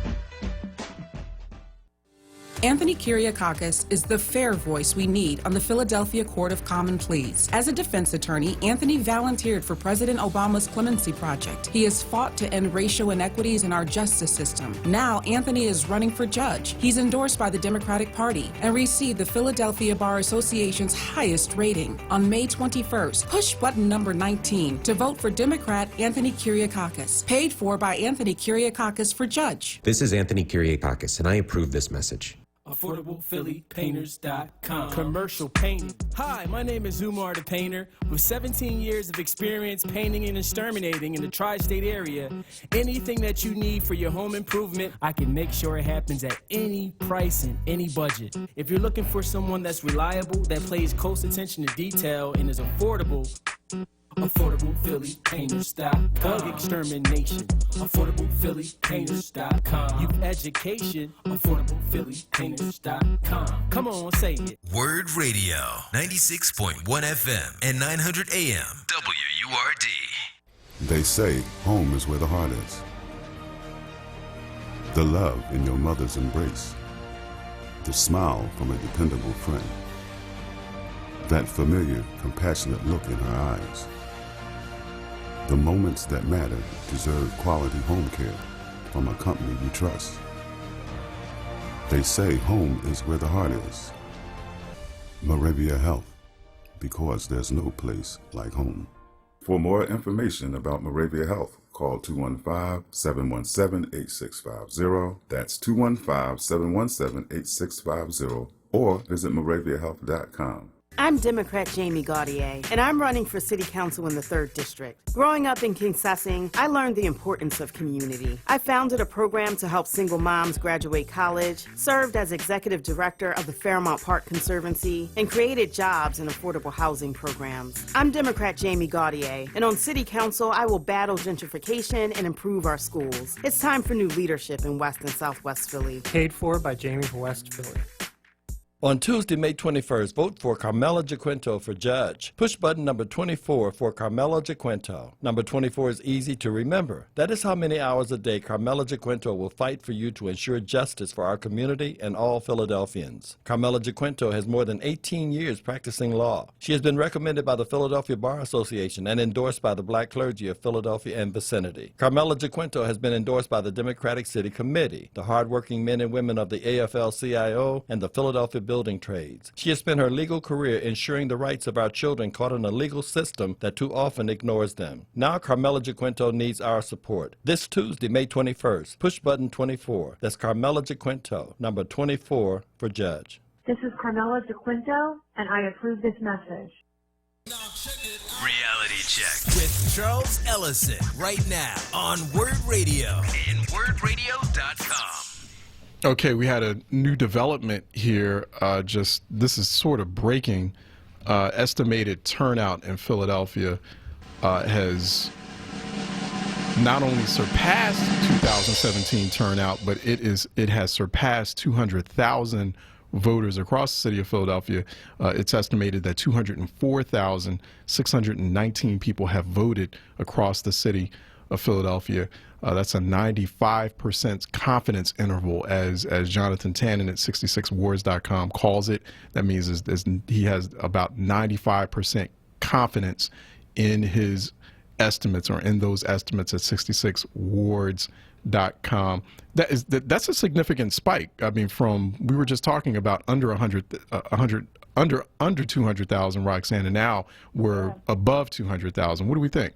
Anthony Kyriakakis is the fair voice we need on the Philadelphia Court of Common Pleas. As a defense attorney, Anthony volunteered for President Obama's Clemency Project. He has fought to end racial inequities in our justice system. Now, Anthony is running for judge. He's endorsed by the Democratic Party and received the Philadelphia Bar Association's highest rating. On May 21st, push button number 19 to vote for Democrat Anthony Kyriakakis. Paid for by Anthony Kyriakakis for judge. This is Anthony Kyriakakis, and I approve this message. AffordablePhillyPainters.com. Commercial painting. Hi, my name is Umar the Painter. With 17 years of experience painting and exterminating in the tri-state area, anything that you need for your home improvement, I can make sure it happens at any price and any budget. If you're looking for someone that's reliable, that pays close attention to detail, and is affordable, AffordablePhillyPainters.com. Bug extermination, AffordablePhillyPainters.com. Youth education, AffordablePhillyPainters.com. Come on, say it. Word Radio, 96.1 FM and 900 AM, WURD. They say home is where the heart is. The love in your mother's embrace. The smile from a dependable friend. That familiar, compassionate look in her eyes. The moments that matter deserve quality home care from a company you trust. They say home is where the heart is. Moravia Health, because there's no place like home. For more information about Moravia Health, call 215-717-8650. That's 215-717-8650, or visit MoraviaHealth.com. I'm Democrat Jamie Gaudier, and I'm running for City Council in the 3rd District. Growing up in Kingsessing, I learned the importance of community. I founded a program to help single moms graduate college, served as executive director of the Fairmount Park Conservancy, and created jobs and affordable housing programs. I'm Democrat Jamie Gaudier, and on City Council, I will battle gentrification and improve our schools. It's time for new leadership in West and Southwest Philly. Paid for by Jamie for West Philly. On Tuesday, May 21st, vote for Carmela Jaquinto for judge. Push button number 24 for Carmela Jaquinto. Number 24 is easy to remember. That is how many hours a day Carmela Jaquinto will fight for you to ensure justice for our community and all Philadelphians. Carmela Jaquinto has more than 18 years practicing law. She has been recommended by the Philadelphia Bar Association and endorsed by the black clergy of Philadelphia and vicinity. Carmela Jaquinto has been endorsed by the Democratic City Committee, the hardworking men and women of the AFL-CIO, and the Philadelphia building trades. She has spent her legal career ensuring the rights of our children caught in a legal system that too often ignores them. Now Carmela Jaquinto needs our support. This Tuesday, May 21st, push button 24. That's Carmela Jaquinto, number 24 for judge. This is Carmela Jaquinto, and I approve this message. Reality Check with Charles Ellison right now on Word Radio and WordRadio.com. Okay, we had a new development here. This is sort of breaking. Estimated turnout in Philadelphia has not only surpassed 2017 turnout, but it has surpassed 200,000 voters across the city of Philadelphia. It's estimated that 204,619 people have voted across the city of Philadelphia. That's a 95% confidence interval, as Jonathan Tannen at 66wards.com calls it. That means he has about 95% confidence in his estimates, or in those estimates, at 66wards.com. That's a significant spike. I mean, we were just talking about under 200,000, Roxanne, and now we're above 200,000. What do we think?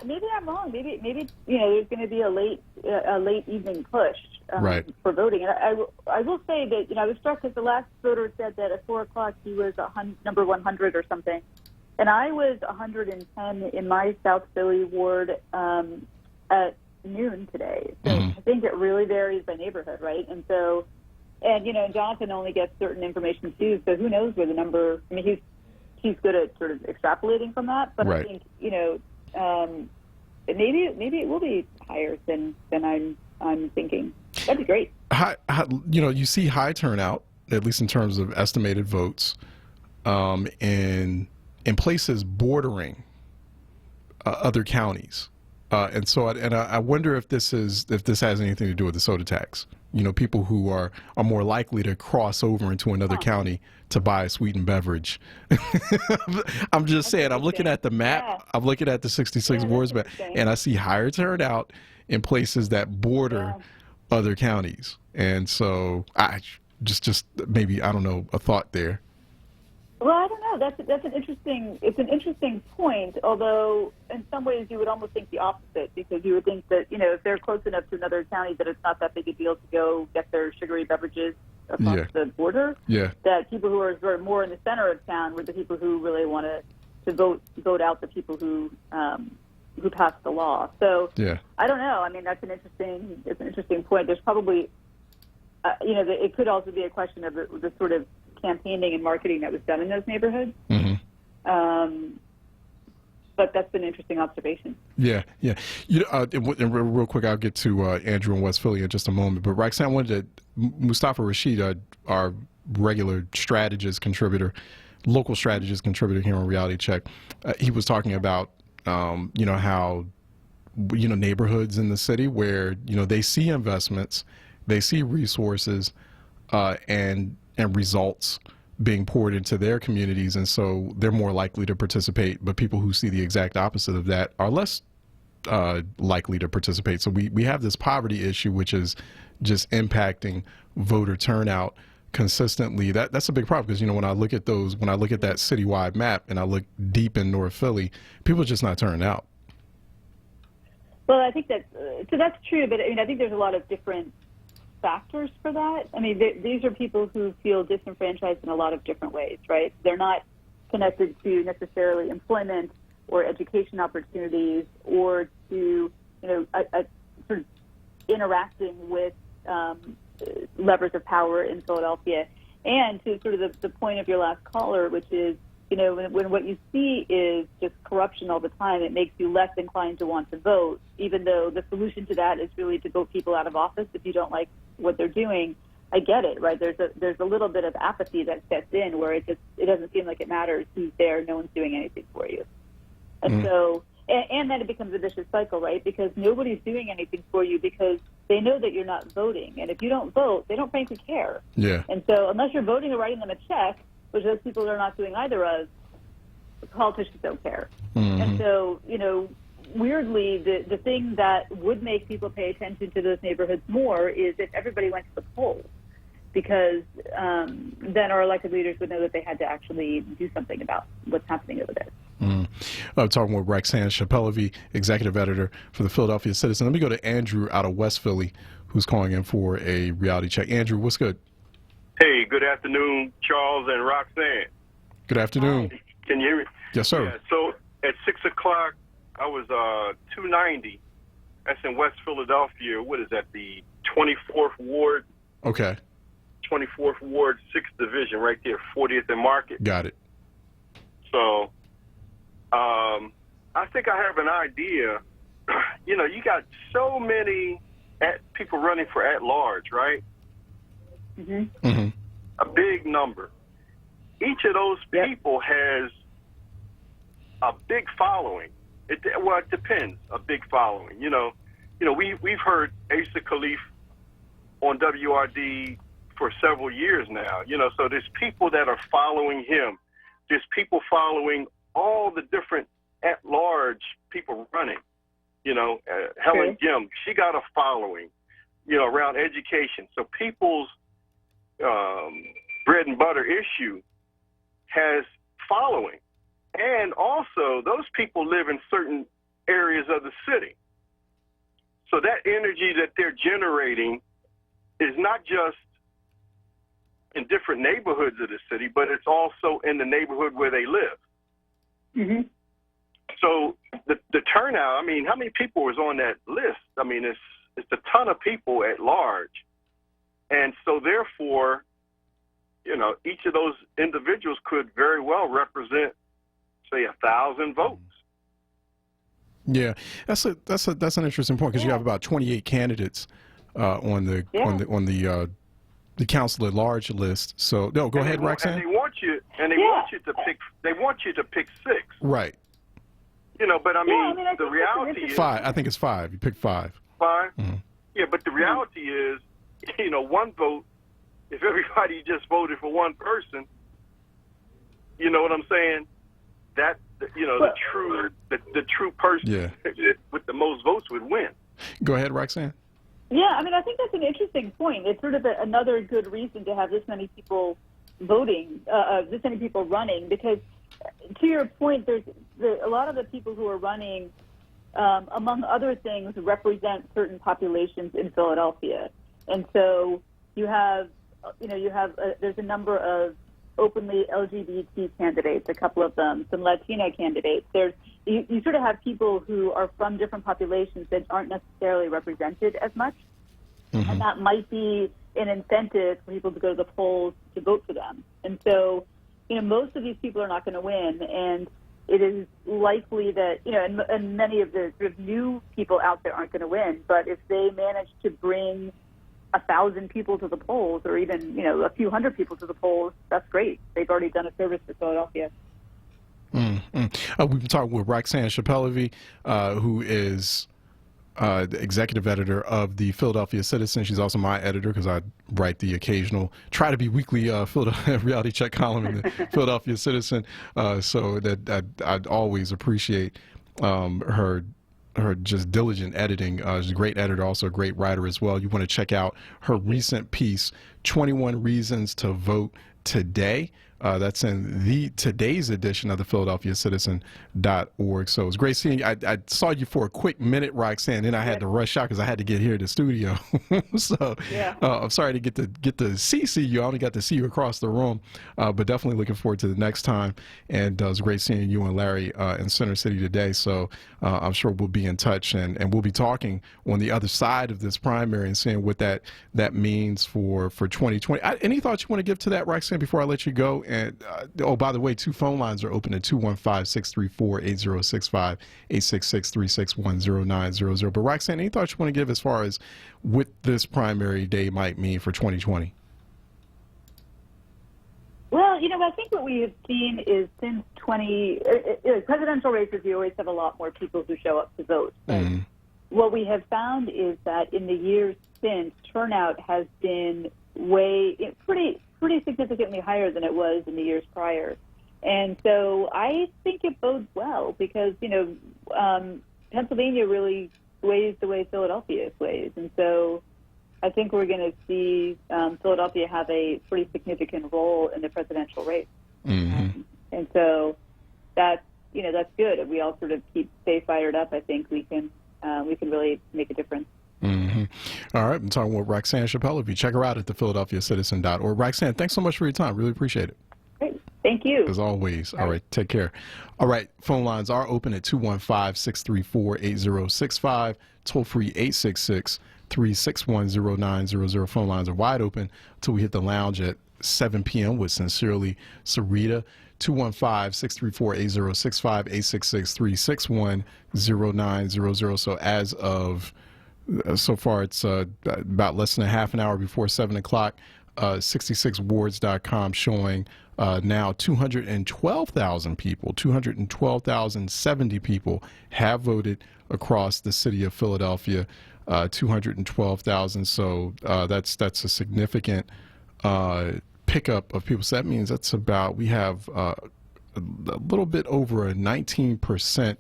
Maybe I'm wrong. Maybe there's going to be a late evening push for voting. And I will say that I was struck because the last voter said that at 4 o'clock he was number 100 or something, And I was 110 in my South Philly ward at noon today. So I think it really varies by neighborhood, right? And so, and Jonathan only gets certain information too, so who knows where the number, I mean, he's good at sort of extrapolating from that, but I think, maybe it will be higher than I'm thinking. That'd be great. You see high turnout, at least in terms of estimated votes, in places bordering other counties, and so I wonder if this has anything to do with the soda tax. People who are more likely to cross over into another county to buy a sweetened beverage. I'm just saying. I'm looking at the map. Yeah. I'm looking at the 66 wards map, and I see higher turnout in places that border other counties. And so I just maybe, I don't know, a thought there. Well, I don't know. That's an interesting point, although in some ways you would almost think the opposite, because you would think that, if they're close enough to another county that it's not that big a deal to go get their sugary beverages across the border, that people who are sort of more in the center of town were the people who really want to vote out the people who passed the law. So I don't know. I mean, it's an interesting point. There's probably, it could also be a question of the sort of campaigning and marketing that was done in those neighborhoods. But that's been an interesting observation. Yeah. And real quick, I'll get to Andrew in West Philly in just a moment. But Roxanne, I wanted to, Mustafa Rashid, our regular strategist contributor, local strategist contributor here on Reality Check, he was talking about, how, neighborhoods in the city where, they see investments, they see resources, and results being poured into their communities, and so they're more likely to participate. But people who see the exact opposite of that are less likely to participate. So we have this poverty issue, which is just impacting voter turnout consistently. That's a big problem, because when I look at that citywide map and I look deep in North Philly, people are just not turning out. Well, I think that's true, but I think there's a lot of different factors for that. I mean, these are people who feel disenfranchised in a lot of different ways, right? They're not connected to necessarily employment or education opportunities, or to sort of interacting with levers of power in Philadelphia, and to sort of the point of your last caller, which is, when what you see is just corruption all the time, it makes you less inclined to want to vote, even though the solution to that is really to vote people out of office if you don't like what they're doing. I get it, right? There's a little bit of apathy that sets in, where it doesn't seem like it matters who's there, no one's doing anything for you. And so, and then it becomes a vicious cycle, right? Because nobody's doing anything for you because they know that you're not voting. And if you don't vote, they don't frankly care. Yeah. And so unless you're voting or writing them a check, which those people are not doing either of, the politicians don't care. And so, weirdly, the thing that would make people pay attention to those neighborhoods more is if everybody went to the polls, because then our elected leaders would know that they had to actually do something about what's happening over there. I'm talking with Roxanne Shapelavi, executive editor for the Philadelphia Citizen. Let me go to Andrew out of West Philly, who's calling in for a reality check. Andrew, what's good? Hey, good afternoon, Charles and Roxanne. Good afternoon. Can you hear me? Yes, sir. Yeah, so at 6 o'clock, I was 290. That's in West Philadelphia. What is that, the 24th Ward? Okay. 24th Ward, 6th Division, right there, 40th and Market. Got it. So I think I have an idea. You got so many people running for at-large, right? A big number. Each of those people has a big following. It depends. A big following. We've heard Asa Khalif on WRD for several years now. So there's people that are following him. There's people following all the different at-large people running. Helen Gim, she got a following. Around education. So people's bread and butter issue has following. And also, those people live in certain areas of the city. So that energy that they're generating is not just in different neighborhoods of the city, but it's also in the neighborhood where they live. Mm-hmm. So the turnout, I mean, how many people was on that list? I mean, it's a ton of people at large. And so therefore, you know, each of those individuals could very well represent, say, 1,000 votes. Yeah, that's an interesting point, because you have about 28 candidates on the council at large list. So no, go ahead, Roxanne. And they want you to pick. They want you to pick 6. Right. You know, but I mean the reality is 5. I think it's 5. You pick 5. 5. Mm-hmm. Yeah, but the reality is, you know, one vote. If everybody just voted for one person, you know what I'm saying? That, you know, the true person with the most votes would win. Go ahead, Roxanne. Yeah, I mean, I think that's an interesting point. It's sort of another good reason to have this many people voting, this many people running, because to your point, there's a lot of the people who are running, among other things, represent certain populations in Philadelphia. And so you have, there's a number of openly LGBT candidates, a couple of them, some Latina candidates. You sort of have people who are from different populations that aren't necessarily represented as much. Mm-hmm. And that might be an incentive for people to go to the polls to vote for them. And so, you know, most of these people are not going to win. And it is likely that, you know, and many of the sort of new people out there aren't going to win. But if they manage to bring 1,000 people to the polls, or even, you know, a few hundred people to the polls, that's great. They've already done a service for Philadelphia. We've been talking with Roxanne Shapelevy, who is the executive editor of the Philadelphia Citizen. She's also my editor, because I write the occasional, try to be weekly Philadelphia reality check column in the Philadelphia Citizen. So that I'd always appreciate her just diligent editing. She's a great editor, also a great writer as well. You want to check out her recent piece, 21 Reasons to Vote Today. That's in today's edition of the PhiladelphiaCitizen.org. So it was great seeing you. I saw you for a quick minute, Roxanne, then I had to rush out because I had to get here to the studio. So I'm sorry to get to see you. I only got to see you across the room, but definitely looking forward to the next time. And it was great seeing you and Larry in Center City today. So I'm sure we'll be in touch, and we'll be talking on the other side of this primary and seeing what that means for 2020. Any thoughts you want to give to that, Roxanne, before I let you go? And by the way, 2 phone lines are open at 215-634-8065, 866-361-0900. But Roxanne, any thoughts you want to give as far as what this primary day might mean for 2020? Well, you know, I think what we have seen is since presidential races, you always have a lot more people who show up to vote. But what we have found is that in the years since, turnout has been pretty significantly higher than it was in the years prior. And so I think it bodes well, because, you know, Pennsylvania really sways the way Philadelphia sways. And so I think we're going to see Philadelphia have a pretty significant role in the presidential race. Mm-hmm. And so that's good. If we all sort of stay fired up, I think we can really make a difference. Mm-hmm. All right, I'm talking with Roxanne Shapelevy. Check her out at thephiladelphiacitizen.org. Roxanne, thanks so much for your time. Really appreciate it. Great. Thank you. As always. All right, take care. All right, phone lines are open at 215-634-8065, toll free 866-361-0900. Phone lines are wide open until we hit the lounge at 7 p.m. with Sincerely Sarita. 215-634-8065, 866-361-0900. So as of so far, it's about less than a half an hour before 7 o'clock. 66wards.com showing now 212,000 people, 212,070 people have voted across the city of Philadelphia. 212,000. So that's a significant pickup of people. So that means we have a little bit over a 19%.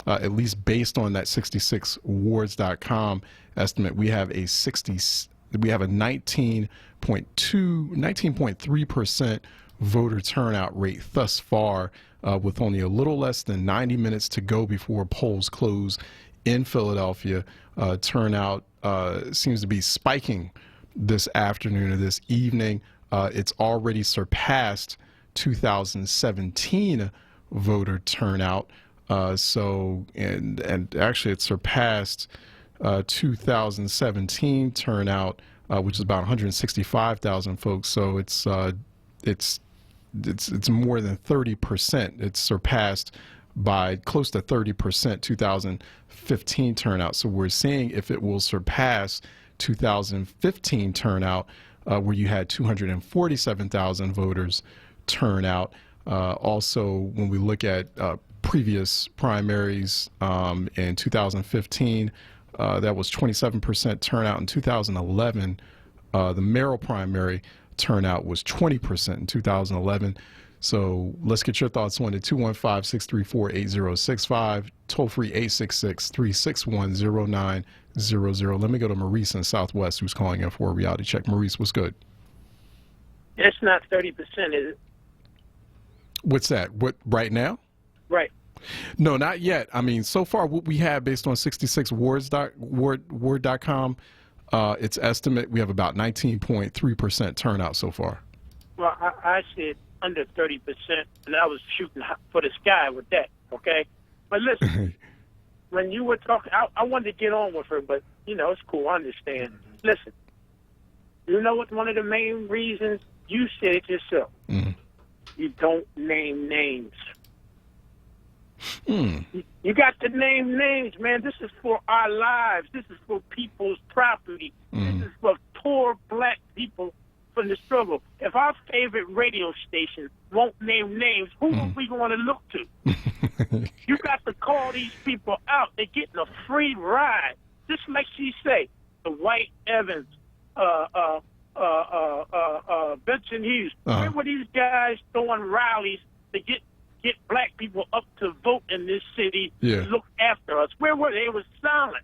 At least based on that 66wards.com estimate, we have a 19.3% voter turnout rate thus far, with only a little less than 90 minutes to go before polls close in Philadelphia. Turnout seems to be spiking this afternoon or this evening. It's already surpassed 2017 voter turnout. And actually it surpassed 2017 turnout, which is about 165,000 folks. So it's more than 30%. It's surpassed by close to 30% 2015 turnout. So we're seeing if it will surpass 2015 turnout, where you had 247,000 voters turn out. Also, when we look at previous primaries in 2015, that was 27% turnout. In 2011, the mayoral primary turnout was 20% in 2011. So let's get your thoughts on it. 215-634-8065, toll-free 866-361-0900. Let me go to Maurice in Southwest, who's calling in for a reality check. Maurice, what's good? It's not 30%, is it? What's that? What, right now? Right. No, not yet. I mean, so far what we have based on 66word.com, its estimate, we have about 19.3% turnout so far. Well, I said under 30%, and I was shooting for the sky with that, okay? But listen, when you were talking, I wanted to get on with her, but, it's cool, I understand. Listen, you know what one of the main reasons? You said it yourself. Mm-hmm. You don't name names. Mm. You got to name names, man. This is for our lives. This is for people's property. Mm. This is for poor black people from the struggle. If our favorite radio station won't name names, who are we going to look to? You got to call these people out. They're getting a free ride. Just like she say, the White Evans, Benson Hughes. Where were these guys throwing rallies to get black people up to vote in this city to look after us? Where were they? It was silent.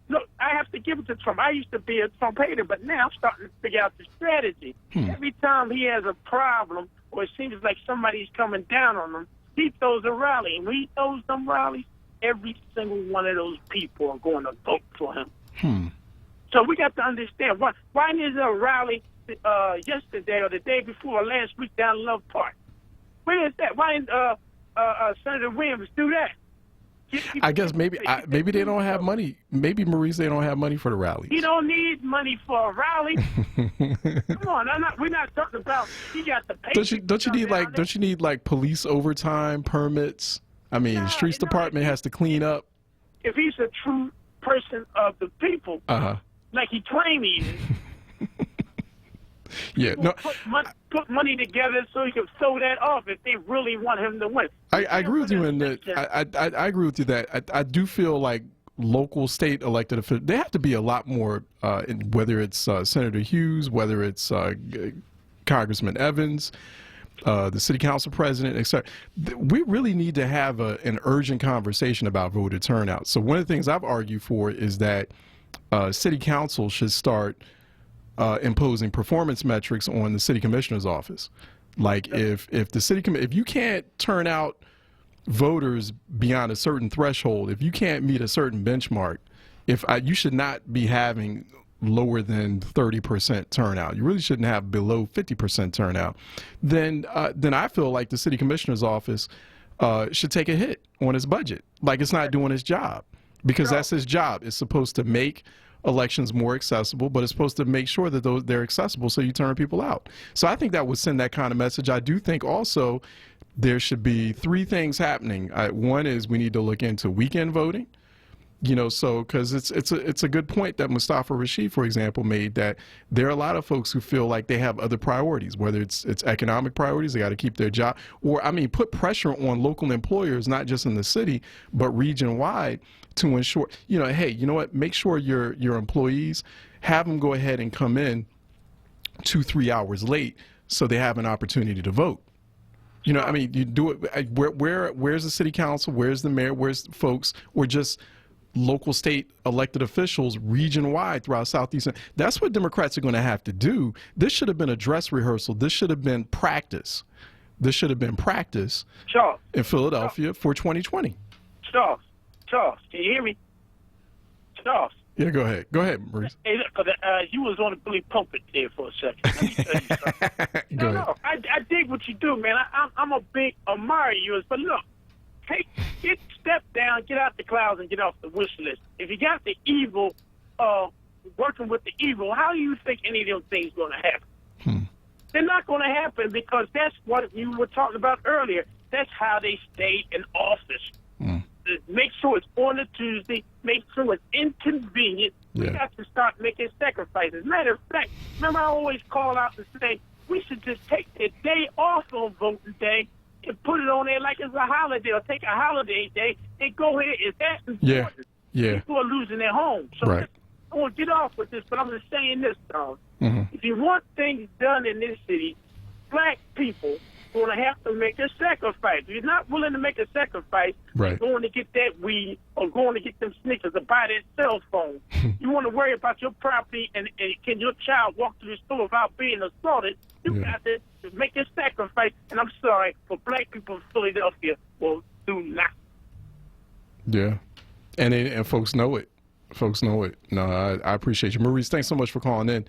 Look, I have to give it to Trump. I used to be a Trump hater, but now I'm starting to figure out the strategy. Every time he has a problem or it seems like somebody's coming down on him, he throws a rally. And when he throws them rallies, every single one of those people are going to vote for him. So we got to understand, why is there a rally yesterday or the day before or last week down Love Park? Where is that? Why didn't Senator Williams do that? I guess maybe they don't have money. Maybe, Maurice, they don't have money for the rally. He don't need money for a rally. Come on, we're not talking about he got the pay. Don't you need like police overtime permits? I mean, the streets department has to clean up. If he's a true person of the people, like he claimed he is. Yeah, no. Put money together so he can throw that off if they really want him to win. I agree with you in that. I agree with you that I do feel like local, state elected officials, they have to be a lot more. Whether it's Senator Hughes, whether it's Congressman Evans, the city council president, etc. We really need to have an urgent conversation about voter turnout. So one of the things I've argued for is that city council should start imposing performance metrics on the city commissioner's office. Like if you can't turn out voters beyond a certain threshold, if you can't meet a certain benchmark, you should not be having lower than 30% turnout. You really shouldn't have below 50% turnout. Then I feel like the city commissioner's office should take a hit on its budget. Like it's not doing its job, because that's his job. It's supposed to make elections more accessible, but it's supposed to make sure that they're accessible so you turn people out. So I think that would send that kind of message. I do think also there should be three things happening. One is we need to look into weekend voting. So because it's a good point that Mustafa Rashid, for example, made, that there are a lot of folks who feel like they have other priorities, whether it's economic priorities, they got to keep their job, or put pressure on local employers, not just in the city but region wide, to ensure, hey, you know what, make sure your employees, have them go ahead and come in 2-3 hours late so they have an opportunity to vote. You do it. Where's the city council? Where's the mayor? Where's the folks? Or just local, state elected officials region-wide throughout Southeast. That's what Democrats are going to have to do. This should have been a dress rehearsal. This should have been practice. This should have been practice in Philadelphia for 2020. Charles, can you hear me? Charles, Yeah, go ahead. Go ahead, Maurice. Hey, look, you was on the bully pulpit there for a second. Let me tell you something. No, I dig what you do, man. I'm a big admirer of yours, but look, step down, get out the clouds, and get off the wish list. If you got the evil, working with the evil, how do you think any of those things going to happen? They're not going to happen because that's what you were talking about earlier. That's how they stayed in office. Make sure it's on a Tuesday. Make sure it's inconvenient. Yeah. We got to start making sacrifices. Matter of fact, remember I always call out and say we should just take the day off on voting day and put it on there like it's a holiday, or take a holiday day and go ahead. Is that important? Yeah. People are losing their homes. So right. I want to get off with this, but I'm just saying this, Tom. If you want things done in this city, black people going to have to make a sacrifice. If you're not willing to make a sacrifice, right. going to get that weed or going to get them sneakers or buy that cell phone. You want to worry about your property and can your child walk through the store without being assaulted? You got to make a sacrifice. And I'm sorry, for black people in Philadelphia, well, do not. Yeah. And folks know it. Folks know it. No, I appreciate you. Maurice, thanks so much for calling in.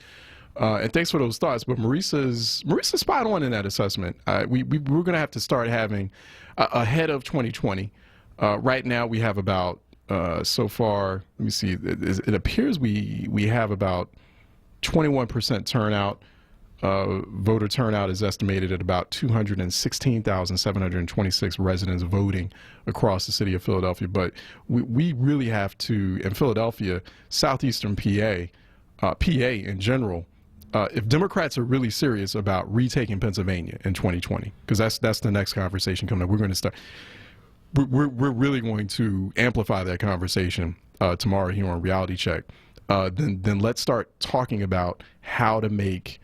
And thanks for those thoughts. But Maurice is spot on in that assessment. We're going to have to start having ahead of 2020. Right now we have about so far. Let me see. It appears we have about 21% turnout. Voter turnout is estimated at about 216,726 residents voting across the city of Philadelphia. But we really have to, in Philadelphia, southeastern PA in general. If Democrats are really serious about retaking Pennsylvania in 2020, because that's the next conversation coming up, we're going to start. We're really going to amplify that conversation tomorrow here on Reality Check. Then let's start talking about how to make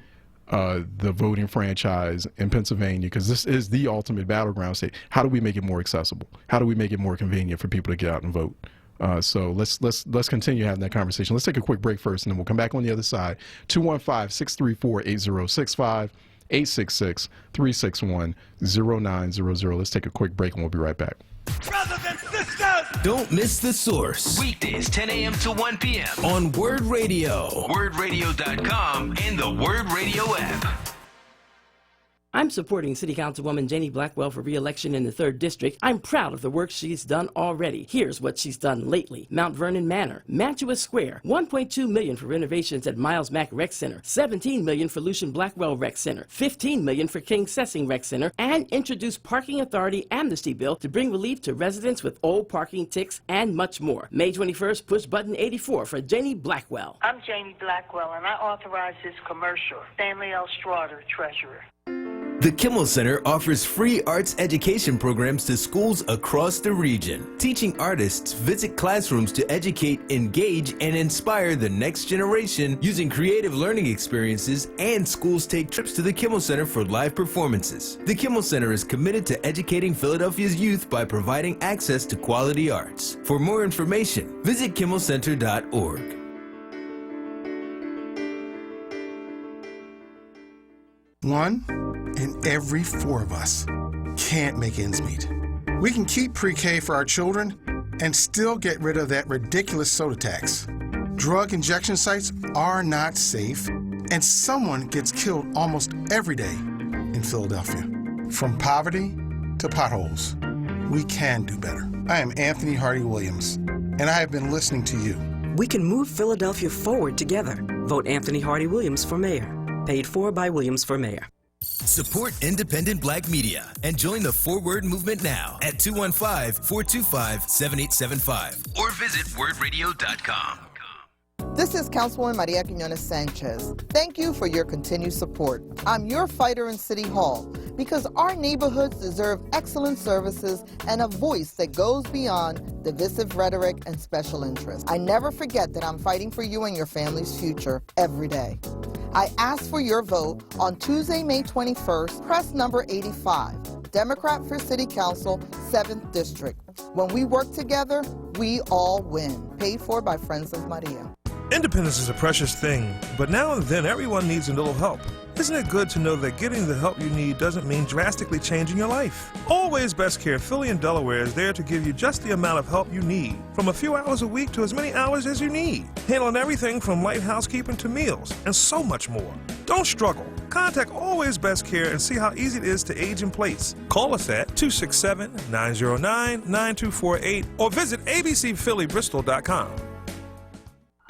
the voting franchise in Pennsylvania, because this is the ultimate battleground state. How do we make it more accessible? How do we make it more convenient for people to get out and vote? So let's continue having that conversation. Let's take a quick break first, and then we'll come back on the other side. 215-634-8065, 866-361-0900. Let's take a quick break, and we'll be right back. Brothers and sisters, don't miss The Source. Weekdays 10 a.m. to 1 p.m. on Word Radio. WordRadio.com and the Word Radio app. I'm supporting City Councilwoman Janie Blackwell for re-election in the 3rd District. I'm proud of the work she's done already. Here's what she's done lately. Mount Vernon Manor, Mantua Square, $1.2 million for renovations at Miles Mack Rec Center, $17 million for Lucian Blackwell Rec Center, $15 million for King Sessing Rec Center, and introduced Parking Authority Amnesty Bill to bring relief to residents with old parking ticks, and much more. May 21st, push button 84 for Janie Blackwell. I'm Janie Blackwell, and I authorize this commercial. Stanley L. Strader, Treasurer. The Kimmel Center offers free arts education programs to schools across the region. Teaching artists visit classrooms to educate, engage, and inspire the next generation using creative learning experiences, and schools take trips to the Kimmel Center for live performances. The Kimmel Center is committed to educating Philadelphia's youth by providing access to quality arts. For more information, visit kimmelcenter.org. One in every 4 of us can't make ends meet. We can keep pre-K for our children and still get rid of that ridiculous soda tax. Drug injection sites are not safe, and someone gets killed almost every day in Philadelphia. From poverty to potholes, we can do better. I am Anthony Hardy Williams, and I have been listening to you. We can move Philadelphia forward together. Vote Anthony Hardy Williams for mayor. Paid for by Williams for Mayor. Support independent black media and join the Forward movement now at 215-425-7875 or visit wordradio.com. This is Councilwoman Maria Quiñones Sanchez. Thank you for your continued support. I'm your fighter in City Hall because our neighborhoods deserve excellent services and a voice that goes beyond divisive rhetoric and special interests. I never forget that I'm fighting for you and your family's future every day. I ask for your vote on Tuesday, May 21st, press number 85, Democrat for City Council, 7th District. When we work together, we all win. Paid for by Friends of Maria. Independence is a precious thing, but now and then everyone needs a little help. Isn't it good to know that getting the help you need doesn't mean drastically changing your life? Always Best Care Philly and Delaware is there to give you just the amount of help you need, from a few hours a week to as many hours as you need, handling everything from light housekeeping to meals, and so much more. Don't struggle. Contact Always Best Care and see how easy it is to age in place. Call us at 267-909-9248 or visit abcphillybristol.com.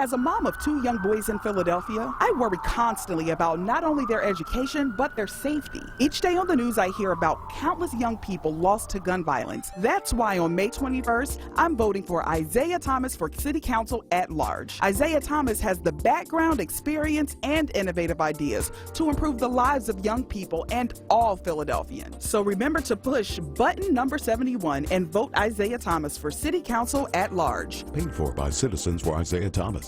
As a mom of 2 young boys in Philadelphia, I worry constantly about not only their education, but their safety. Each day on the news, I hear about countless young people lost to gun violence. That's why on May 21st, I'm voting for Isaiah Thomas for City Council at large. Isaiah Thomas has the background, experience, and innovative ideas to improve the lives of young people and all Philadelphians. So remember to push button number 71 and vote Isaiah Thomas for City Council at large. Paid for by Citizens for Isaiah Thomas.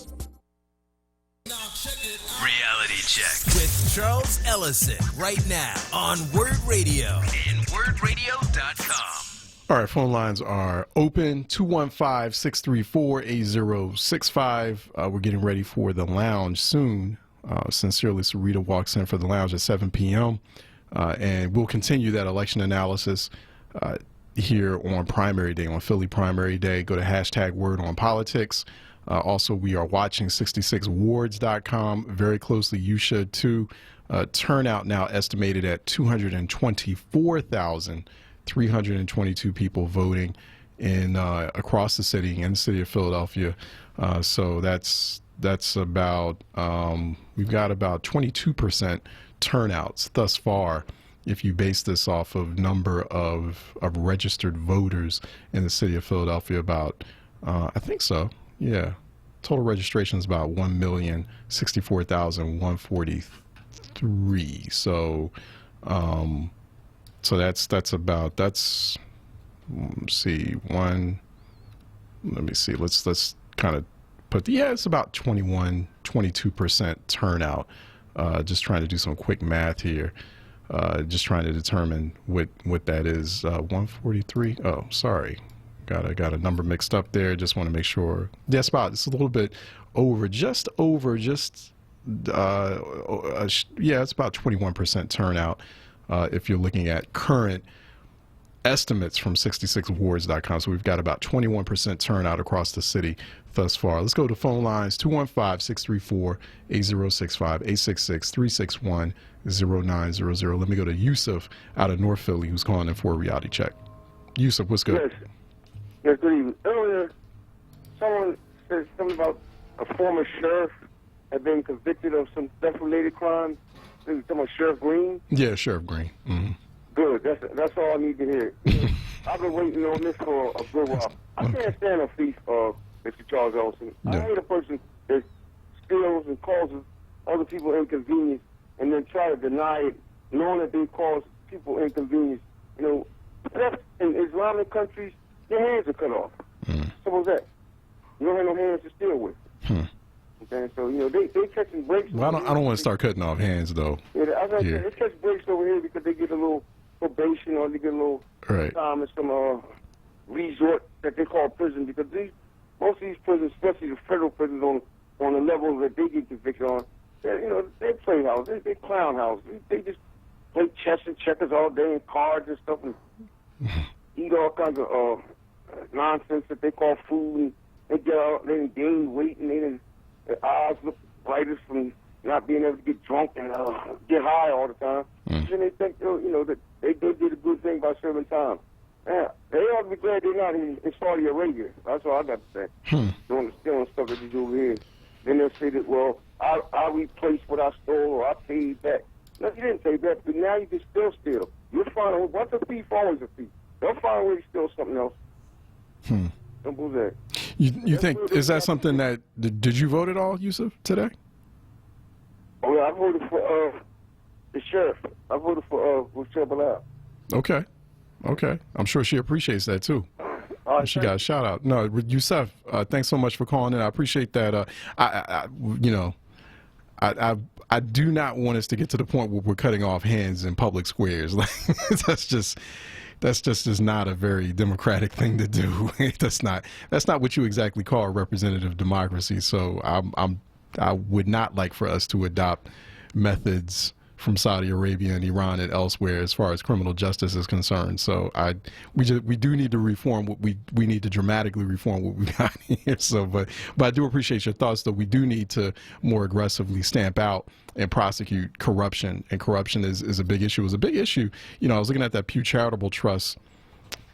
Reality Check with Charles Ellison right now on Word Radio and WordRadio.com. All right, phone lines are open, 215-634-8065. We're getting ready for the lounge soon. Sincerely, Sarita walks in for the lounge at 7 p.m. And we'll continue that election analysis here on primary day, on Philly primary day. Go to #WordOnPolitics. Also, we are watching 66wards.com very closely. You should too. Turnout now estimated at 224,322 people voting in across the city, in the city of Philadelphia. So that's about we've got about 22% turnouts thus far. If you base this off of number of registered voters in the city of Philadelphia, about I think so. Yeah, total registration is about 1,064,143. So, that's about let's see. Let's kind of put it's about 22% turnout. Just trying to do some quick math here. Just trying to determine what that is. 143. Oh, sorry. Got a number mixed up there. Just want to make sure. It's a little bit over. It's about 21% turnout. If you're looking at current estimates from 66wards.com. So we've got about 21% turnout across the city thus far. Let's go to phone lines, 215-634-8065, 866-361-0900. Let me go to Yusuf out of North Philly, who's calling in for a reality check. Yusuf, what's good? Yes, good evening. Earlier, someone said something about a former sheriff had been convicted of some theft-related crimes. They were talking about Sheriff Green? Yeah, Sheriff Green. Mm-hmm. Good. That's all I need to hear. I've been waiting on this for a good while. I can't stand a thief, Mr. Charles Ellison. I hate a person that steals and causes other people inconvenience and then try to deny it, knowing that they cause people inconvenience. You know, theft in Islamic countries, their hands are cut off. Simple as that. You don't have no hands to steal with. Okay, so you know they catching breaks. Well, I don't want to start cutting off hands though. Yeah, they catch breaks over here because they get a little probation or they get a little time in some resort that they call prison, because most of these prisons, especially the federal prisons on the level that they get convicted on, they play house, they clown house. They just play chess and checkers all day and cards and stuff and eat all kinds of nonsense that they call food. And they get out, they gain weight, and their eyes look brighter from not being able to get drunk and get high all the time. And they think, that they did a good thing by serving time. Yeah, they ought to be glad they're not in Saudi Arabia. That's all I got to say. Doing the stealing stuff that they do over here. Then they'll say that, well, I replaced what I stole or I paid back. No, you didn't pay back, but now you can still steal. You'll find a what's a thief, always a thief. They'll find a way to steal something else. Simple as that. You think, is that something that, did you vote at all, Yusuf, today? Oh, yeah, I voted for the sheriff. I voted for Sheriff Bilal. Okay. I'm sure she appreciates that, too. She got a shout out. No, Yusuf, thanks so much for calling in. I appreciate that. I do not want us to get to the point where we're cutting off hands in public squares. Like that's just is not a very democratic thing to do. That's not what you exactly call a representative democracy. So I would not like for us to adopt methods from Saudi Arabia and Iran and elsewhere as far as criminal justice is concerned. So we do need to reform what we need to dramatically reform what we got here. So, but I do appreciate your thoughts, though. We do need to more aggressively stamp out and prosecute corruption, and corruption is a big issue. It was a big issue. You know, I was looking at that Pew Charitable Trust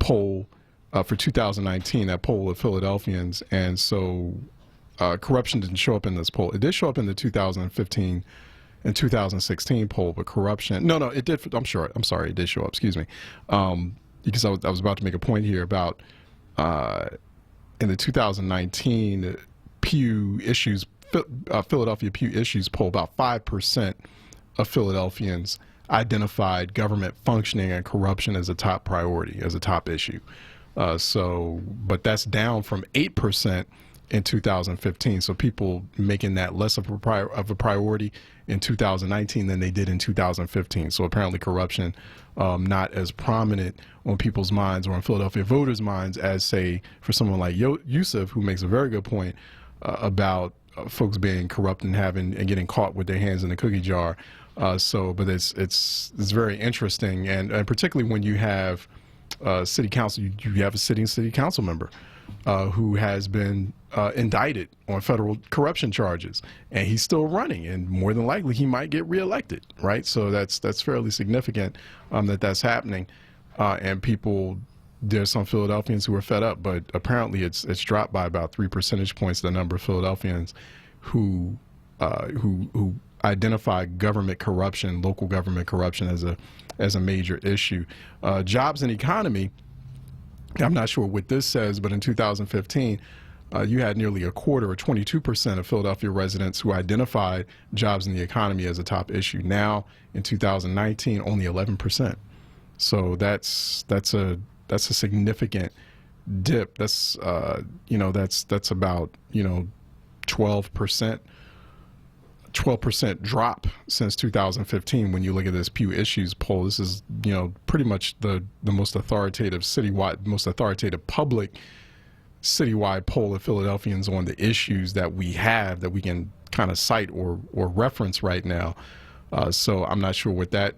poll for 2019, that poll of Philadelphians, and so corruption didn't show up in this poll. It did show up in the 2015 and 2016 poll, but corruption, no, it did. I'm sorry, it did show up. Excuse me, because I was about to make a point here about in the 2019 Pew Issues, Philadelphia Pew Issues poll, about 5% of Philadelphians identified government functioning and corruption as a top priority, as a top issue. But that's down from 8% in 2015. So people making that less of a priority in 2019 than they did in 2015. So apparently corruption not as prominent on people's minds or on Philadelphia voters' minds as, say, for someone like Yusuf, who makes a very good point about folks being corrupt and getting caught with their hands in the cookie jar. But it's very interesting, and particularly when you have city council, you have a sitting city council member who has been indicted on federal corruption charges, and he's still running, and more than likely he might get reelected, right? So that's fairly significant that's happening, and there's some Philadelphians who are fed up, but apparently it's dropped by about 3 percentage points the number of Philadelphians who identify government corruption, local government corruption as a major issue. Jobs and economy, I'm not sure what this says, but in 2015, you had nearly a quarter, or 22% of Philadelphia residents who identified jobs in the economy as a top issue. Now, in 2019, only 11%. So that's a significant dip. That's about 12% drop since 2015 when you look at this Pew Issues poll. This is, pretty much the most authoritative public citywide poll of Philadelphians on the issues that we have that we can kind of cite or reference right now. So I'm not sure what that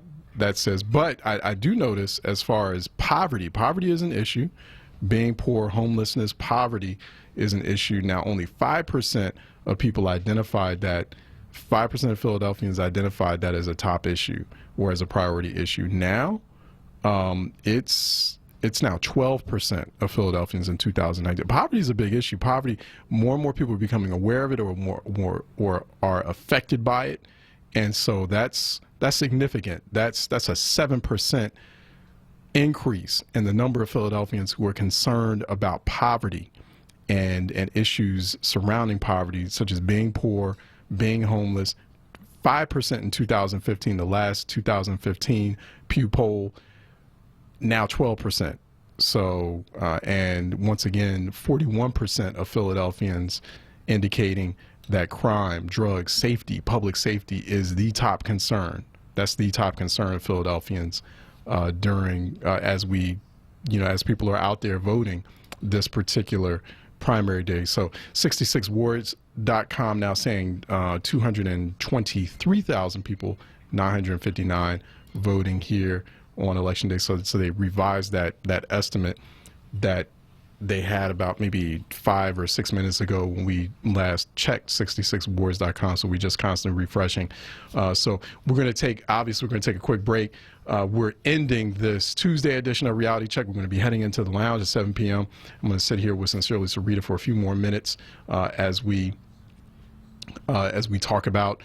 says, but I do notice as far as poverty is an issue. Being poor, homelessness, poverty is an issue. Now, only 5% of people identified that. 5% of Philadelphians identified that as a top issue or as a priority issue. Now, it's now 12% of Philadelphians in 2019. Poverty is a big issue. Poverty, more and more people are becoming aware of it, or are affected by it, and so that's significant. That's a 7% increase in the number of Philadelphians who are concerned about poverty and issues surrounding poverty, such as being poor, being homeless. 5% in 2015, the last 2015 Pew poll, now 12%. So, and once again, 41% of Philadelphians indicating that crime, drugs, safety, public safety is the top concern. That's the top concern of Philadelphians as people are out there voting this particular primary day. So 66wards.com now saying 223,000 people, 959 voting here on election day. So they revised that estimate that they had about maybe 5 or 6 minutes ago when we last checked 66wards.com. So we just constantly refreshing. So we're going to take a quick break. We're ending this Tuesday edition of Reality Check. We're going to be heading into the lounge at 7 p.m. I'm going to sit here with Sincerely Sarita for a few more minutes as we talk about,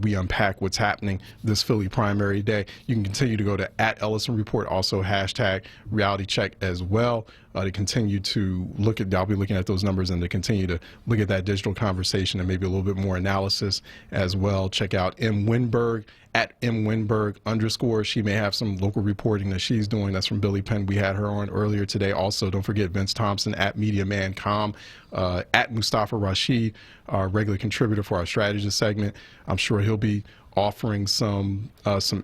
we unpack what's happening this Philly primary day. You can continue to go to @Ellison Report, also hashtag Reality Check as well, to continue to I'll be looking at those numbers and to continue to look at that digital conversation and maybe a little bit more analysis as well. Check out M. Winberg @MWinberg_. She may have some local reporting that she's doing. That's from Billy Penn. We had her on earlier today. Also, don't forget Vince Thompson @MediaManCom, @Mustafa Rashid, our regular contributor for our strategist segment. I'm sure he'll be offering some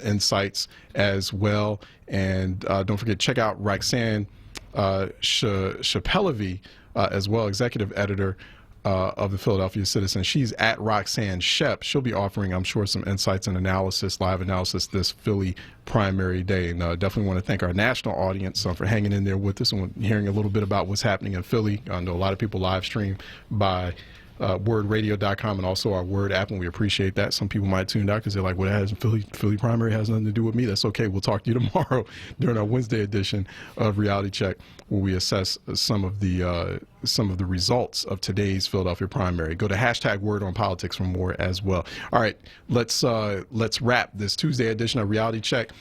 insights as well. And don't forget, check out Roxanne Shapelavi as well, executive editor of the Philadelphia Citizen. She's at Roxanne Shep. She'll be offering, I'm sure, some insights and analysis, live analysis this Philly primary day. And definitely want to thank our national audience for hanging in there with us and hearing a little bit about what's happening in Philly. I know a lot of people live stream by wordradio.com and also our Word app, and we appreciate that. Some people might tune out because they're like, well, that has Philly primary has nothing to do with me. That's okay. We'll talk to you tomorrow during our Wednesday edition of Reality Check, where we assess some of the results of today's Philadelphia primary. Go to #Word on Politics for more as well. All right, let's wrap this Tuesday edition of Reality Check.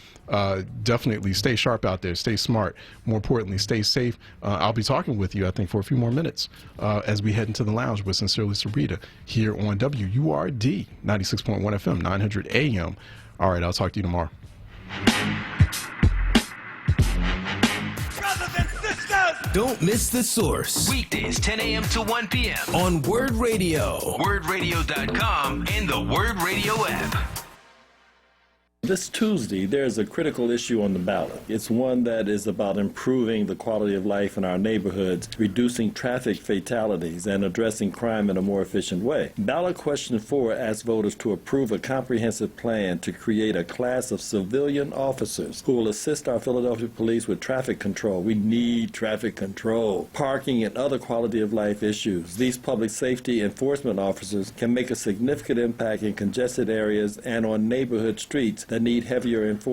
Definitely stay sharp out there, stay smart. More importantly, stay safe. I'll be talking with you, I think, for a few more minutes as we head into the lounge with Sincerely Sarita here on WURD 96.1 FM, 900 AM. All right, I'll talk to you tomorrow. Don't miss The Source. Weekdays, 10 a.m. to 1 p.m. on Word Radio, wordradio.com, and the Word Radio app. This Tuesday, there's a critical issue on the ballot. It's one that is about improving the quality of life in our neighborhoods, reducing traffic fatalities, and addressing crime in a more efficient way. Ballot question 4 asks voters to approve a comprehensive plan to create a class of civilian officers who will assist our Philadelphia police with traffic control. We need traffic control, parking, and other quality of life issues. These public safety enforcement officers can make a significant impact in congested areas and on neighborhood streets that need heavier enforcement.